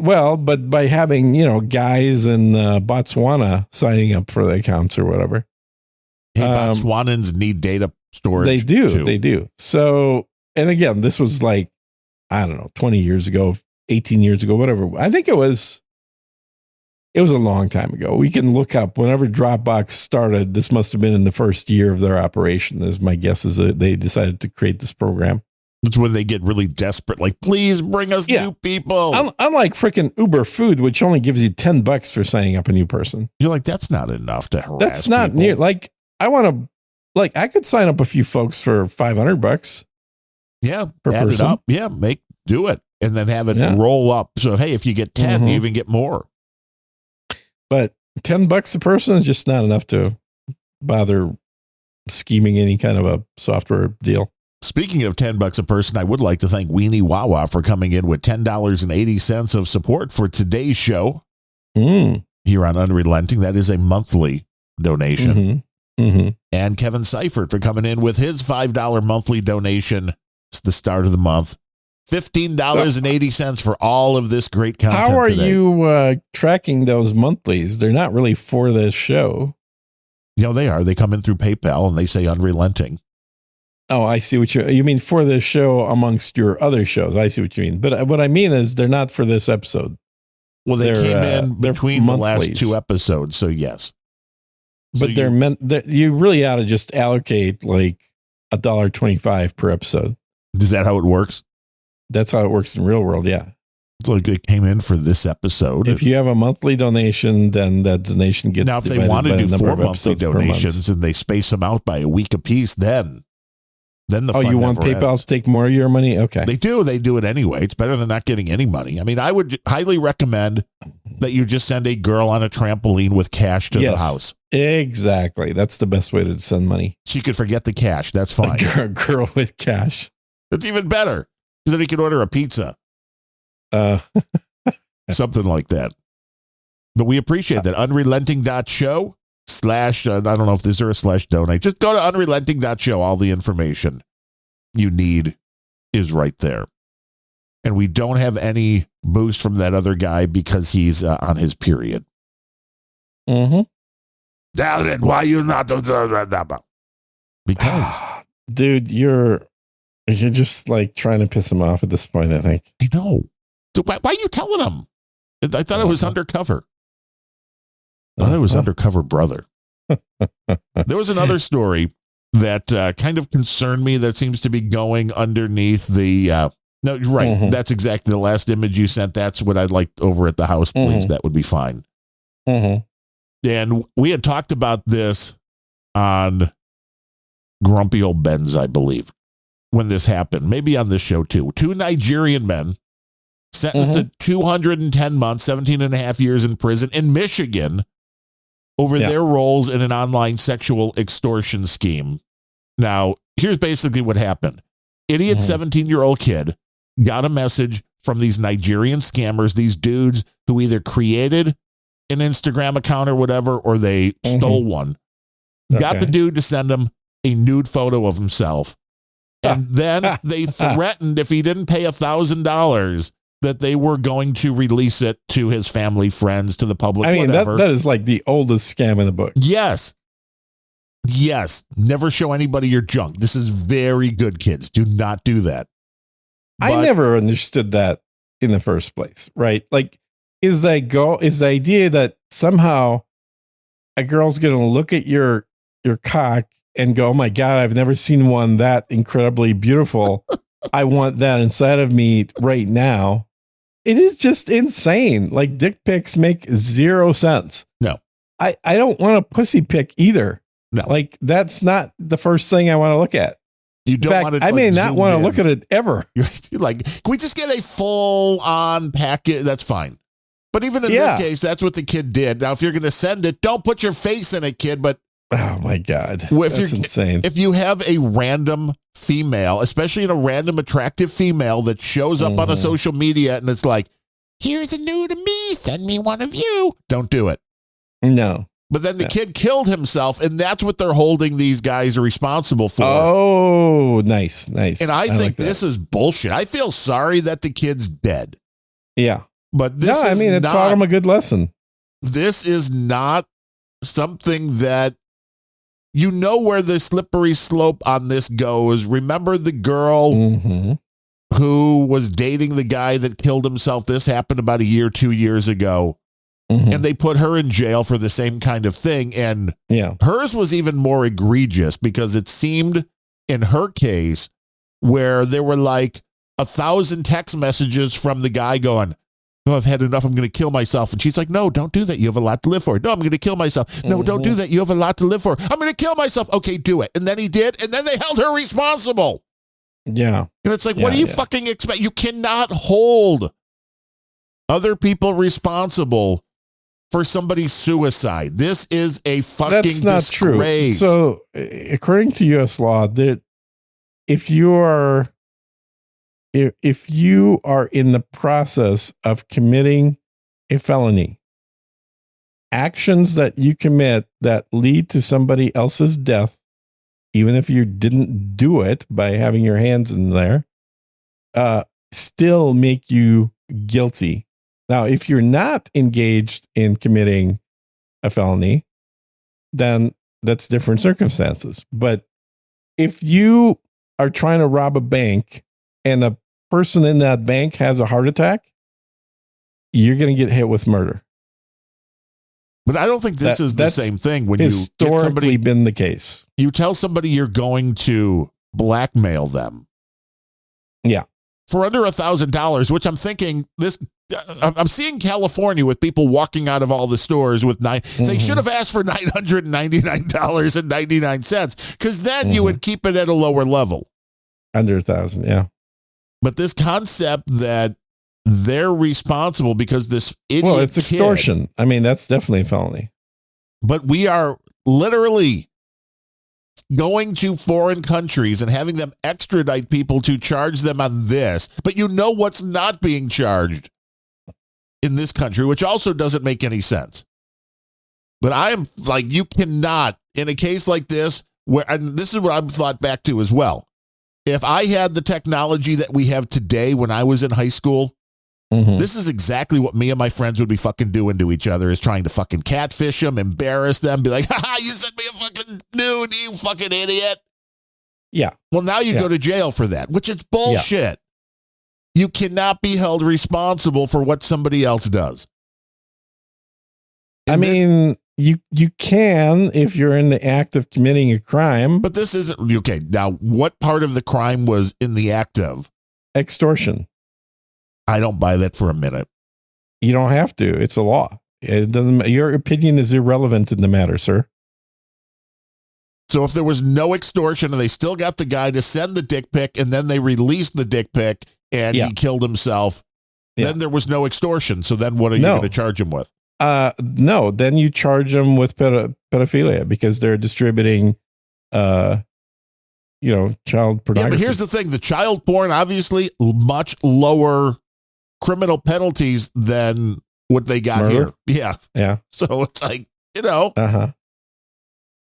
[SPEAKER 1] by having, guys in Botswana signing up for the accounts or whatever.
[SPEAKER 2] Hey, Botswanans need data storage.
[SPEAKER 1] They do.
[SPEAKER 2] too.
[SPEAKER 1] They do. So, and again, this was like, I don't know, 20 years ago, 18 years ago, whatever. I think it was a long time ago. We can look up whenever Dropbox started. This must have been in the first year of their operation, as my guess is that they decided to create this program.
[SPEAKER 2] That's when they get really desperate. Like, please bring us new people.
[SPEAKER 1] Unlike freaking Uber Food, which only gives you $10 for signing up a new person.
[SPEAKER 2] You're like, that's not enough to harass
[SPEAKER 1] That's not
[SPEAKER 2] people.
[SPEAKER 1] near. Like, I could sign up a few folks for $500.
[SPEAKER 2] Yeah,
[SPEAKER 1] per
[SPEAKER 2] add
[SPEAKER 1] person.
[SPEAKER 2] it up. Yeah, do it. And then have it roll up. So, hey, if you get 10, you even get more.
[SPEAKER 1] But $10 a person is just not enough to bother scheming any kind of a software deal.
[SPEAKER 2] Speaking of $10 a person, I would like to thank Weenie Wawa for coming in with $10.80 of support for today's show here on Unrelenting. That is a monthly donation. And Kevin Seifert for coming in with his $5 monthly donation. It's the start of the month. $15.80 for all of this great content.
[SPEAKER 1] How are
[SPEAKER 2] today.
[SPEAKER 1] you tracking those monthlies? They're not really for this show.
[SPEAKER 2] They are. They come in through PayPal and they say Unrelenting.
[SPEAKER 1] Oh, I see what you mean for this show amongst your other shows. I see what you mean. But what I mean is they're not for this episode.
[SPEAKER 2] Well, they came in between the last two episodes. So, yes.
[SPEAKER 1] But they're meant that you really ought to just allocate like $1.25 per episode.
[SPEAKER 2] Is that how it works?
[SPEAKER 1] That's how it works in real world. Yeah.
[SPEAKER 2] So it came in for this episode.
[SPEAKER 1] If you have a monthly donation, then that donation gets
[SPEAKER 2] now. If they want to do 4 monthly donations and they space them out by a week apiece, then the fun
[SPEAKER 1] you want PayPal
[SPEAKER 2] ends.
[SPEAKER 1] to take more of your money? Okay,
[SPEAKER 2] they do. They do it anyway. It's better than not getting any money. I mean, I would highly recommend that you just send a girl on a trampoline with cash to the house.
[SPEAKER 1] Exactly. That's the best way to send money.
[SPEAKER 2] She could forget the cash. That's fine.
[SPEAKER 1] A girl with cash.
[SPEAKER 2] That's even better. Because then he can order a pizza. Something like that. But we appreciate that. Unrelenting.show/ I don't know if there's a /donate. Just go to unrelenting.show. All the information you need is right there. And we don't have any boost from that other guy because he's on his period.
[SPEAKER 1] Darren,
[SPEAKER 2] why you not? Because.
[SPEAKER 1] Dude, you're just like trying to piss him off at this point, I think.
[SPEAKER 2] I know. So why are you telling him? I thought I was undercover. I thought I was undercover brother. There was another story that kind of concerned me that seems to be going underneath the... no, right. That's exactly the last image you sent. That's what I'd like over at the house, please. That would be fine. And we had talked about this on Grumpy Old Ben's, I believe, when this happened. Maybe on this show, too. 2 Nigerian men sentenced to 210 months, 17 and a half years in prison in Michigan over their roles in an online sexual extortion scheme. Now, here's basically what happened. Idiot 17-year-old kid got a message from these Nigerian scammers, these dudes who either created an Instagram account or whatever, or they stole one. Got the dude to send him a nude photo of himself. And then they threatened if he didn't pay $1,000 that they were going to release it to his family, friends, to the public,
[SPEAKER 1] I mean,
[SPEAKER 2] whatever.
[SPEAKER 1] that is like the oldest scam in the book.
[SPEAKER 2] Yes. Never show anybody your junk. This is very good, kids. Do not do that.
[SPEAKER 1] I never understood that in the first place, right? Like, is the idea that somehow a girl's going to look at your cock and go, oh my God, I've never seen one that incredibly beautiful. I want that inside of me right now. It is just insane. Like, dick pics make 0 sense.
[SPEAKER 2] No.
[SPEAKER 1] I don't want a pussy pic either.
[SPEAKER 2] No.
[SPEAKER 1] Like, that's not the first thing I want to look at.
[SPEAKER 2] You don't want to.
[SPEAKER 1] I may not want to look at it ever.
[SPEAKER 2] You're like, can we just get a full on packet? That's fine. But even in this case, that's what the kid did. Now, if you're going to send it, don't put your face in it, kid, but
[SPEAKER 1] Oh my God.
[SPEAKER 2] Well,
[SPEAKER 1] That's insane.
[SPEAKER 2] If you have a random female, especially a random attractive female that shows up on a social media and it's like, here's a nude of me, send me one of you. Don't do it.
[SPEAKER 1] No.
[SPEAKER 2] But then the kid killed himself, and that's what they're holding these guys responsible for.
[SPEAKER 1] Oh, nice.
[SPEAKER 2] And I think this is bullshit. I feel sorry that the kid's dead.
[SPEAKER 1] Yeah.
[SPEAKER 2] But
[SPEAKER 1] it taught him a good lesson.
[SPEAKER 2] This is not something that, you know, where the slippery slope on this goes. Remember the girl who was dating the guy that killed himself? This happened about 2 years ago. And they put her in jail for the same kind of thing. And hers was even more egregious because it seemed in her case where there were like 1,000 text messages from the guy going, oh, I've had enough. I'm going to kill myself. And she's like, no, don't do that. You have a lot to live for. No, I'm going to kill myself. No, don't do that. You have a lot to live for. I'm going to kill myself. Okay, do it. And then he did. And then they held her responsible.
[SPEAKER 1] Yeah.
[SPEAKER 2] And it's like, what do you fucking expect? You cannot hold other people responsible for somebody's suicide. This is a fucking disgrace.
[SPEAKER 1] True. So, according to U.S. law, that if you are in the process of committing a felony, actions that you commit that lead to somebody else's death, even if you didn't do it by having your hands in there, still make you guilty. Now, if you're not engaged in committing a felony, then that's different circumstances. But if you are trying to rob a bank and a person in that bank has a heart attack, you're going to get hit with murder.
[SPEAKER 2] But I don't think this is the same thing. When
[SPEAKER 1] historically been the case.
[SPEAKER 2] You tell somebody you're going to blackmail them.
[SPEAKER 1] Yeah.
[SPEAKER 2] For under $1,000, which I'm thinking I'm seeing California with people walking out of all the stores with they should have asked for $999.99 because then you would keep it at a lower level.
[SPEAKER 1] Under 1,000, yeah.
[SPEAKER 2] But this concept that they're responsible because this idiot
[SPEAKER 1] well, it's extortion. I mean, that's definitely a felony.
[SPEAKER 2] But we are literally going to foreign countries and having them extradite people to charge them on this. But you know what's not being charged in this country, which also doesn't make any sense. But I am like, you cannot, in a case like this, and this is what I've thought back to as well. If I had the technology that we have today when I was in high school, this is exactly what me and my friends would be fucking doing to each other, is trying to fucking catfish them, embarrass them, be like, ha, you sent me a fucking nude, you fucking idiot.
[SPEAKER 1] Yeah.
[SPEAKER 2] Well, now you go to jail for that, which is bullshit. Yeah. You cannot be held responsible for what somebody else does.
[SPEAKER 1] I mean, you can if you're in the act of committing a crime.
[SPEAKER 2] But this isn't okay. Now, what part of the crime was in the act of?
[SPEAKER 1] Extortion.
[SPEAKER 2] I don't buy that for a minute.
[SPEAKER 1] You don't have to. It's a law. It doesn't. Your opinion is irrelevant in the matter, sir.
[SPEAKER 2] So if there was no extortion and they still got the guy to send the dick pic and then they released the dick pic and he killed himself, then there was no extortion. So then what are you going to charge him with?
[SPEAKER 1] No, then you charge them with pedophilia because they're distributing, child pornography.
[SPEAKER 2] Yeah, but here's the thing. The child porn, obviously, much lower criminal penalties than what they got here. Yeah.
[SPEAKER 1] Yeah.
[SPEAKER 2] So it's like,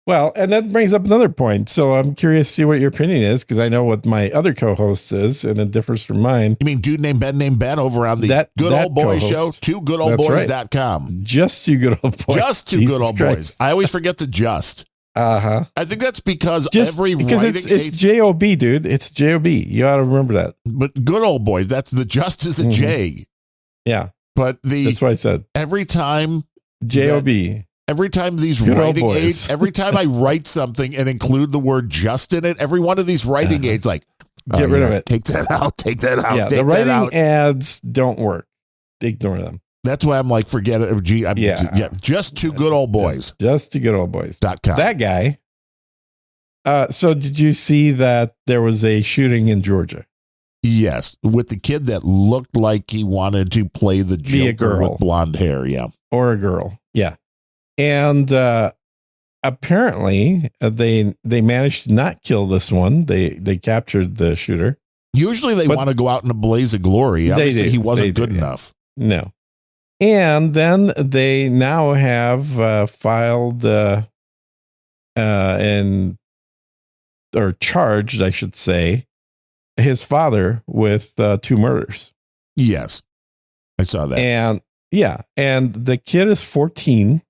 [SPEAKER 1] Well, and that brings up another point. So I'm curious to see what your opinion is, because I know what my other co-host is, and it differs from mine.
[SPEAKER 2] You mean dude named Ben over on the Good Old Boys show? 2goodoldboys.com.
[SPEAKER 1] Right. Just 2 Good Old Boys.
[SPEAKER 2] Just 2 Good Old Boys. I always forget the just. I think that's because
[SPEAKER 1] it's J-O-B, dude. It's J-O-B. You ought to remember that.
[SPEAKER 2] But Good Old Boys, that's the just is a J.
[SPEAKER 1] Yeah.
[SPEAKER 2] But that's
[SPEAKER 1] what I said.
[SPEAKER 2] Every time
[SPEAKER 1] J-O-B.
[SPEAKER 2] Every time these writing aids, every time I write something and include the word just in it, every one of these writing aids, like,
[SPEAKER 1] get rid of it.
[SPEAKER 2] Take that out. Take that out.
[SPEAKER 1] Yeah, the writing ads don't work. Ignore them.
[SPEAKER 2] That's why I'm like, forget it. Just 2 Good Old Boys.
[SPEAKER 1] Just 2goodoldboys.com. That guy. So did you see that there was a shooting in Georgia?
[SPEAKER 2] Yes, with the kid that looked like he wanted to play the Joker with blonde hair. Yeah.
[SPEAKER 1] Or a girl. Yeah. And apparently they managed to not kill this one. They captured the shooter.
[SPEAKER 2] Usually they want to go out in a blaze of glory. Obviously, he wasn't good enough.
[SPEAKER 1] No. And then they now have filed or charged, I should say, his father with 2 murders.
[SPEAKER 2] Yes, I saw that.
[SPEAKER 1] And and the kid is 14,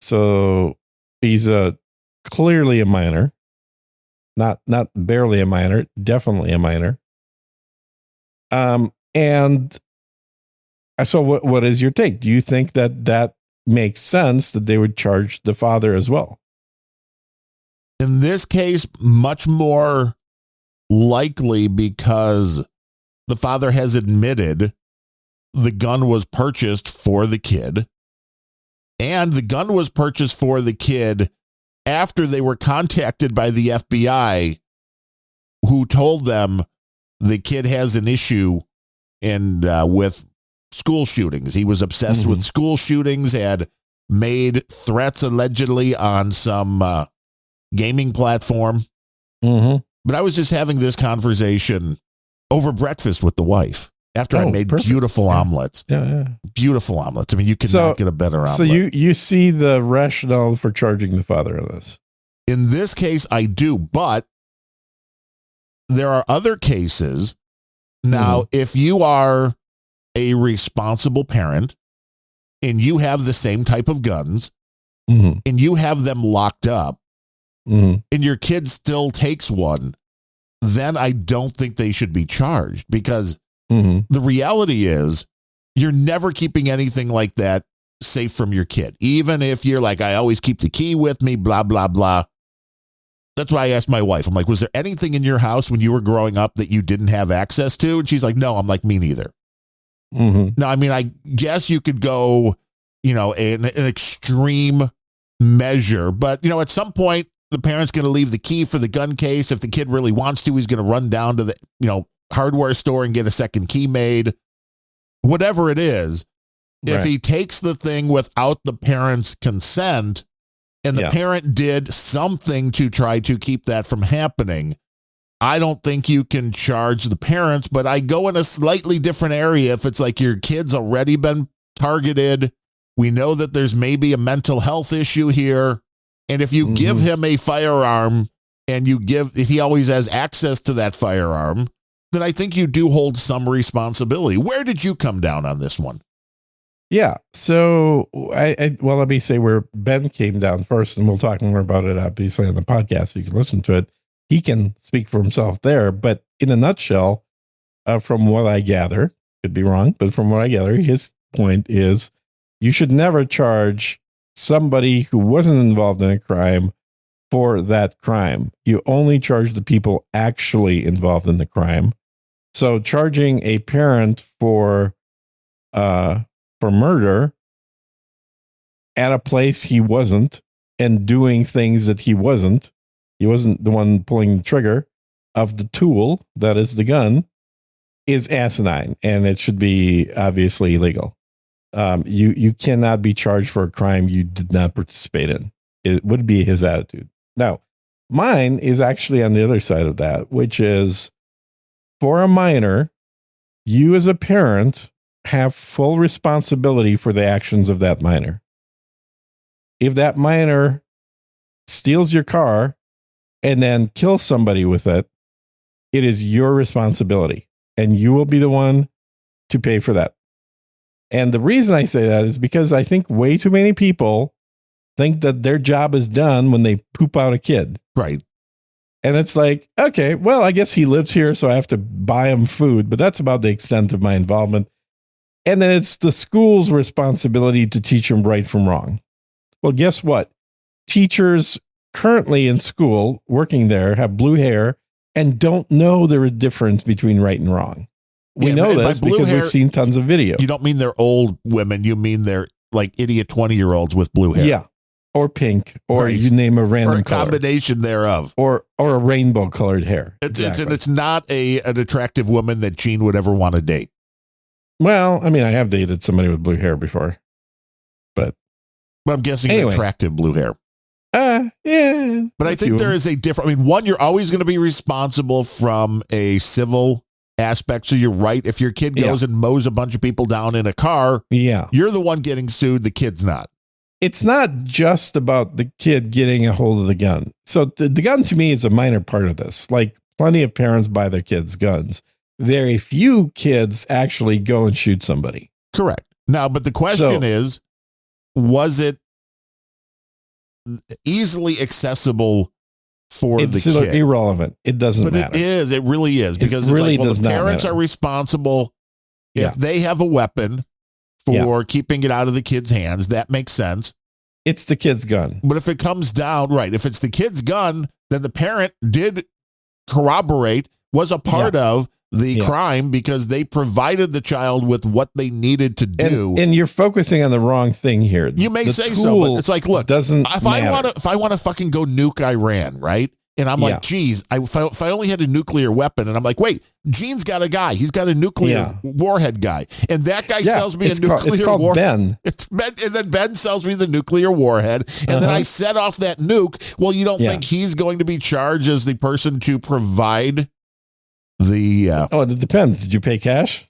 [SPEAKER 1] so he's clearly a minor, not barely a minor, definitely a minor. And so what is your take? Do you think that makes sense that they would charge the father as well?
[SPEAKER 2] In this case, much more likely, because the father has admitted the gun was purchased for the kid, and the gun was purchased for the kid after they were contacted by the FBI, who told them the kid has an issue with school shootings. He was obsessed with school shootings, had made threats allegedly on some gaming platform. But I was just having this conversation over breakfast with the wife after I made beautiful omelets. Beautiful omelets. I mean, you could not get a better omelet.
[SPEAKER 1] So you see the rationale for charging the father of this?
[SPEAKER 2] In this case, I do, but there are other cases. Now, if you are a responsible parent and you have the same type of guns and you have them locked up and your kid still takes one, then I don't think they should be charged, because the reality is you're never keeping anything like that safe from your kid. Even if you're like, I always keep the key with me, blah, blah, blah. That's why I asked my wife, I'm like, was there anything in your house when you were growing up that you didn't have access to? And she's like, no. I'm like, me neither. Now, I mean, I guess you could go, an extreme measure, but, at some point, the parent's going to leave the key for the gun case. If the kid really wants to, he's going to run down to the, hardware store and get a second key made. Whatever it is, if he takes the thing without the parent's consent and the parent did something to try to keep that from happening, I don't think you can charge the parents. But I go in a slightly different area. If it's like your kid's already been targeted, we know that there's maybe a mental health issue here. And if you give him a firearm and if he always has access to that firearm, then I think you do hold some responsibility. Where did you come down on this one?
[SPEAKER 1] Yeah. So let me say where Ben came down first, and we'll talk more about it obviously on the podcast. So you can listen to it. He can speak for himself there, but in a nutshell, from what I gather, could be wrong, but from what I gather, his point is you should never charge somebody who wasn't involved in a crime for that crime. You only charge the people actually involved in the crime. So charging a parent for murder at a place he wasn't and doing things that he wasn't the one pulling the trigger of the tool that is the gun, is asinine, and it should be obviously illegal. You cannot be charged for a crime you did not participate in. It would be his attitude. Now, mine is actually on the other side of that, which is, for a minor, you as a parent have full responsibility for the actions of that minor. If that minor steals your car and then kills somebody with it, it is your responsibility, and you will be the one to pay for that. And the reason I say that is because I think way too many people think that their job is done when they poop out a kid.
[SPEAKER 2] Right.
[SPEAKER 1] And it's like, okay, well, I guess he lives here, so I have to buy him food, but that's about the extent of my involvement. And then it's the school's responsibility to teach him right from wrong. Well, guess what? Teachers currently in school working there have blue hair and don't know the difference between right and wrong. We know this because we've seen tons of video.
[SPEAKER 2] You don't mean they're old women. You mean they're like idiot 20-year-olds with blue hair.
[SPEAKER 1] Yeah. Or pink, or you name a random color.
[SPEAKER 2] Or a combination thereof.
[SPEAKER 1] Or a rainbow colored hair.
[SPEAKER 2] It's not an attractive woman that Gene would ever want to date.
[SPEAKER 1] Well, I mean, I have dated somebody with blue hair before, but
[SPEAKER 2] But I'm guessing attractive blue hair.
[SPEAKER 1] Yeah.
[SPEAKER 2] But I think there is a different, I mean, one, you're always going to be responsible from a civil aspect. So you're right. If your kid goes and mows a bunch of people down in a car, you're the one getting sued. The kid's not.
[SPEAKER 1] It's not just about the kid getting a hold of the gun. So the gun to me is a minor part of this. Like plenty of parents buy their kids guns. Very few kids actually go and shoot somebody.
[SPEAKER 2] Correct. Now, but the question is, was it easily accessible for the kid?
[SPEAKER 1] It's irrelevant. It doesn't matter.
[SPEAKER 2] It is. It really is. Because it's like, well, the parents are responsible if they have a weapon for keeping it out of the kid's hands. That makes sense.
[SPEAKER 1] It's the kid's gun.
[SPEAKER 2] But if it comes down, right, if it's the kid's gun, then the parent did corroborate, was a part of the crime because they provided the child with what they needed to do.
[SPEAKER 1] And you're focusing on the wrong thing here.
[SPEAKER 2] You may say so, but it's like, look, if I want to fucking go nuke Iran, right? And I'm like, geez, if I only had a nuclear weapon, and I'm like, wait, Gene's got a guy. He's got a nuclear warhead guy. And that guy sells me a nuclear warhead. And then Ben sells me the nuclear warhead. And then I set off that nuke. Well, you don't think he's going to be charged as the person to provide the
[SPEAKER 1] it depends. Did you pay cash?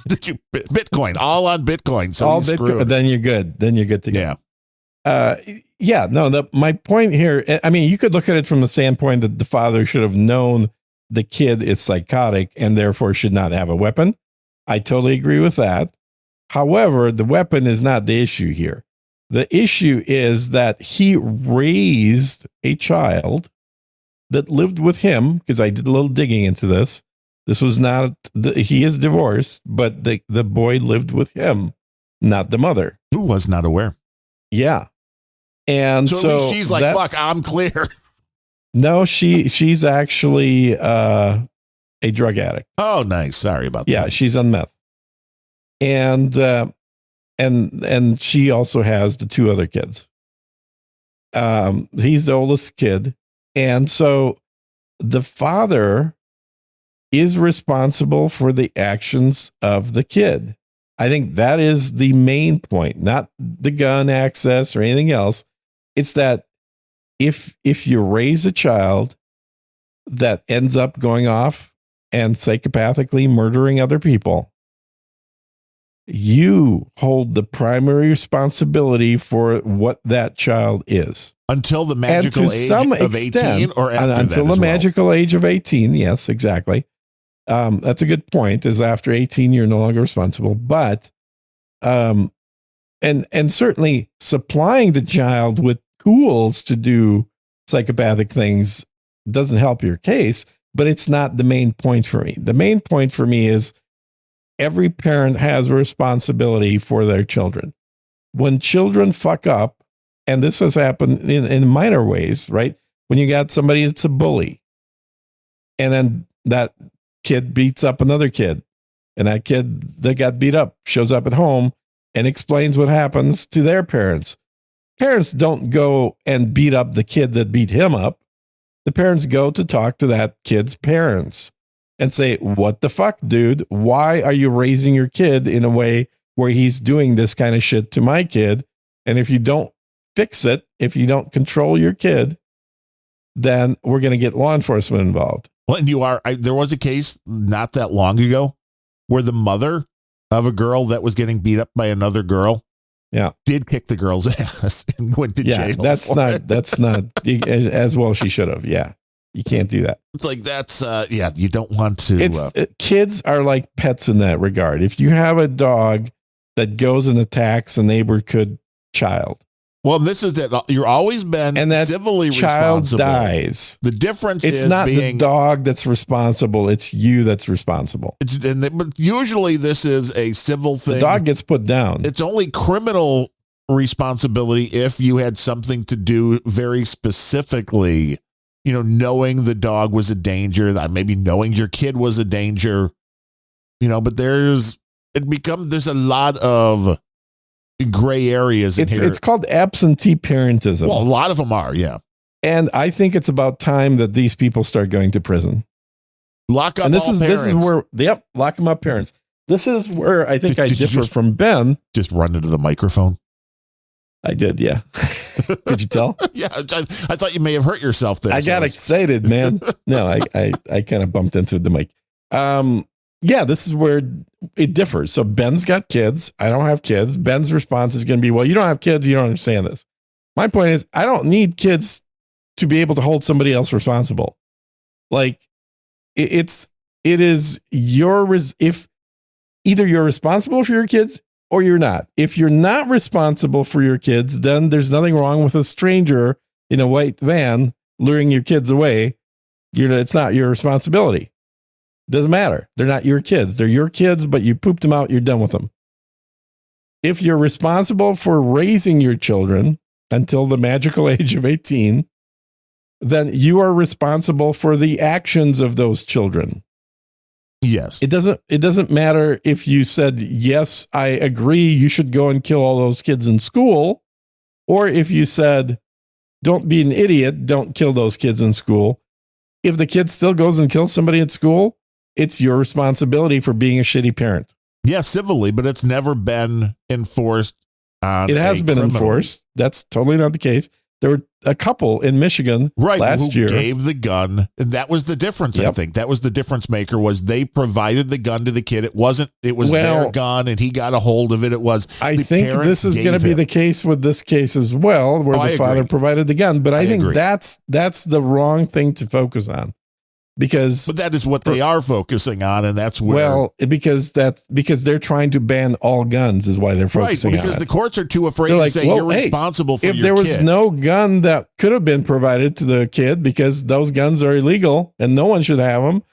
[SPEAKER 2] Did you Bitcoin? All on Bitcoin. So
[SPEAKER 1] all Bitcoin. Then you're good. Then you're good to go. My point here, I mean, you could look at it from the standpoint that the father should have known the kid is psychotic and therefore should not have a weapon. I totally agree with that. However, the weapon is not the issue here. The issue is that he raised a child that lived with him, because I did a little digging into this. This was not, he is divorced, but the boy lived with him, not the mother.
[SPEAKER 2] Who was not aware.
[SPEAKER 1] Yeah. And so
[SPEAKER 2] at least she's like, fuck, I'm clear.
[SPEAKER 1] No, she's actually a drug addict.
[SPEAKER 2] Oh, nice. Sorry about that.
[SPEAKER 1] Yeah, she's on meth. And she also has the two other kids. He's the oldest kid. And so the father is responsible for the actions of the kid. I think that is the main point, not the gun access or anything else. It's that if you raise a child that ends up going off and psychopathically murdering other people, you hold the primary responsibility for what that child is.
[SPEAKER 2] Until the magical age of 18 or after that
[SPEAKER 1] until the magical age of 18. Yes, exactly. That's a good point, is after 18, you're no longer responsible. But, and certainly supplying the child with tools to do psychopathic things doesn't help your case, but it's not the main point for me. The main point for me is every parent has a responsibility for their children. When children fuck up, and this has happened in minor ways, right? When you got somebody that's a bully, and then that kid beats up another kid, and that kid that got beat up shows up at home and explains what happens to their parents. Parents don't go and beat up the kid that beat him up. The parents go to talk to that kid's parents and say, what the fuck, dude? Why are you raising your kid in a way where he's doing this kind of shit to my kid? And if you don't fix it, if you don't control your kid, then we're going to get law enforcement involved.
[SPEAKER 2] Well, and there was a case not that long ago where the mother of a girl that was getting beat up by another girl did kick the girl's ass and went to jail. That's not as well she should have. Yeah. You can't do that. It's like, you don't want to.
[SPEAKER 1] Kids are like pets in that regard. If you have a dog that goes and attacks a neighborhood child.
[SPEAKER 2] Well, this is it. You're always been civilly responsible.
[SPEAKER 1] Child dies.
[SPEAKER 2] The difference
[SPEAKER 1] is it's not the dog that's responsible. It's you that's responsible.
[SPEAKER 2] But usually this is a civil thing.
[SPEAKER 1] The dog gets put down.
[SPEAKER 2] It's only criminal responsibility if you had something to do very specifically, knowing the dog was a danger, maybe knowing your kid was a danger, but there's a lot of gray areas in here.
[SPEAKER 1] It's called absentee parentism.
[SPEAKER 2] Well, a lot of them are, yeah.
[SPEAKER 1] And I think it's about time that these people start going to prison.
[SPEAKER 2] Lock up
[SPEAKER 1] parents.
[SPEAKER 2] This
[SPEAKER 1] is where, lock them up parents. This is where I think I differ from Ben.
[SPEAKER 2] Just run into the microphone.
[SPEAKER 1] I did, yeah. Could you tell?
[SPEAKER 2] Yeah, I thought you may have hurt yourself there.
[SPEAKER 1] I got excited, man. No, I kind of bumped into the mic. Yeah, this is where it differs. So Ben's got kids. I don't have kids. Ben's response is going to be, well, you don't have kids. You don't understand this. My point is, I don't need kids to be able to hold somebody else responsible. Like it is if either you're responsible for your kids or you're not. If you're not responsible for your kids, then there's nothing wrong with a stranger in a white van luring your kids away. It's not your responsibility. Doesn't matter. They're not your kids. They're your kids, but you pooped them out. You're done with them. If you're responsible for raising your children until the magical age of 18, then you are responsible for the actions of those children.
[SPEAKER 2] Yes.
[SPEAKER 1] It doesn't matter if you said, yes, I agree, you should go and kill all those kids in school, or if you said, don't be an idiot, don't kill those kids in school. If the kid still goes and kills somebody at school, it's your responsibility for being a shitty parent.
[SPEAKER 2] Yeah, civilly, but it's never been enforced.
[SPEAKER 1] It has been enforced. That's totally not the case. There were a couple in Michigan last year.
[SPEAKER 2] Gave the gun. And that was the difference, I think. That was the difference maker, was they provided the gun to the kid. It was their gun and he got a hold of it. I think
[SPEAKER 1] this is going to be the case with this case as well, where the father provided the gun. But I think agree. that's the wrong thing to focus on. But
[SPEAKER 2] that is what they are focusing on, and that's where.
[SPEAKER 1] Because they're trying to ban all guns is why they're focusing on it.
[SPEAKER 2] Because the courts are too afraid to say you're responsible for your kid.
[SPEAKER 1] If there was no gun that could have been provided to the kid because those guns are illegal and no one should have them,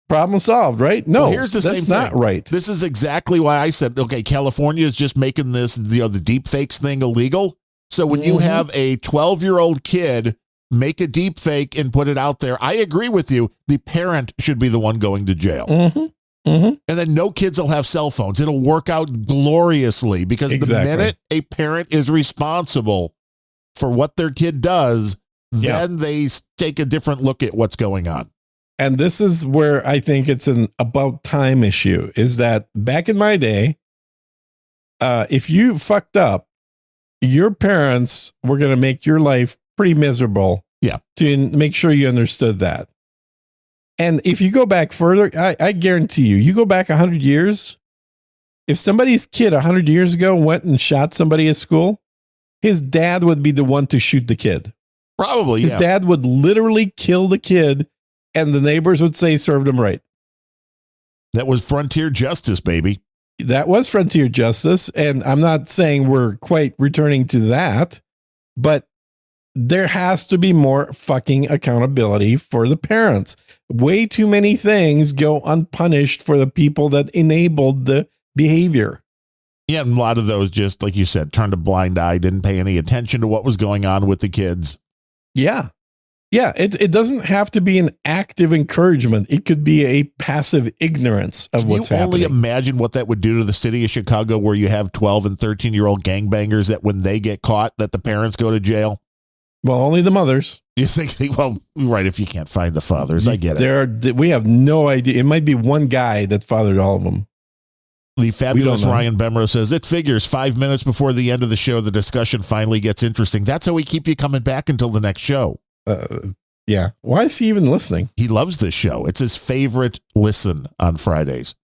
[SPEAKER 1] problem solved, right? No,
[SPEAKER 2] here's the same thing.
[SPEAKER 1] That's not right.
[SPEAKER 2] This is exactly why I said, okay, California is just making this, the deep fakes thing illegal. So when you have a 12-year-old kid make a deep fake and put it out there, I agree with you. The parent should be the one going to jail. And then no kids will have cell phones. It'll work out gloriously because the minute a parent is responsible for what their kid does, then they take a different look at what's going on.
[SPEAKER 1] And this is where I think it's an about time issue, is that back in my day, if you fucked up, your parents were going to make your life pretty miserable to make sure you understood that. And if you go back further, I guarantee you go back 100 years. If somebody's kid 100 years ago went and shot somebody at school, his dad would be the one to shoot the kid.
[SPEAKER 2] Probably,
[SPEAKER 1] his dad would literally kill the kid and the neighbors would say, served him right.
[SPEAKER 2] That was frontier justice, baby.
[SPEAKER 1] That was frontier justice. And I'm not saying we're quite returning to that, but there has to be more fucking accountability for the parents. Way too many things go unpunished for the people that enabled the behavior.
[SPEAKER 2] Yeah, and a lot of those, just like you said, turned a blind eye, didn't pay any attention to what was going on with the kids.
[SPEAKER 1] Yeah. Yeah, it doesn't have to be an active encouragement. It could be a passive ignorance of what's happening.
[SPEAKER 2] Can you only imagine what that would do to the city of Chicago, where you have 12 and 13-year-old gangbangers that when they get caught, that the parents go to jail?
[SPEAKER 1] Well, only the mothers.
[SPEAKER 2] You think, well, right, if you can't find the fathers, I get it.
[SPEAKER 1] We have no idea. It might be one guy that fathered all of them.
[SPEAKER 2] The fabulous Ryan Bemro says, it figures 5 minutes before the end of the show, the discussion finally gets interesting. That's how we keep you coming back until the next show.
[SPEAKER 1] Yeah. Why is he even listening?
[SPEAKER 2] He loves this show. It's his favorite listen on Fridays.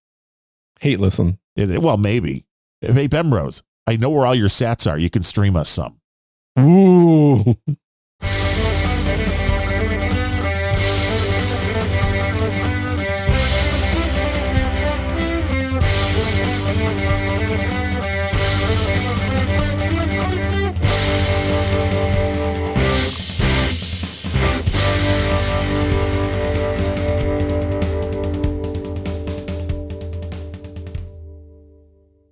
[SPEAKER 1] Hate listen.
[SPEAKER 2] Well, maybe. Hey, Bemrose, I know where all your sats are. You can stream us some.
[SPEAKER 1] Ooh.